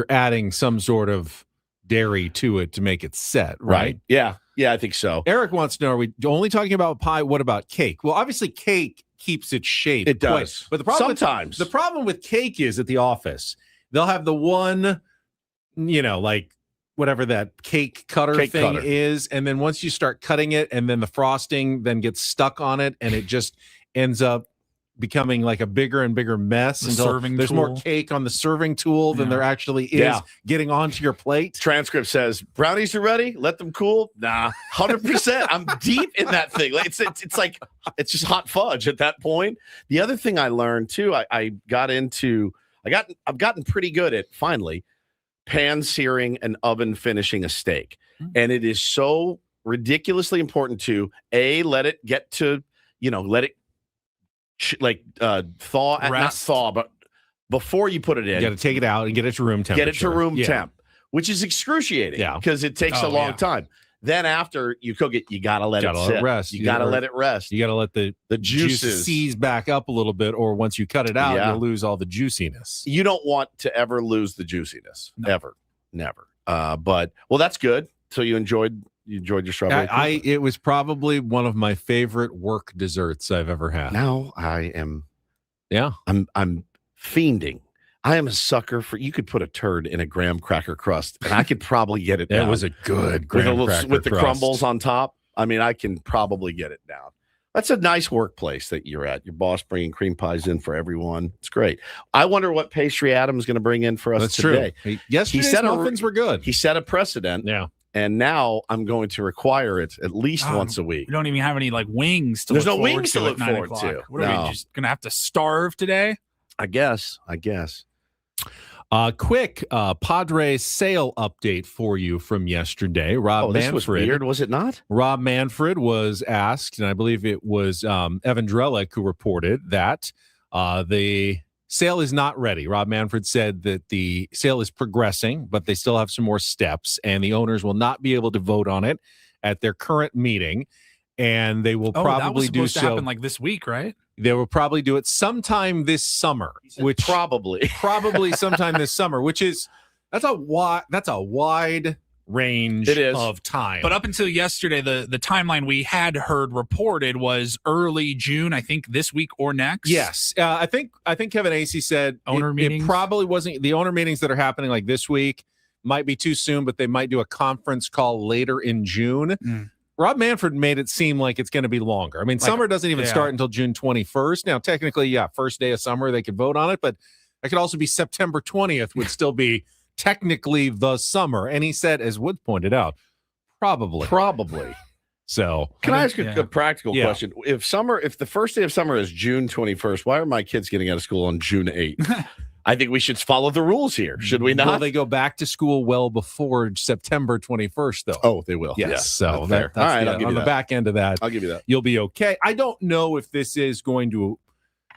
adding some sort of dairy to it to make it set, right? Yeah, I think so. Eric wants to know: are we only talking about pie? What about cake? Well, obviously, cake keeps its shape. It does, but the problem sometimes the problem with cake is at the office they'll have the one, like whatever that cake cutter thing is, and then once you start cutting it, and then the frosting then gets stuck on it, and it just ends up becoming like a bigger and bigger mess until there's more cake on the serving tool than there actually is getting onto your plate. Transcript says brownies are ready. Let them cool. Nah, 100%. I'm deep in that thing. It's like it's just hot fudge at that point. The other thing I learned too, I've gotten pretty good at finally pan searing and oven finishing a steak, and it is so ridiculously important to let it get to let it thaw, not thaw, but before you put it in, You got to take it out and get it to room temperature. get it to room temp, which is excruciating because it takes a long time. Then after you cook it, you got to let it sit. Rest. You got to let it rest. You got to let the juices seize back up a little bit, or once you cut it out, you'll lose all the juiciness. You don't want to ever lose the juiciness. Ever. Never. But that's good. So you enjoyed your strawberry? It was probably one of my favorite work desserts I've ever had. Now I am. Yeah. I'm fiending. I am a sucker for. You could put a turd in a graham cracker crust, and I could probably get it down. That was a good graham cracker with the crust. crumbles on top. I mean, I can probably get it down. That's a nice workplace that you're at. Your boss bringing cream pies in for everyone. It's great. I wonder what pastry Adam's going to bring in for us today. True. Yesterday's muffins were good. He set a precedent. Yeah. And now I'm going to require it at least once a week. We don't even have any wings to There's look no forward wings to to look at 9 forward to. What are we just going to have to starve today? I guess. Quick Padres sale update for you from yesterday. Rob this Manfred. was weird, was it not? Rob Manfred was asked, and I believe it was Evan Drellick who reported that the sale is not ready. Rob Manfred said that the sale is progressing, but they still have some more steps, and the owners will not be able to vote on it at their current meeting, and they will probably that was supposed do to so. happen like this week, right? They will probably do it sometime this summer, which probably sometime this summer, which is that's a wide range of time. But up until yesterday, the timeline we had heard reported was early June, I think this week or next. Yes. I think Kevin Acey said it probably wasn't the owner meetings that are happening like this week might be too soon, but they might do a conference call later in June. Rob Manfred made it seem like it's going to be longer. I mean, summer doesn't even start until June 21st. Now, technically, first day of summer, they could vote on it, but it could also be September 20th would still be technically the summer. And he said, as Woods pointed out, probably. So can I ask a practical question? If the first day of summer is June 21st, why are my kids getting out of school on June 8th? I think we should follow the rules here. Should we not? Well, they go back to school well before September 21st, though. Oh, they will. Yes. Yeah, So that's all right. I'll give on you the that. back end of that, I'll give you that. You'll be okay. I don't know if this is going to,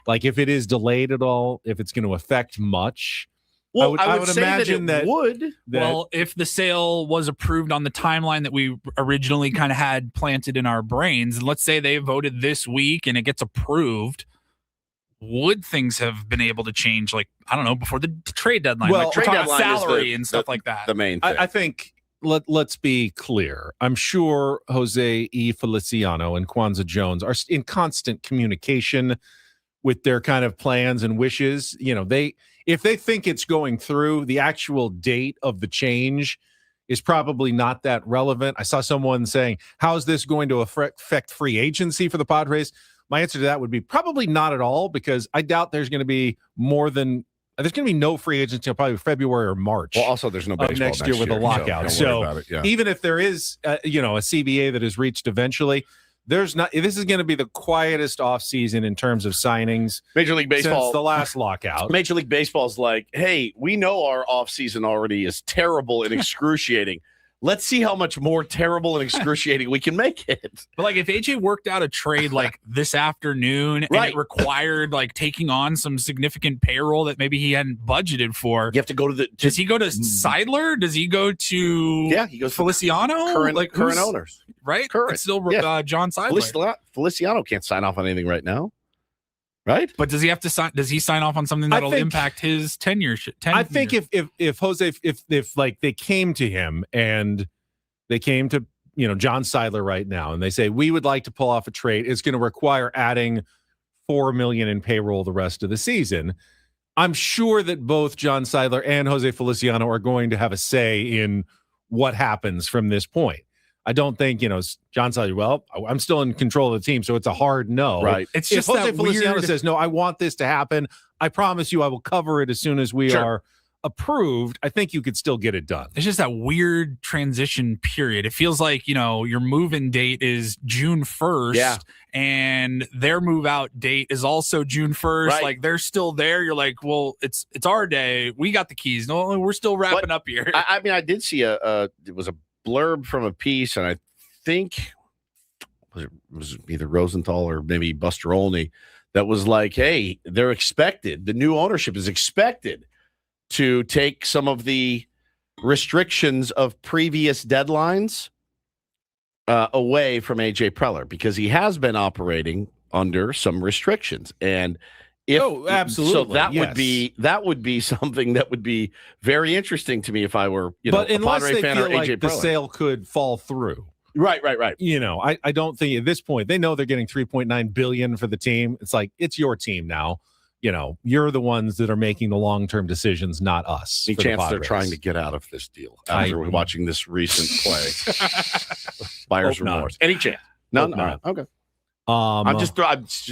if it is delayed at all, if it's going to affect much. Well, I would say imagine that it would. Well, if the sale was approved on the timeline that we originally kind of had planted in our brains, and let's say they voted this week and it gets approved, would things have been able to change, I don't know, before the trade deadline? Well, trade deadline salary and stuff like that. The main thing. I think let's be clear. I'm sure Jose E. Feliciano and Kwanzaa Jones are in constant communication with their kind of plans and wishes. If they think it's going through, the actual date of the change is probably not that relevant. I saw someone saying, how's this going to affect free agency for the Padres? my answer to that would be probably not at all, because I doubt there's going to be no free agents until probably February or March. Well, also there's no baseball next year with a lockout. So even if there is, a CBA that is reached eventually, there's not. This is going to be the quietest offseason in terms of signings. Major League Baseball since the last lockout. Major League Baseball's like, hey, we know our offseason already is terrible and excruciating. Let's see how much more terrible and excruciating we can make it. But like if AJ worked out a trade like this afternoon and it required like taking on some significant payroll that maybe he hadn't budgeted for. You have to go to does he go to Seidler? Does he go to he goes Feliciano? Current owners. Right? Current. It's still John Seidler. Feliciano can't sign off on anything right now. Right? But does he have to sign? Does he sign off on something that'll impact his tenure? I think if Jose, if like they came to him and they came to John Seidler right now and they say we would like to pull off a trade, it's going to require adding $4 million in payroll the rest of the season. I'm sure that both John Seidler and Jose Feliciano are going to have a say in what happens from this point. I don't think, John Seidler, well, I'm still in control of the team, so it's a hard no. Right. It's if just Jose that Feliciano weird... says, no, I want this to happen, I promise you I will cover it as soon as we are approved, I think you could still get it done. It's just that weird transition period. It feels like, your move-in date is June 1st and their move-out date is also June 1st. Right. Like they're still there. You're like, well, it's our day. We got the keys. No, we're still wrapping up here. I mean, I did see it was a blurb from a piece, and I think it was either Rosenthal or maybe Buster Olney that was like, hey, the new ownership is expected to take some of the restrictions of previous deadlines away from AJ Preller, because he has been operating under some restrictions. And absolutely. So that would be something that would be very interesting to me if I were, but a unless Padre they fan feel or like AJ the Preller. sale could fall through. Right. I don't think at this point they know they're getting $3.9 billion for the team. It's like, it's your team now. You're the ones that are making the long-term decisions, not us. Any chance they're trying to get out of this deal after watching this recent play? Buyer's remorse. Any chance? No. Okay. I'm just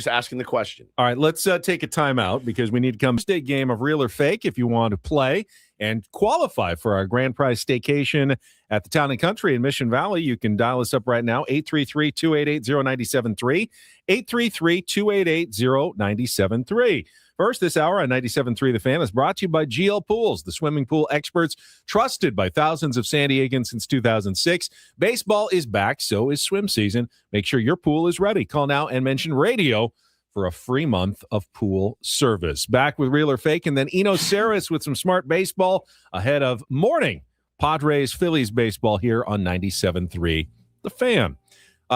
asking the question. All right, let's take a timeout because we need to come state game of Real or Fake if you want to play and qualify for our grand prize staycation at the Town and Country in Mission Valley. You can dial us up right now, 833-288-0973, 833-288-0973. First this hour on 97.3 The Fan is brought to you by GL Pools, the swimming pool experts trusted by thousands of San Diegans since 2006. Baseball is back, so is swim season. Make sure your pool is ready. Call now and mention radio for a free month of pool service. Back with Real or Fake, and then Eno Saris with some smart baseball ahead of morning Padres Phillies baseball here on 97.3 The Fan.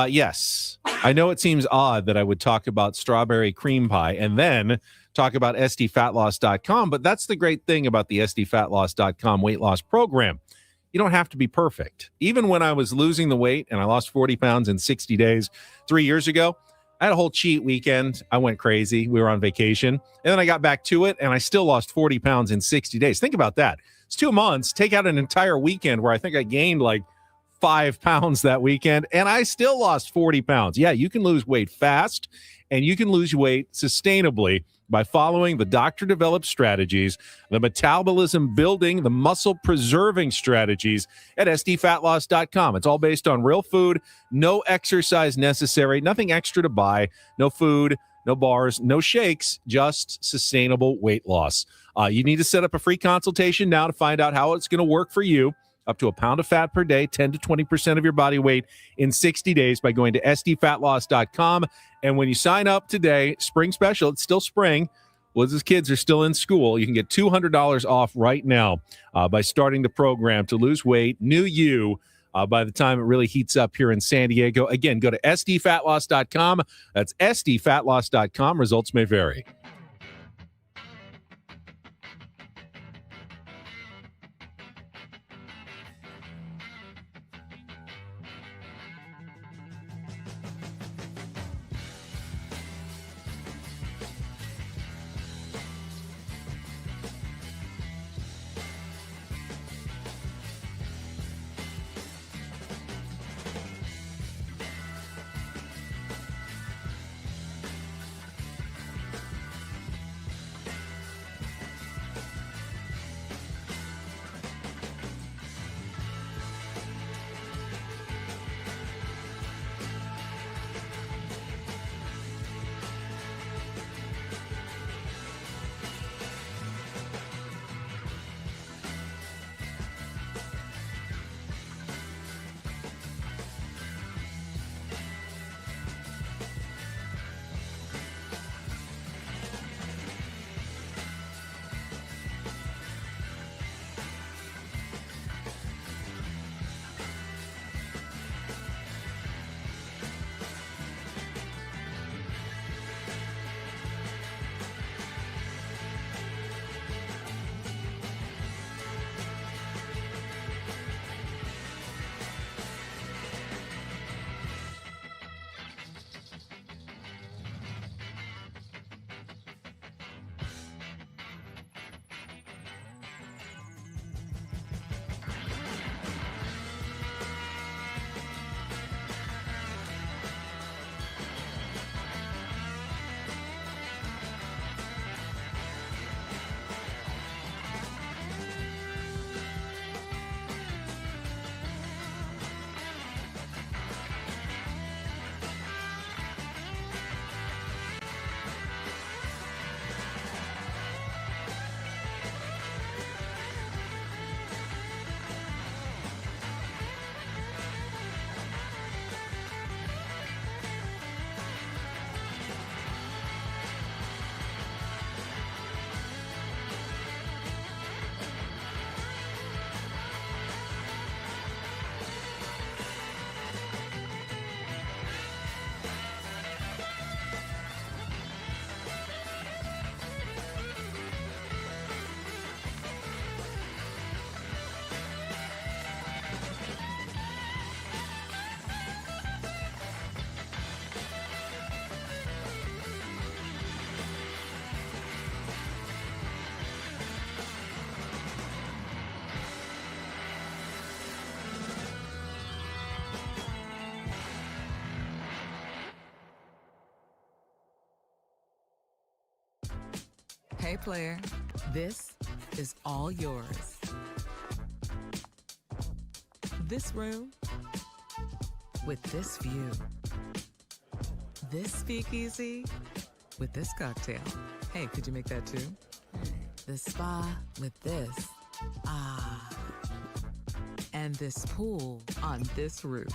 Yes, I know it seems odd that I would talk about strawberry cream pie and then talk about SDFatLoss.com, but that's the great thing about the SDFatLoss.com weight loss program. You don't have to be perfect. Even when I was losing the weight and I lost 40 pounds in 60 days 3 years ago, I had a whole cheat weekend. I went crazy. We were on vacation. And then I got back to it, and I still lost 40 pounds in 60 days. Think about that. It's 2 months. Take out an entire weekend where I think I gained like 5 pounds that weekend, and I still lost 40 pounds. Yeah, you can lose weight fast, and you can lose weight sustainably by following the doctor-developed strategies, the metabolism-building, the muscle-preserving strategies at SDFatLoss.com. It's all based on real food, no exercise necessary, nothing extra to buy, no food, no bars, no shakes, just sustainable weight loss. You need to set up a free consultation now to find out how it's going to work for you. Up to a pound of fat per day, 10 to 20% of your body weight in 60 days by going to SDFatLoss.com. And when you sign up today, spring special, it's still spring. Liz's kids are still in school. You can get $200 off right now by starting the program to lose weight, new you, by the time it really heats up here in San Diego. Again, go to SDFatLoss.com. That's SDFatLoss.com. Results may vary. Hey, player, this is all yours. This room with this view. This speakeasy with this cocktail. Hey, could you make that too? The spa with this. Ah. And this pool on this roof.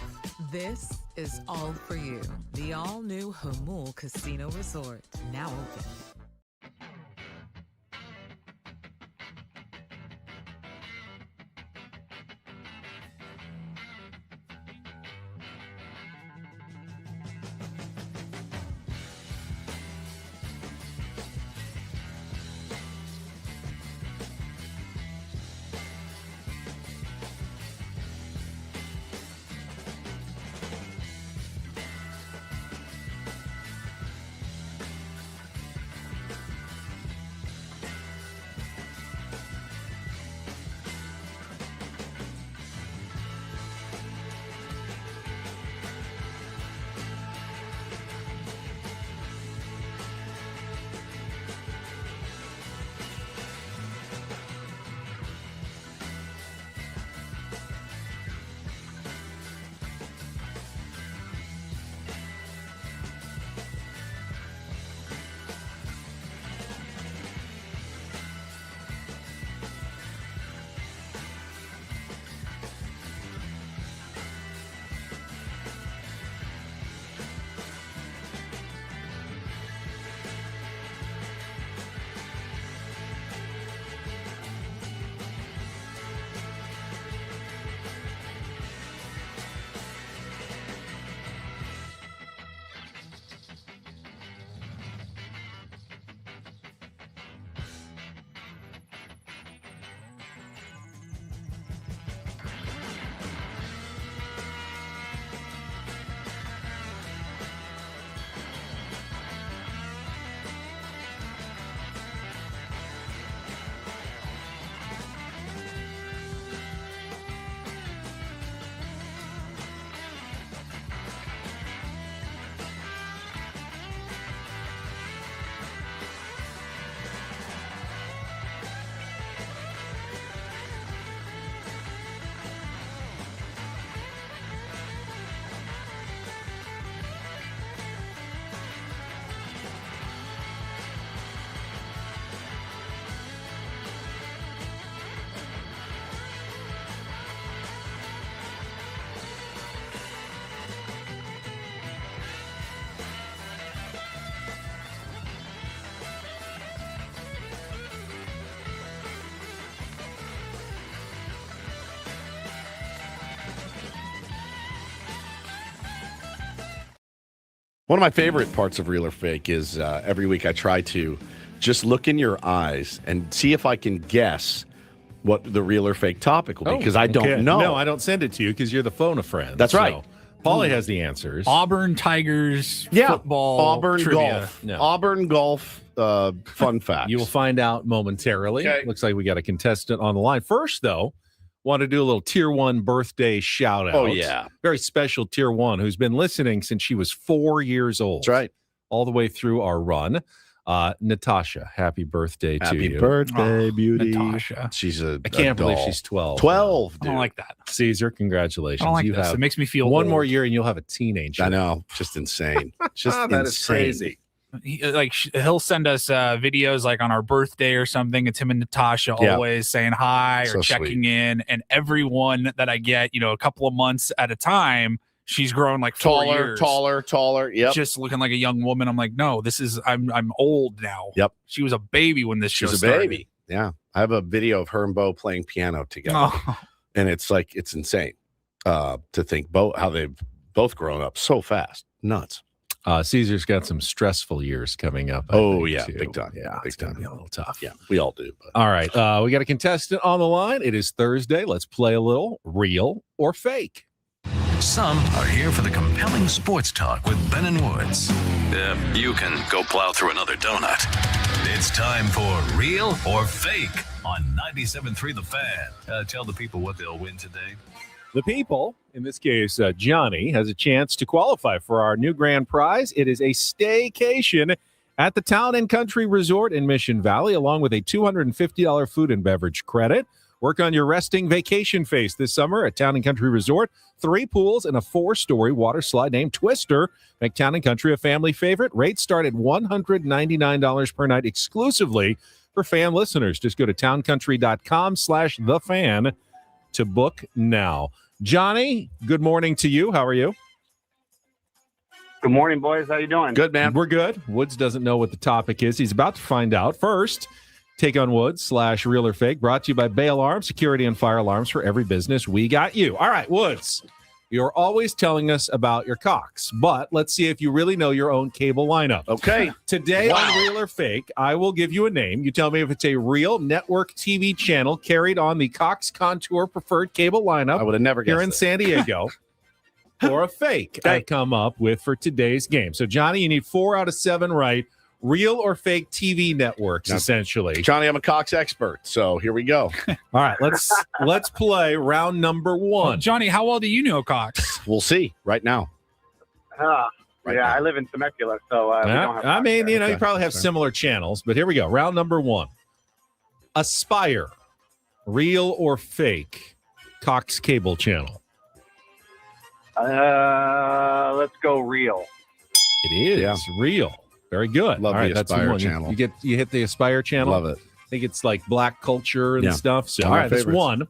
This is all for you. The all-new Hamul Casino Resort, now open. One of my favorite parts of Real or Fake is every week I try to just look in your eyes and see if I can guess what the Real or Fake topic will be, because I don't know. No, I don't send it to you because you're the phone a friend. That's right. So Paulie has the answers. Auburn Tigers football Auburn trivia. golf. No. Auburn golf fun facts. You will find out momentarily. Okay. Looks like we got a contestant on the line. First, though, want to do a little Tier 1 birthday shout out. Oh, yeah. Very special Tier 1 who's been listening since she was 4 years old. That's right. All the way through our run. Natasha, happy birthday to you. Happy birthday, beauty. Natasha. She's a I can't believe doll. she's 12. 12, I dude. don't like that. Caesar, congratulations. I don't like you this. have It makes me feel one old. more year and you'll have a teenager. I know. Just insane. Just That is insane. crazy. He'll send us videos like on our birthday or something. It's him and Natasha Yeah. always saying hi or So checking in. And everyone that I get, a couple of months at a time, she's grown like 4 years. Taller. Yep. Just looking like a young woman. I'm like, no, I'm old now. Yep. She was a baby when this show She's a started. baby. Yeah. I have a video of her and Bo playing piano together. Oh. And it's insane to think how they've both grown up so fast. Nuts. Caesar's got some stressful years coming up. I Oh, think, yeah. too. Big time. Yeah, Big it's going to time. be a little tough. Yeah. We all do. But. All right. We got a contestant on the line. It is Thursday. Let's play a little Real or Fake. Some are here for the compelling sports talk with Ben and Woods. You can go plow through another donut. It's time for Real or Fake on 97.3 The Fan. Tell the people what they'll win today. The people, in this case, Johnny, has a chance to qualify for our new grand prize. It is a staycation at the Town and Country Resort in Mission Valley, along with a $250 food and beverage credit. Work on your resting vacation face this summer at Town and Country Resort. 3 pools and a 4-story water slide named Twister. Make Town and Country a family favorite. Rates start at $199 per night exclusively for fan listeners. Just go to towncountry.com/thefan to book now. Johnny, good morning to you. How are you? Good morning, boys. How you doing? Good, man. We're good. Woods doesn't know what the topic is. He's about to find out. First, Take on Woods / Real or Fake, brought to you by Bay Alarm, security and fire alarms for every business. We got you. All right, Woods, you're always telling us about your Cox, but let's see if you really know your own cable lineup. Okay. Today on Real or Fake, I will give you a name. You tell me if it's a real network TV channel carried on the Cox Contour preferred cable lineup. I would have never guessed here in it. San Diego. Or a fake I've come up with for today's game. So, Johnny, you need 4 out of 7 right. Real or fake TV networks, essentially. Johnny, I'm a Cox expert, so here we go. All right, let's play round number 1. Well, Johnny, how well do you know Cox? We'll see right now. I live in Temecula, so we don't have. I mean, you know, you Okay. probably have similar channels, but here we go. Round number 1. Aspire, real or fake Cox cable channel. Let's go real. It is real. Very good. Love All right, the that's Aspire one. channel. You hit the Aspire channel. Love it. I think it's like black culture and Yeah. stuff. So, One all of my right, that's favorites. 1. All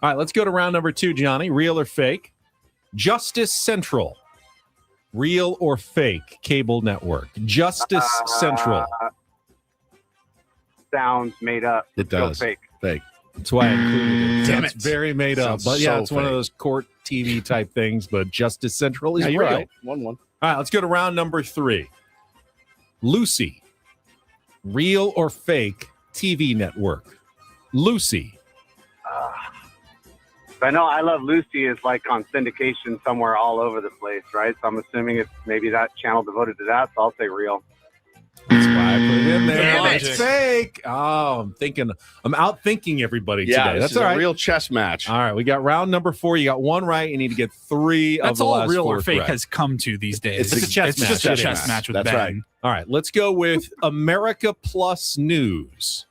right, let's go to round number 2, Johnny. Real or fake? Justice Central, real or fake cable network? Justice Central. Sounds made up. It Go does. fake. Fake. That's why I included it. Damn It's it. very made up. Sounds But yeah, so it's one of fake. those court TV type things. But Justice Central is Yeah, you're real. right. 1-1. All right, let's go to round number 3. Lucy, real or fake TV network? Lucy. I know I Love Lucy is like on syndication somewhere all over the place, right? So I'm assuming it's maybe that channel devoted to that. So I'll say real. That's why I put it in there. Damn It's it. fake. Oh, I'm out thinking everybody Yeah, today. this That's is all right. a real chess match. All right, we got round number 4. You got 1 right. You need to get 3 of That's the all last real 4 or fake correct. has come to these days. It's a chess match. just a It chess is. match with That's Ben. right. All right, let's go with America Plus News.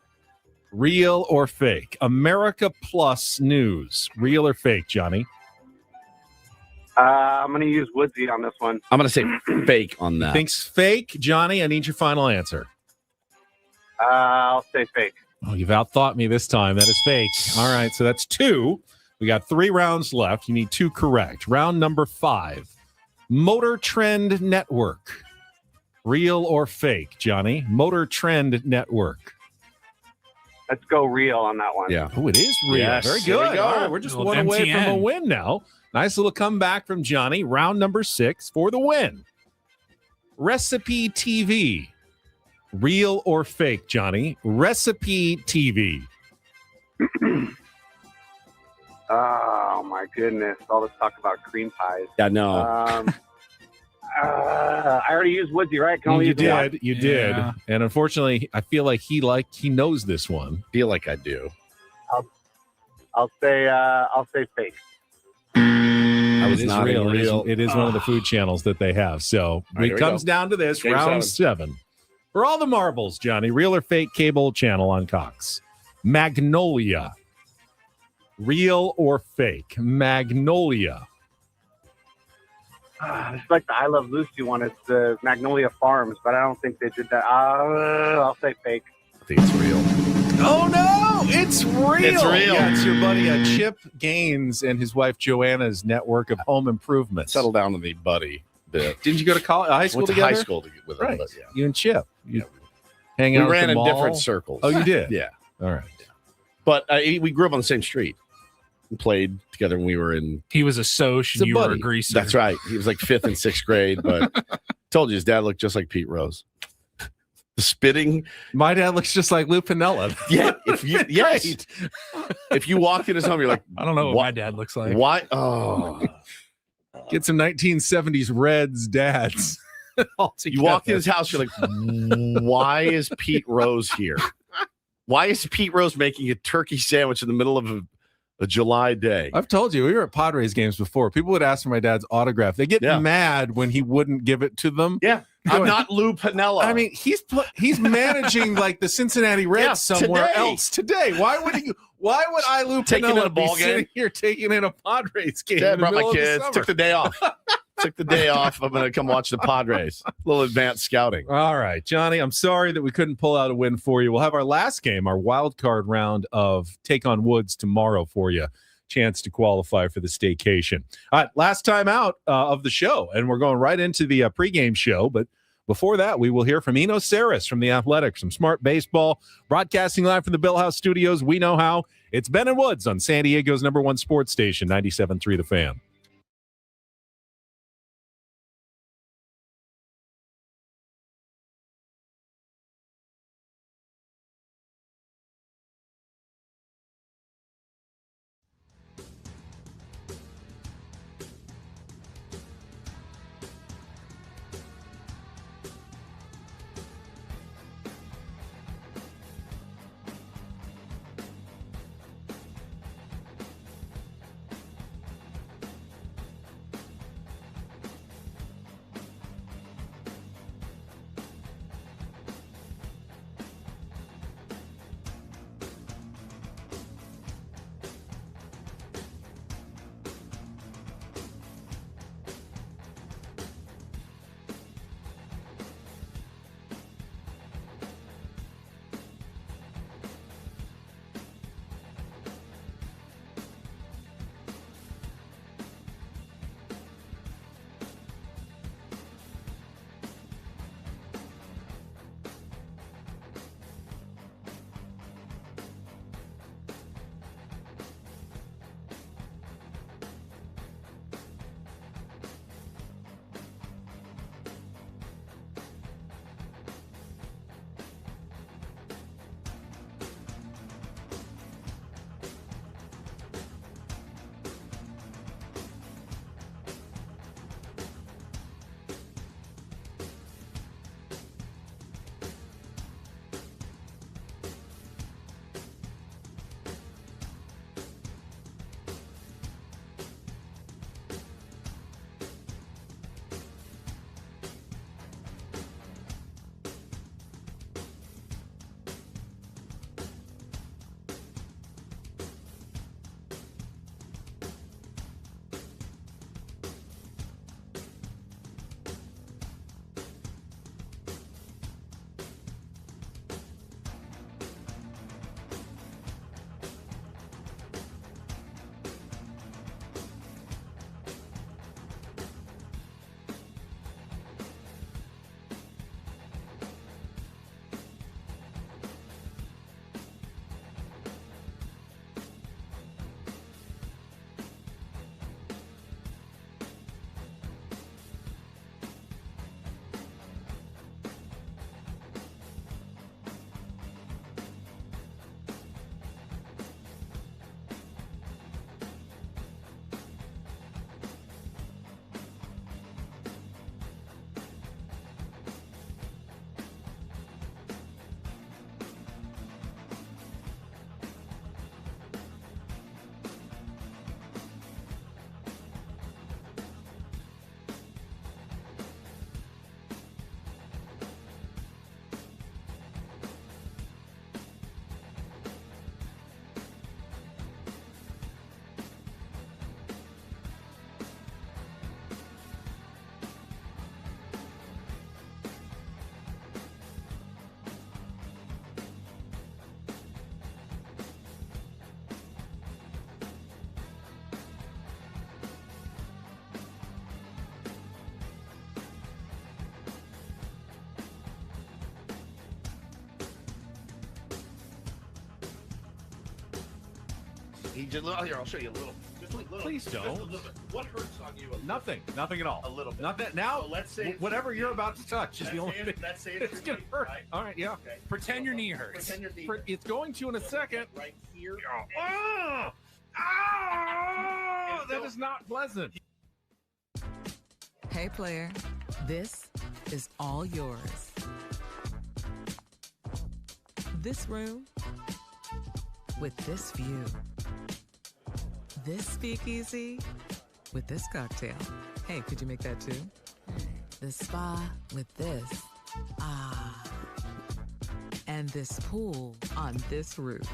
Real or fake? America Plus News. Real or fake, Johnny? I'm going to use Woodsy on this one. I'm going to say fake on that. Thinks fake. Johnny, I need your final answer. I'll say fake. Oh, you've outthought me this time. That is fake. All right, so that's 2. We got 3 rounds left. You need 2 correct. Round number 5. Motor Trend Network. Real or fake, Johnny? Motor Trend Network. Let's go real on that one. Yeah. Oh, it is real. Yes, Very here we good. go. All right, we're just Little 1 away from a MTN. win now. Nice little comeback from Johnny. Round number 6 for the win. Recipe TV. Real or fake, Johnny? Recipe TV. Oh my goodness! All this talk about cream pies. Yeah, no. I already used Woodsy, right? Can only You use one. did. You did. Yeah. And unfortunately, I feel like he knows this one. feel like I do. I'll say fake. I was It is not real. in real. It is one of the food channels that they have. So right, here it we comes go. down to this. Game round 7. For all the marbles, Johnny, real or fake cable channel on Cox? Magnolia. Real or fake? Magnolia. It's like the I Love Lucy one. It's the Magnolia Farms, but I don't think they did that. I'll say fake. I think it's real. Oh, no! It's real! It's real. Yeah, it's your buddy Chip Gaines and his wife Joanna's network of home improvements. Settle down to the buddy bit. Didn't you go to college, high school Went to together? high school with him, Right. but yeah. You and Chip. You Yeah. hang We out at ran the in mall? different circles. Oh, you did? Yeah. All right. But we grew up on the same street. We played together when we were in. He was a soch It's a and you were a buddy. greaser. That's right. He was like 5th and 6th grade, but told you his dad looked just like Pete Rose. The spitting. My dad looks just like Lou Pinella. Yeah. Yes. If you walked in his home, you're like, I don't know what my dad looks like. why? Oh. Get some 1970s Reds dads. all You walk in together. his house, you're like, why is Pete Rose here? Why is Pete Rose making a turkey sandwich in the middle of a July day? I've told you, we were at Padres games before. People would ask for my dad's autograph. They get Yeah. mad when he wouldn't give it to them. Yeah. I'm not Lou Piniella. I mean, he's managing like the Cincinnati Reds somewhere else today. Why would I, Lou Taking in Piniella, a ball be sitting here taking in a Padres game? Dad in the brought my middle of the kids. summer? Took the day off. Took the day off. I'm going to come watch the Padres. A little advanced scouting. All right, Johnny, I'm sorry that we couldn't pull out a win for you. We'll have our last game, our wild card round of Take on Woods tomorrow for you. Chance to qualify for the staycation. All right, last time out of the show, and we're going right into the pregame show. But before that, we will hear from Eno Saris from The Athletic, some smart baseball, broadcasting live from the Bill House Studios. We know how. It's Ben and Woods on San Diego's #1 sports station, 97.3 The Fan. He just, here, I'll show you a little. Just a little. Please don't. Just a little bit. What hurts on you? Nothing at all. A little bit. Nothing. Now, So let's say whatever you're about to touch is the only thing. Let's say It's going to hurt. Right? All right, yeah. Okay. Pretend your knee hurts. Pretend your knee. It's going to in a second. Right here. Oh, that is not pleasant. Hey, player, this is all yours. This room with this view. This speakeasy with this cocktail. Hey, could you make that too? This spa with this. Ah. And this pool on this roof.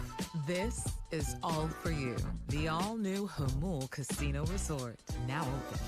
This is all for you. The all-new Hamul Casino Resort. Now open.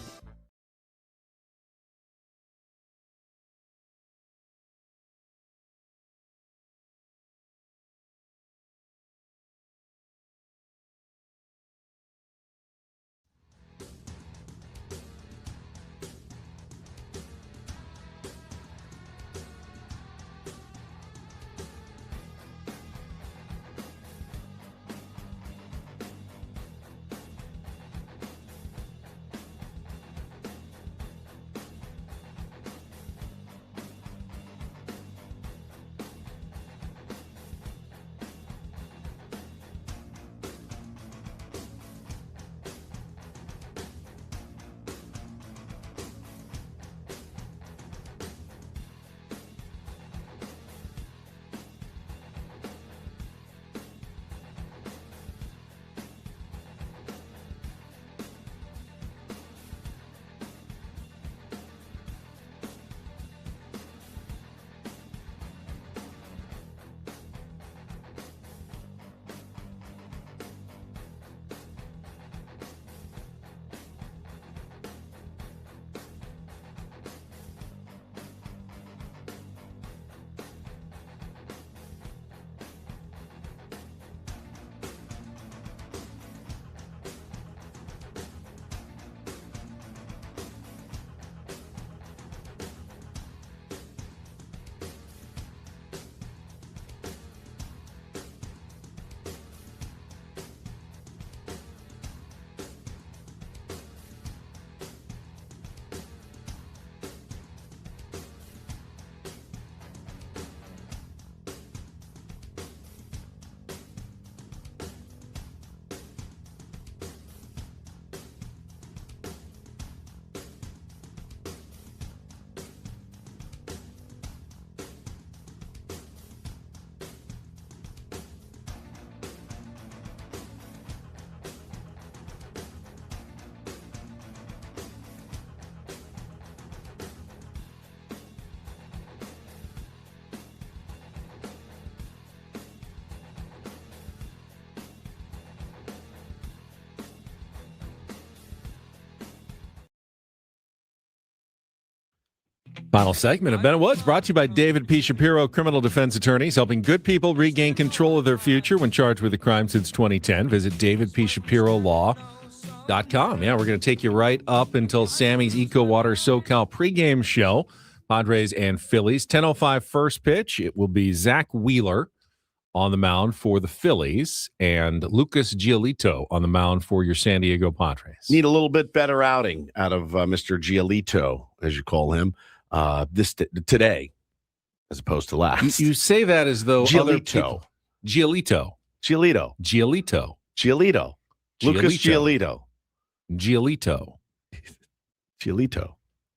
Final segment of Ben Woods brought to you by David P. Shapiro, criminal defense attorneys, helping good people regain control of their future when charged with a crime since 2010. Visit davidpshapirolaw.com. Yeah, we're going to take you right up until Sammy's Eco Water SoCal pregame show. Padres and Phillies. 10:05 first pitch. It will be Zach Wheeler on the mound for the Phillies and Lucas Giolito on the mound for your San Diego Padres. Need a little bit better outing out of Mr. Giolito, as you call him. Today, as opposed to last. You say that as though other people. Giolito. Lucas Giolito.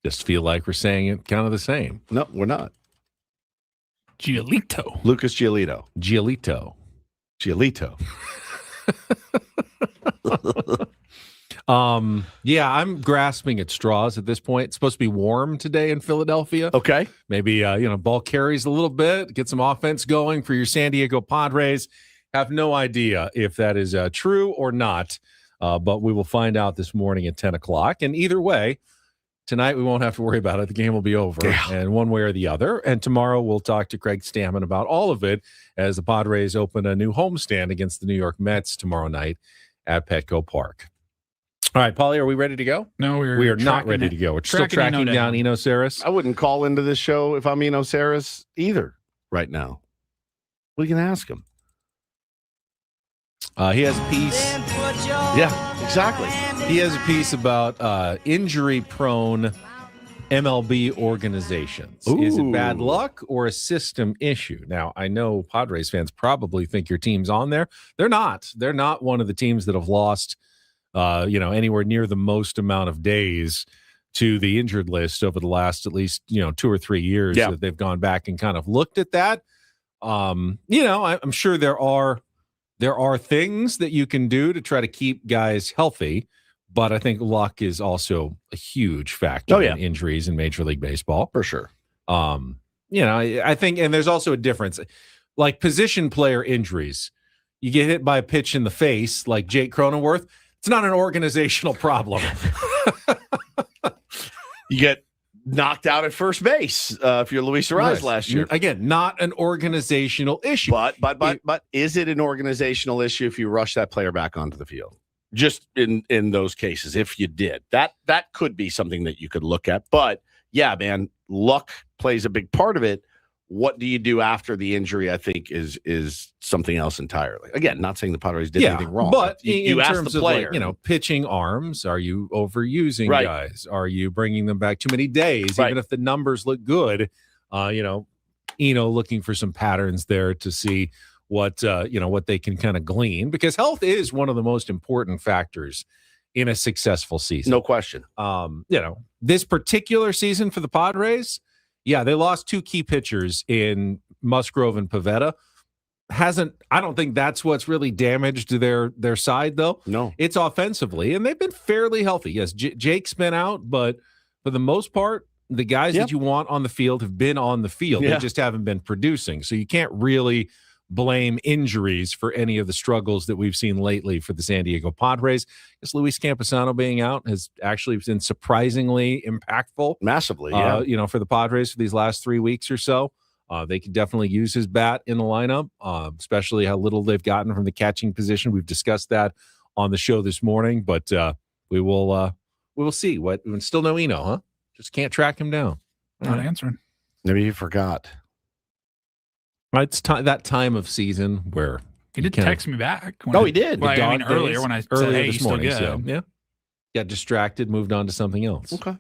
Just feel like we're saying it kind of the same. No, we're not. Giolito. Lucas Giolito. Yeah, I'm grasping at straws at this point. It's supposed to be warm today in Philadelphia. Okay. Maybe, ball carries a little bit, get some offense going for your San Diego Padres. Have no idea if that is true or not, but we will find out this morning at 10 o'clock. And either way, tonight we won't have to worry about it. The game will be over, and one way or the other. And tomorrow we'll talk to Craig Stammen about all of it as the Padres open a new homestand against the New York Mets tomorrow night at Petco Park. All right, Paulie, are we ready to go? No, we are not ready to go. We're still tracking down Eno Saris. I wouldn't call into this show if I'm Eno Saris either right now. We can ask him. He has a piece. Yeah, exactly. He has a piece about injury-prone MLB organizations. Ooh. Is it bad luck or a system issue? Now, I know Padres fans probably think your team's on there. They're not. They're not one of the teams that have lost anywhere near the most amount of days to the injured list over the last at least 2 or 3 years that they've gone back and kind of looked at that. I'm sure there are things that you can do to try to keep guys healthy, But I think luck is also a huge factor in injuries in Major League Baseball. For sure. I think, and there's also a difference. Like position player injuries, you get hit by a pitch in the face, like Jake Cronenworth, it's not an organizational problem. You get knocked out at first base if you're Luis Arraez last year. Again, not an organizational issue. But is it an organizational issue if you rush that player back onto the field? Just in those cases, if you did, that could be something that you could look at. But yeah, man, luck plays a big part of it. What do you do after the injury? I think is something else entirely. Again, not saying the Padres did anything wrong, but you in ask terms the player, of pitching arms, are you overusing guys? Are you bringing them back too many days? Even if the numbers look good, looking for some patterns there to see what they can kind of glean, because health is one of the most important factors in a successful season. No question. This particular season for the Padres, they lost two key pitchers in Musgrove and Pivetta. I don't think that's what's really damaged their side, though. No. It's offensively, and they've been fairly healthy. Yes, Jake's been out, but for the most part, the guys that you want on the field have been on the field. They just haven't been producing. So you can't really blame injuries for any of the struggles that we've seen lately for the San Diego Padres. I guess Luis Camposano being out has actually been surprisingly impactful. Massively, for the Padres for these last 3 weeks or so. They could definitely use his bat in the lineup, especially how little they've gotten from the catching position. We've discussed that on the show this morning, but we will see. Still no Eno, huh? Just can't track him down. Not answering. Maybe you forgot. It's that time of season where he did text me back. He did. Well, earlier when I said, "Hey, this he's morning." still good. So, got distracted, moved on to something else. Okay.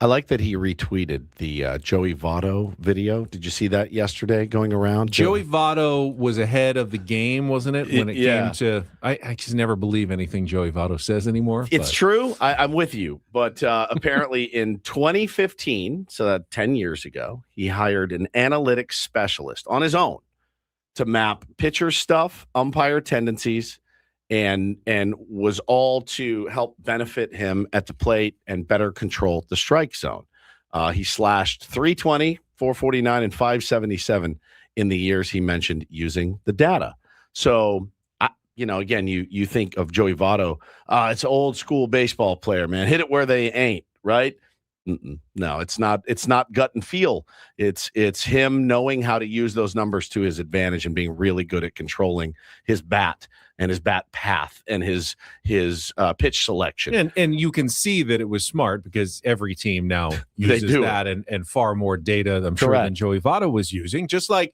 I like that he retweeted the Joey Votto video. Did you see that yesterday going around? Joey Votto was ahead of the game, wasn't it? When it came to, I just never believe anything Joey Votto says anymore. It's true. I'm with you. But apparently in 2015, so that 10 years ago, he hired an analytics specialist on his own to map pitcher stuff, umpire tendencies, and was all to help benefit him at the plate and better control the strike zone. He slashed 320, 449, and 577 in the years he mentioned using the data. So, again, you think of Joey Votto, it's an old school baseball player, man. Hit it where they ain't, right? No, it's not. It's not gut and feel. It's him knowing how to use those numbers to his advantage and being really good at controlling his bat and his bat path and his pitch selection. And you can see that it was smart because every team now uses that and far more data, I'm sure, than Joey Votto was using. Just like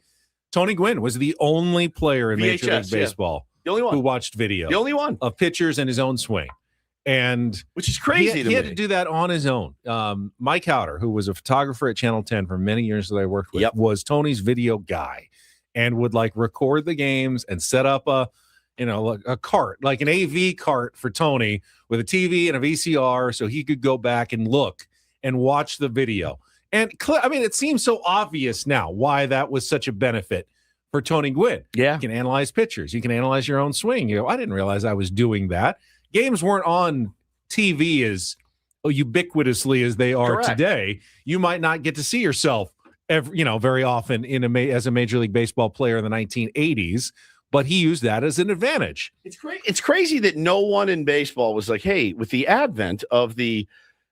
Tony Gwynn was the only player in Major League Baseball the only one who watched video the only one of pitchers and his own swing. And which is crazy. He had to do that on his own. Mike Howder, who was a photographer at Channel 10 for many years that I worked with, was Tony's video guy and would record the games and set up a cart, like an AV cart for Tony with a TV and a VCR so he could go back and look and watch the video. And it seems so obvious now why that was such a benefit for Tony Gwynn. Yeah. You can analyze pitchers. You can analyze your own swing. You go, I didn't realize I was doing that. Games weren't on TV as ubiquitously as they are today. You might not get to see yourself very often as a Major League Baseball player in the 1980s, but he used that as an advantage. It's great. It's crazy that no one in baseball was like, hey, with the advent of the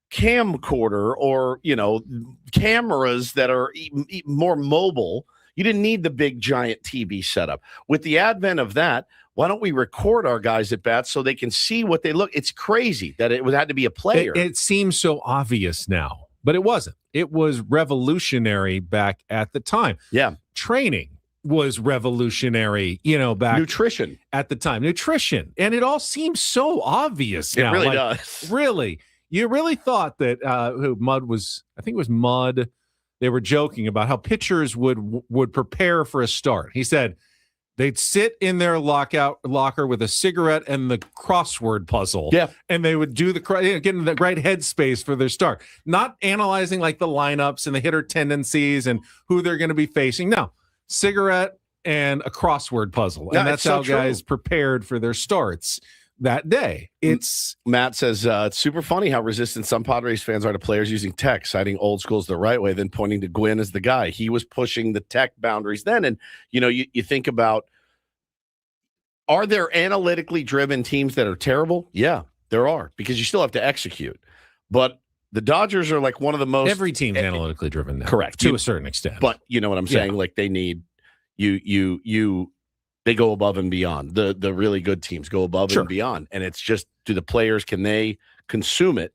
camcorder or, cameras that are more mobile, you didn't need the big giant TV setup. With the advent of that, why don't we record our guys at bats so they can see what they look? It's crazy that it had to be a player. It seems so obvious now, but it wasn't. It was revolutionary back at the time. Yeah. Training was revolutionary, back nutrition at the time. Nutrition. And it all seems so obvious now. It really does. Really. You really thought that I think it was Mudd. They were joking about how pitchers would prepare for a start. He said they'd sit in their locker with a cigarette and the crossword puzzle. Yeah. And they would do get in the right headspace for their start. Not analyzing the lineups and the hitter tendencies and who they're going to be facing. No. Cigarette, and a crossword puzzle. Yeah, And that's it's so how guys prepared for their starts that day. Matt says it's super funny how resistant some Padres fans are to players using tech, citing old schools the right way, then pointing to Gwynn as the guy. He was pushing the tech boundaries then. And, you think about, are there analytically driven teams that are terrible? Yeah, there are, because you still have to execute. But the Dodgers are like one of the most. Every team's analytically driven now. Correct. To a certain extent. But you know what I'm saying? Like they need they go above and beyond. The really good teams go above and beyond. And it's just, do the players, can they consume it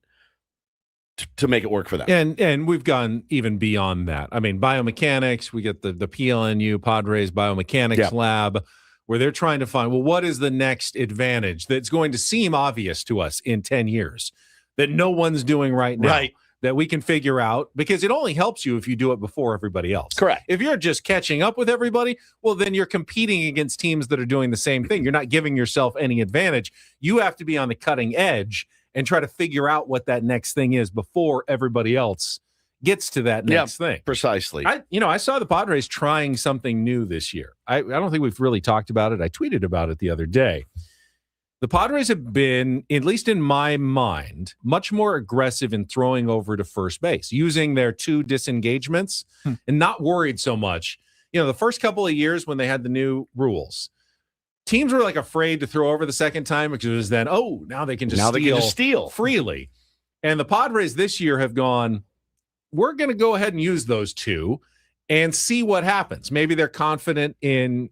to make it work for them? And we've gone even beyond that. I mean, biomechanics, we get the PLNU Padres biomechanics lab, where they're trying to find, well, what is the next advantage that's going to seem obvious to us in 10 years that no one's doing right now, that we can figure out, because it only helps you if you do it before everybody else. Correct. If you're just catching up with everybody, well, then you're competing against teams that are doing the same thing. You're not giving yourself any advantage. You have to be on the cutting edge and try to figure out what that next thing is before everybody else gets to that next thing. Precisely. I saw the Padres trying something new this year. I don't think we've really talked about it. I tweeted about it the other day. The Padres have been, at least in my mind, much more aggressive in throwing over to first base, using their 2 disengagements and not worried so much. The first couple of years when they had the new rules, teams were like afraid to throw over the second time because it was then, now they can just steal freely. And the Padres this year have gone, we're going to go ahead and use those 2 and see what happens. Maybe they're confident in,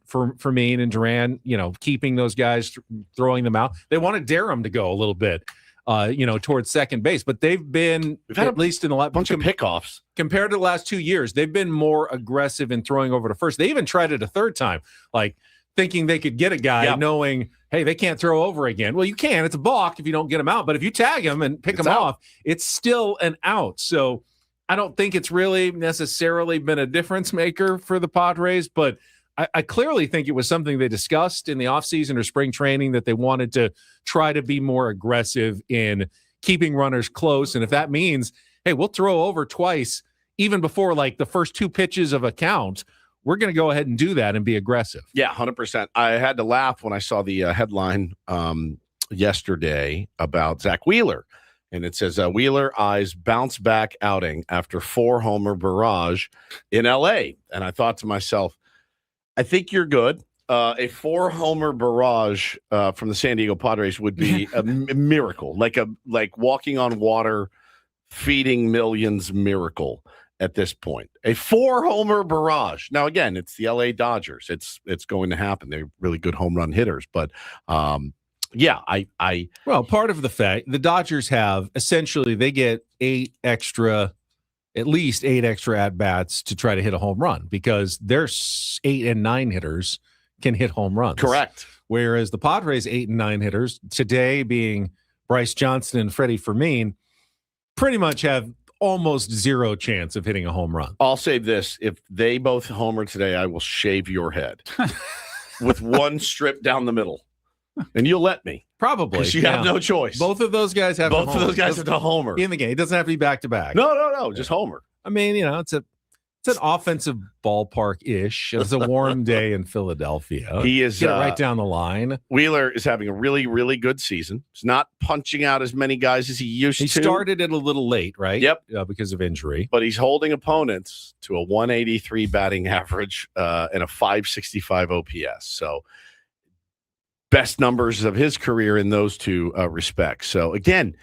Fermin and Duran, keeping those guys, throwing them out. They want to dare them to go a little bit, towards second base. But they've been, at least in a bunch of pickoffs. Compared to the last 2 years, they've been more aggressive in throwing over to first. They even tried it a third time, like thinking they could get a guy, knowing, hey, they can't throw over again. Well, you can. It's a balk if you don't get him out. But if you tag him and pick him off, it's still an out. So I don't think it's really necessarily been a difference maker for the Padres, but I clearly think it was something they discussed in the offseason or spring training, that they wanted to try to be more aggressive in keeping runners close. And if that means, hey, we'll throw over twice, even before like the first 2 pitches of a count, we're going to go ahead and do that and be aggressive. Yeah, 100%. I had to laugh when I saw the headline yesterday about Zach Wheeler. And it says, Wheeler eyes bounce back outing after 4-homer barrage in L.A. And I thought to myself, I think you're good. A 4-homer barrage from the San Diego Padres would be a miracle, like walking on water, feeding millions miracle at this point. A 4-homer barrage. Now, again, it's the L.A. Dodgers. It's going to happen. They're really good home run hitters, but well, part of the fact the Dodgers have essentially, they get at least eight extra at bats to try to hit a home run, because their 8 and 9 hitters can hit home runs. Correct. Whereas the Padres 8 and 9 hitters today, being Bryce Johnson and Freddie Fermin, pretty much have almost zero chance of hitting a home run. I'll say this: if they both homer today, I will shave your head with one strip down the middle. And you'll let me. Probably. Because you have no choice. Both of those guys have Both of those guys have to homer. In the game. It doesn't have to be back-to-back. No. Just homer. I mean, it's an offensive ballpark-ish. It's a warm day in Philadelphia. He is get it right down the line. Wheeler is having a really, really good season. He's not punching out as many guys as he used to. He started it a little late, right? Yep. Because of injury. But he's holding opponents to a 183 batting average and a 565 OPS. So best numbers of his career in those two respects. So again,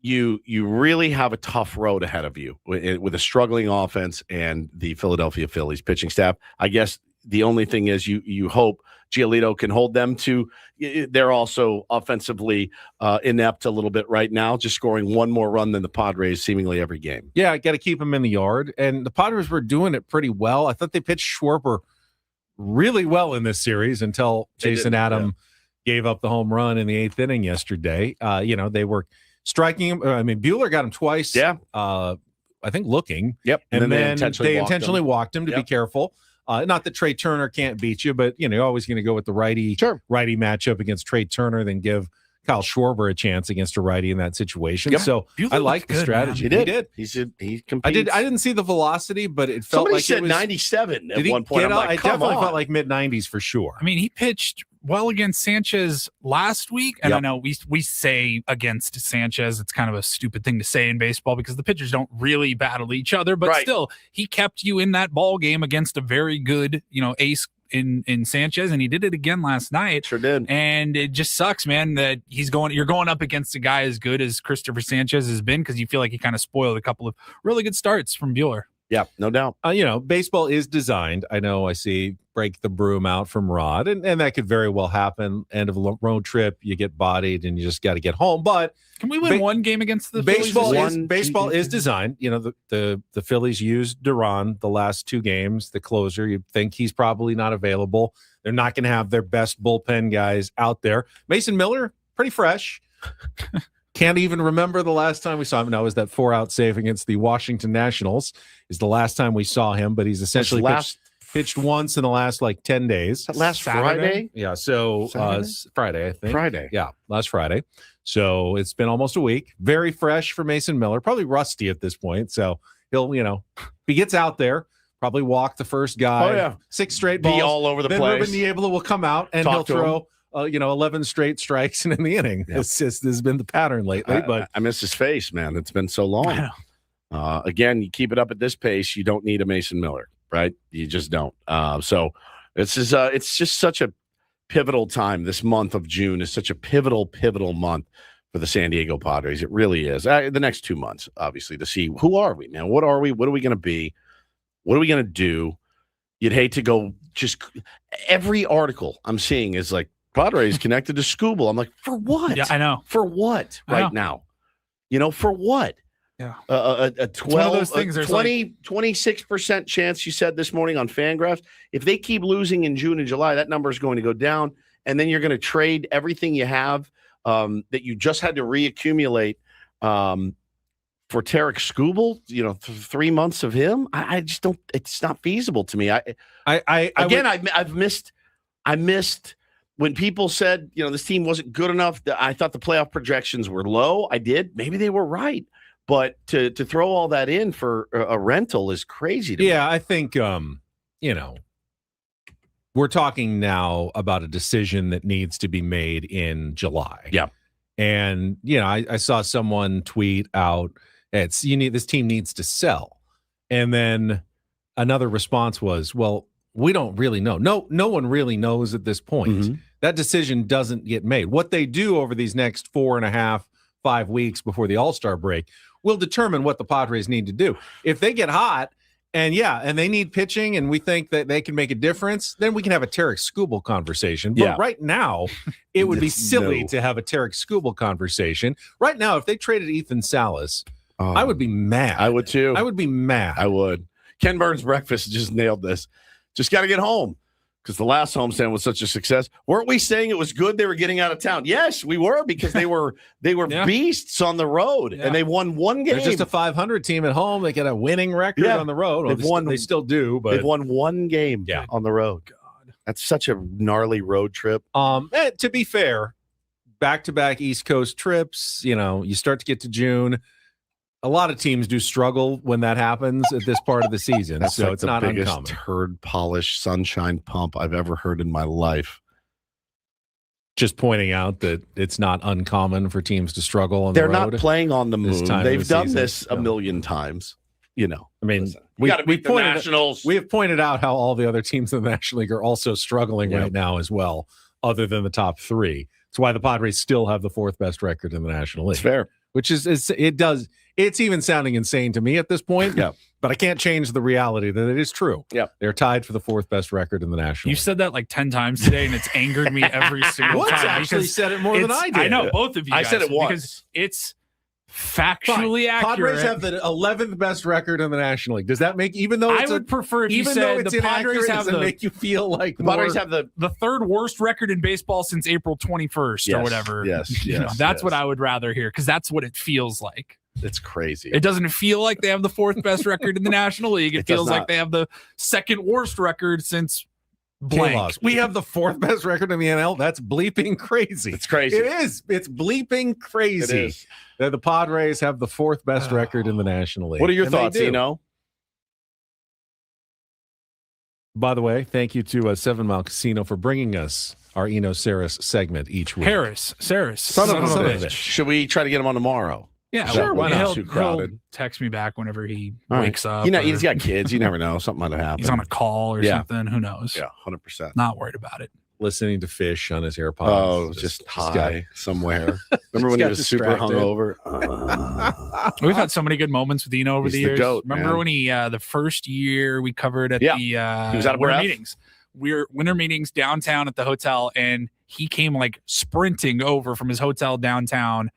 you really have a tough road ahead of you with a struggling offense and the Philadelphia Phillies pitching staff. I guess the only thing is you hope Giolito can hold them to. They're also offensively inept a little bit right now, just scoring one more run than the Padres seemingly every game. Yeah, I got to keep them in the yard. And the Padres were doing it pretty well. I thought they pitched Schwarber really well in this series until Jason Adam gave up the home run in the 8th inning yesterday. They were striking him. I mean, Buehler got him twice. Yeah. I think looking. Yep. And then they intentionally walked him to be careful. Not that Trey Turner can't beat you, but you're always going to go with the righty matchup against Trey Turner than give Kyle Schwarber a chance against a righty in that situation. Yep. So I like the strategy. He did. He competes. I didn't see the velocity, but it felt Somebody like said it was 97 at Did he one point. get I'm up? like, I come definitely on. felt like mid-90s for sure. I mean, he pitched well against Sanchez last week. And I know we say against Sanchez, it's kind of a stupid thing to say in baseball because the pitchers don't really battle each other. But still, he kept you in that ball game against a very good, ace in Sanchez, and he did it again last night. Sure did. And it just sucks, man, that you're going up against a guy as good as Christopher Sanchez has been because you feel like he kind of spoiled a couple of really good starts from Buehler. Yeah, no doubt. Baseball is designed. I know I see break the broom out from Rod, and that could very well happen. End of a road trip, you get bodied, and you just got to get home. But can we win one game against the baseball? Phillies? Baseball is designed. The Phillies used Duran the last two games. The closer, you'd think he's probably not available. They're not going to have their best bullpen guys out there. Mason Miller, pretty fresh. Can't even remember the last time we saw him. Now, was that 4-out save against the Washington Nationals is the last time we saw him, but he's essentially pitched once in the last 10 days. Last Friday? Yeah, so Friday, I think. Friday. Yeah, last Friday. So it's been almost a week. Very fresh for Mason Miller, probably rusty at this point. So he'll, if he gets out there, probably walk the first guy. Oh, yeah. 6 straight balls. Be all over the then place. Ruben Niebla will come out and he'll throw 11 straight strikes in the inning. Yeah. It's just, this has been the pattern lately. But I miss his face, man. It's been so long. Again, you keep it up at this pace, you don't need a Mason Miller, right? You just don't. So it's just such a pivotal time. This month of June is such a pivotal month for the San Diego Padres. It really is. The next 2 months, obviously, to see who are we, man? What are we? What are we going to be? What are we going to do? You'd hate to go just every article I'm seeing is like, Padres connected to Scooble. I'm like, for what? Yeah, I know. For what right now? For what? Yeah. A 12, those things, 26% chance you said this morning on Fangraphs. If they keep losing in June and July, that number is going to go down. And then you're going to trade everything you have that you just had to reaccumulate for Tarek Skubal, 3 months of him. I just don't, it's not feasible to me. I missed when people said, this team wasn't good enough. I thought the playoff projections were low. I did. Maybe they were right. But to throw all that in for a rental is crazy to me. Yeah, I think, we're talking now about a decision that needs to be made in July. Yeah. And, I saw someone tweet out, this team needs to sell. And then another response was, well, we don't really know. No one really knows at this point. Mm-hmm. That decision doesn't get made. What they do over these next 4.5, 5 weeks before the All-Star break will determine what the Padres need to do. If they get hot and they need pitching and we think that they can make a difference, then we can have a Tarek Skubal conversation. But right now, it would be silly to have a Tarek Skubal conversation. Right now, if they traded Ethan Salas, I would be mad. I would too. I would be mad. I would. Ken Burns Breakfast just nailed this. Just got to get home because the last homestand was such a success. Weren't we saying it was good they were getting out of town? Yes, we were, because they were beasts on the road and they won one game. They're just a 500 team at home. They got a winning record on the road. They still do, but they've won one game on the road. God, that's such a gnarly road trip. To be fair, back-to-back East Coast trips. You start to get to June. A lot of teams do struggle when that happens at this part of the season, so like it's the not biggest uncommon. Turd polish sunshine pump I've ever heard in my life. Just pointing out that it's not uncommon for teams to struggle on They're the road. not playing on the moon. They've done season. this a million times. I mean, we have pointed out how all the other teams in the National League are also struggling right now as well, other than the top three. That's why the Padres still have the 4th best record in the National League. It's fair. Which it's even sounding insane to me at this point. Yeah. But I can't change the reality that it is true. Yeah. They're tied for the 4th best record in the National League. You said that like 10 times today, and it's angered me every single What's time. actually said it more than I did. I know, both of you I guys, said it once. because it's factually accurate. Padres have the 11th best record in the National League. Does that make, even though it's I would prefer if you even though said it's the Padres have the make you feel like the Padres have the 3rd worst record in baseball since April 21st or whatever. Yes, that's what I would rather hear, because that's what it feels like. It's crazy. It doesn't feel like they have the 4th best record in the National League. It feels like they have the 2nd worst record since blank. We have the 4th best record in the NL. That's bleeping crazy. It's crazy. It is. It's bleeping crazy. It is. That the Padres have the 4th best record in the National League. What are your And they thoughts, do. Eno? By the way, thank you to 7 Mile Casino for bringing us our Eno Saris segment each week. Saris. Son of a bitch. Should we try to get him on tomorrow? Yeah, Sure, why why not? not? Too crowded. He'll text me back whenever he All right. wakes up. You know, or he's got kids. You never know. Something might have happened. he's on a call or Yeah. something. Who knows? Yeah, 100%. Not worried about it. Listening to Fish on his AirPods. Oh, just high somewhere. Remember when he got was super distracted. hungover? We've had so many good moments with Eno over He's the the years. goat, Remember man. when he the first year we covered at Yeah. the He was out of winter breath. meetings. We were winter meetings downtown at the hotel, and he came like sprinting over from his hotel downtown,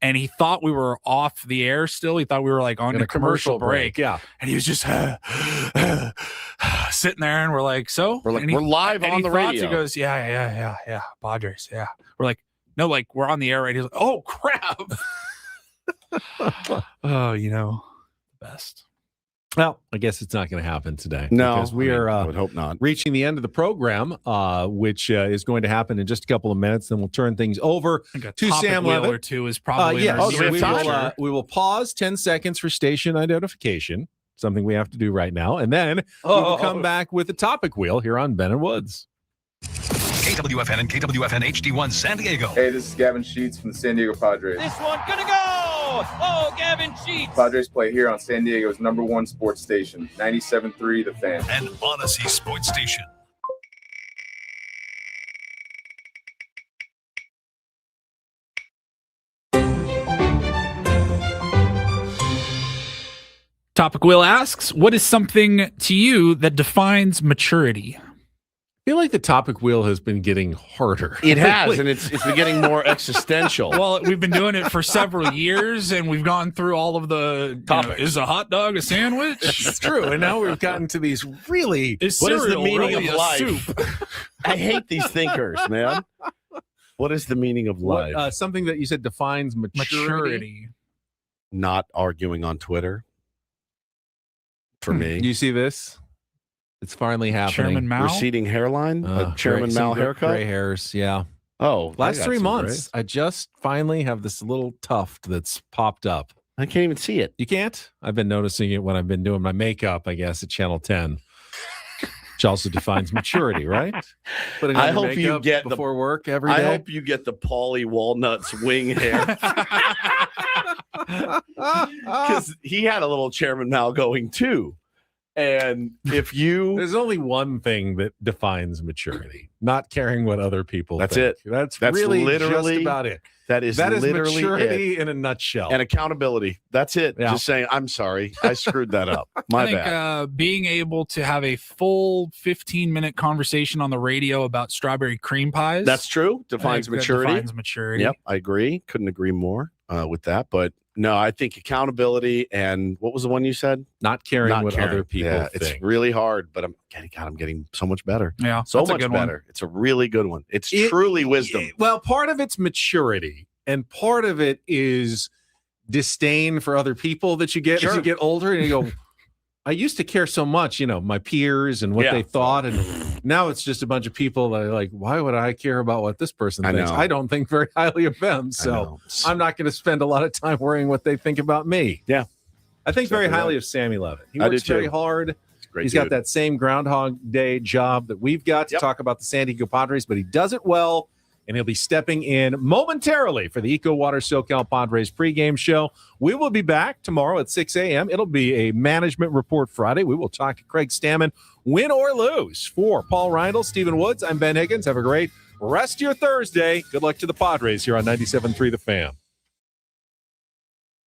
and he thought we were off the air still. He thought we were like on In a commercial break. Yeah. And he was just sitting there, and we're like, so? We're like, And he- we're live and on he the thought- radio. He goes, yeah, Padres, yeah. We're like, no, like we're on the air, right? He's like, oh crap. Oh, the best. Well, I guess it's not going to happen today. No, because we are I would hope not. reaching the end of the program, which is going to happen in just a couple of minutes. Then we'll turn things over I think a to topic Sam wheel Levitt. or two is probably Yes, Oh, do we have we time? will pause 10 seconds for station identification, something we have to do right now. And then we will come back with the topic wheel here on Ben and Woods. KWFN and KWFN HD1 San Diego. Hey, this is Gavin Sheets from the San Diego Padres. This one gonna go. Oh, Gavin Sheets. Padres play here on San Diego's #1 sports station, 97.3 The Fan. And Odyssey Sports Station. Topic Will asks, what is something to you that defines maturity? I feel like the topic wheel has been getting harder. It has, and it's been getting more existential. Well, we've been doing it for several years, and we've gone through all of the Topics. is a hot dog a sandwich? It's true. And now we've gotten to these really. Is What is the cereal meaning really of a life? soup? I hate these thinkers, man. What is the meaning of life? Something that you said defines maturity. Not arguing on Twitter. For me, Do you see this? It's finally happening. Chairman Mao? receding hairline, a Chairman Mao haircut. Gray hairs, yeah. Oh, I Last got 3 some months, I just finally have this little tuft that's popped up. gray. I can't even see it. You can't? I've been noticing it when I've been doing my makeup, I guess, at Channel 10. Which also defines maturity, right? Putting on I your hope you makeup get before work every day. I hope you get the Paulie Walnuts wing hair because he had a little Chairman Mao going too. And if you, There's only one thing that defines maturity: not caring what other people That's think. it. That's That's really literally- just about it. that is That is literally maturity it. in a nutshell. And accountability. That's it. Yeah. Just saying, I'm sorry, I screwed that up. My I think bad. being able to have a full 15-minute conversation on the radio about strawberry cream pies. That's true. I Defines think that maturity. defines maturity. Yep, I agree. Couldn't agree more with that. But no, I think accountability and what was the one you said? not caring Not what caring. other people Yeah, think. it's really hard, but I'm getting so much better. Yeah, So that's a much good one. better. It's a really good one. It's It- truly wisdom. Well, part of it's maturity, and part of it is disdain for other people that you get as Sure. you get older, and you go, I used to care so much, my peers and what Yeah. they thought, and now it's just a bunch of people that are like, why would I care about what this person I thinks? know. I don't think very highly of them, I so know. I'm not going to spend a lot of time worrying what they think about me. Yeah. I think very Exactly highly right. of Sammy Levitt. He I do works very too. hard. Great He's got dude. that same Groundhog Day job that we've got to Yep. talk about the San Diego Padres, but he does it well, and he'll be stepping in momentarily for the Eco Water SoCal Padres pregame show. We will be back tomorrow at 6 a.m. It'll be a Management Report Friday. We will talk to Craig Stammen, win or lose. For Paul Reindl, Stephen Woods, I'm Ben Higgins. Have a great rest of your Thursday. Good luck to the Padres here on 97.3 The Fan.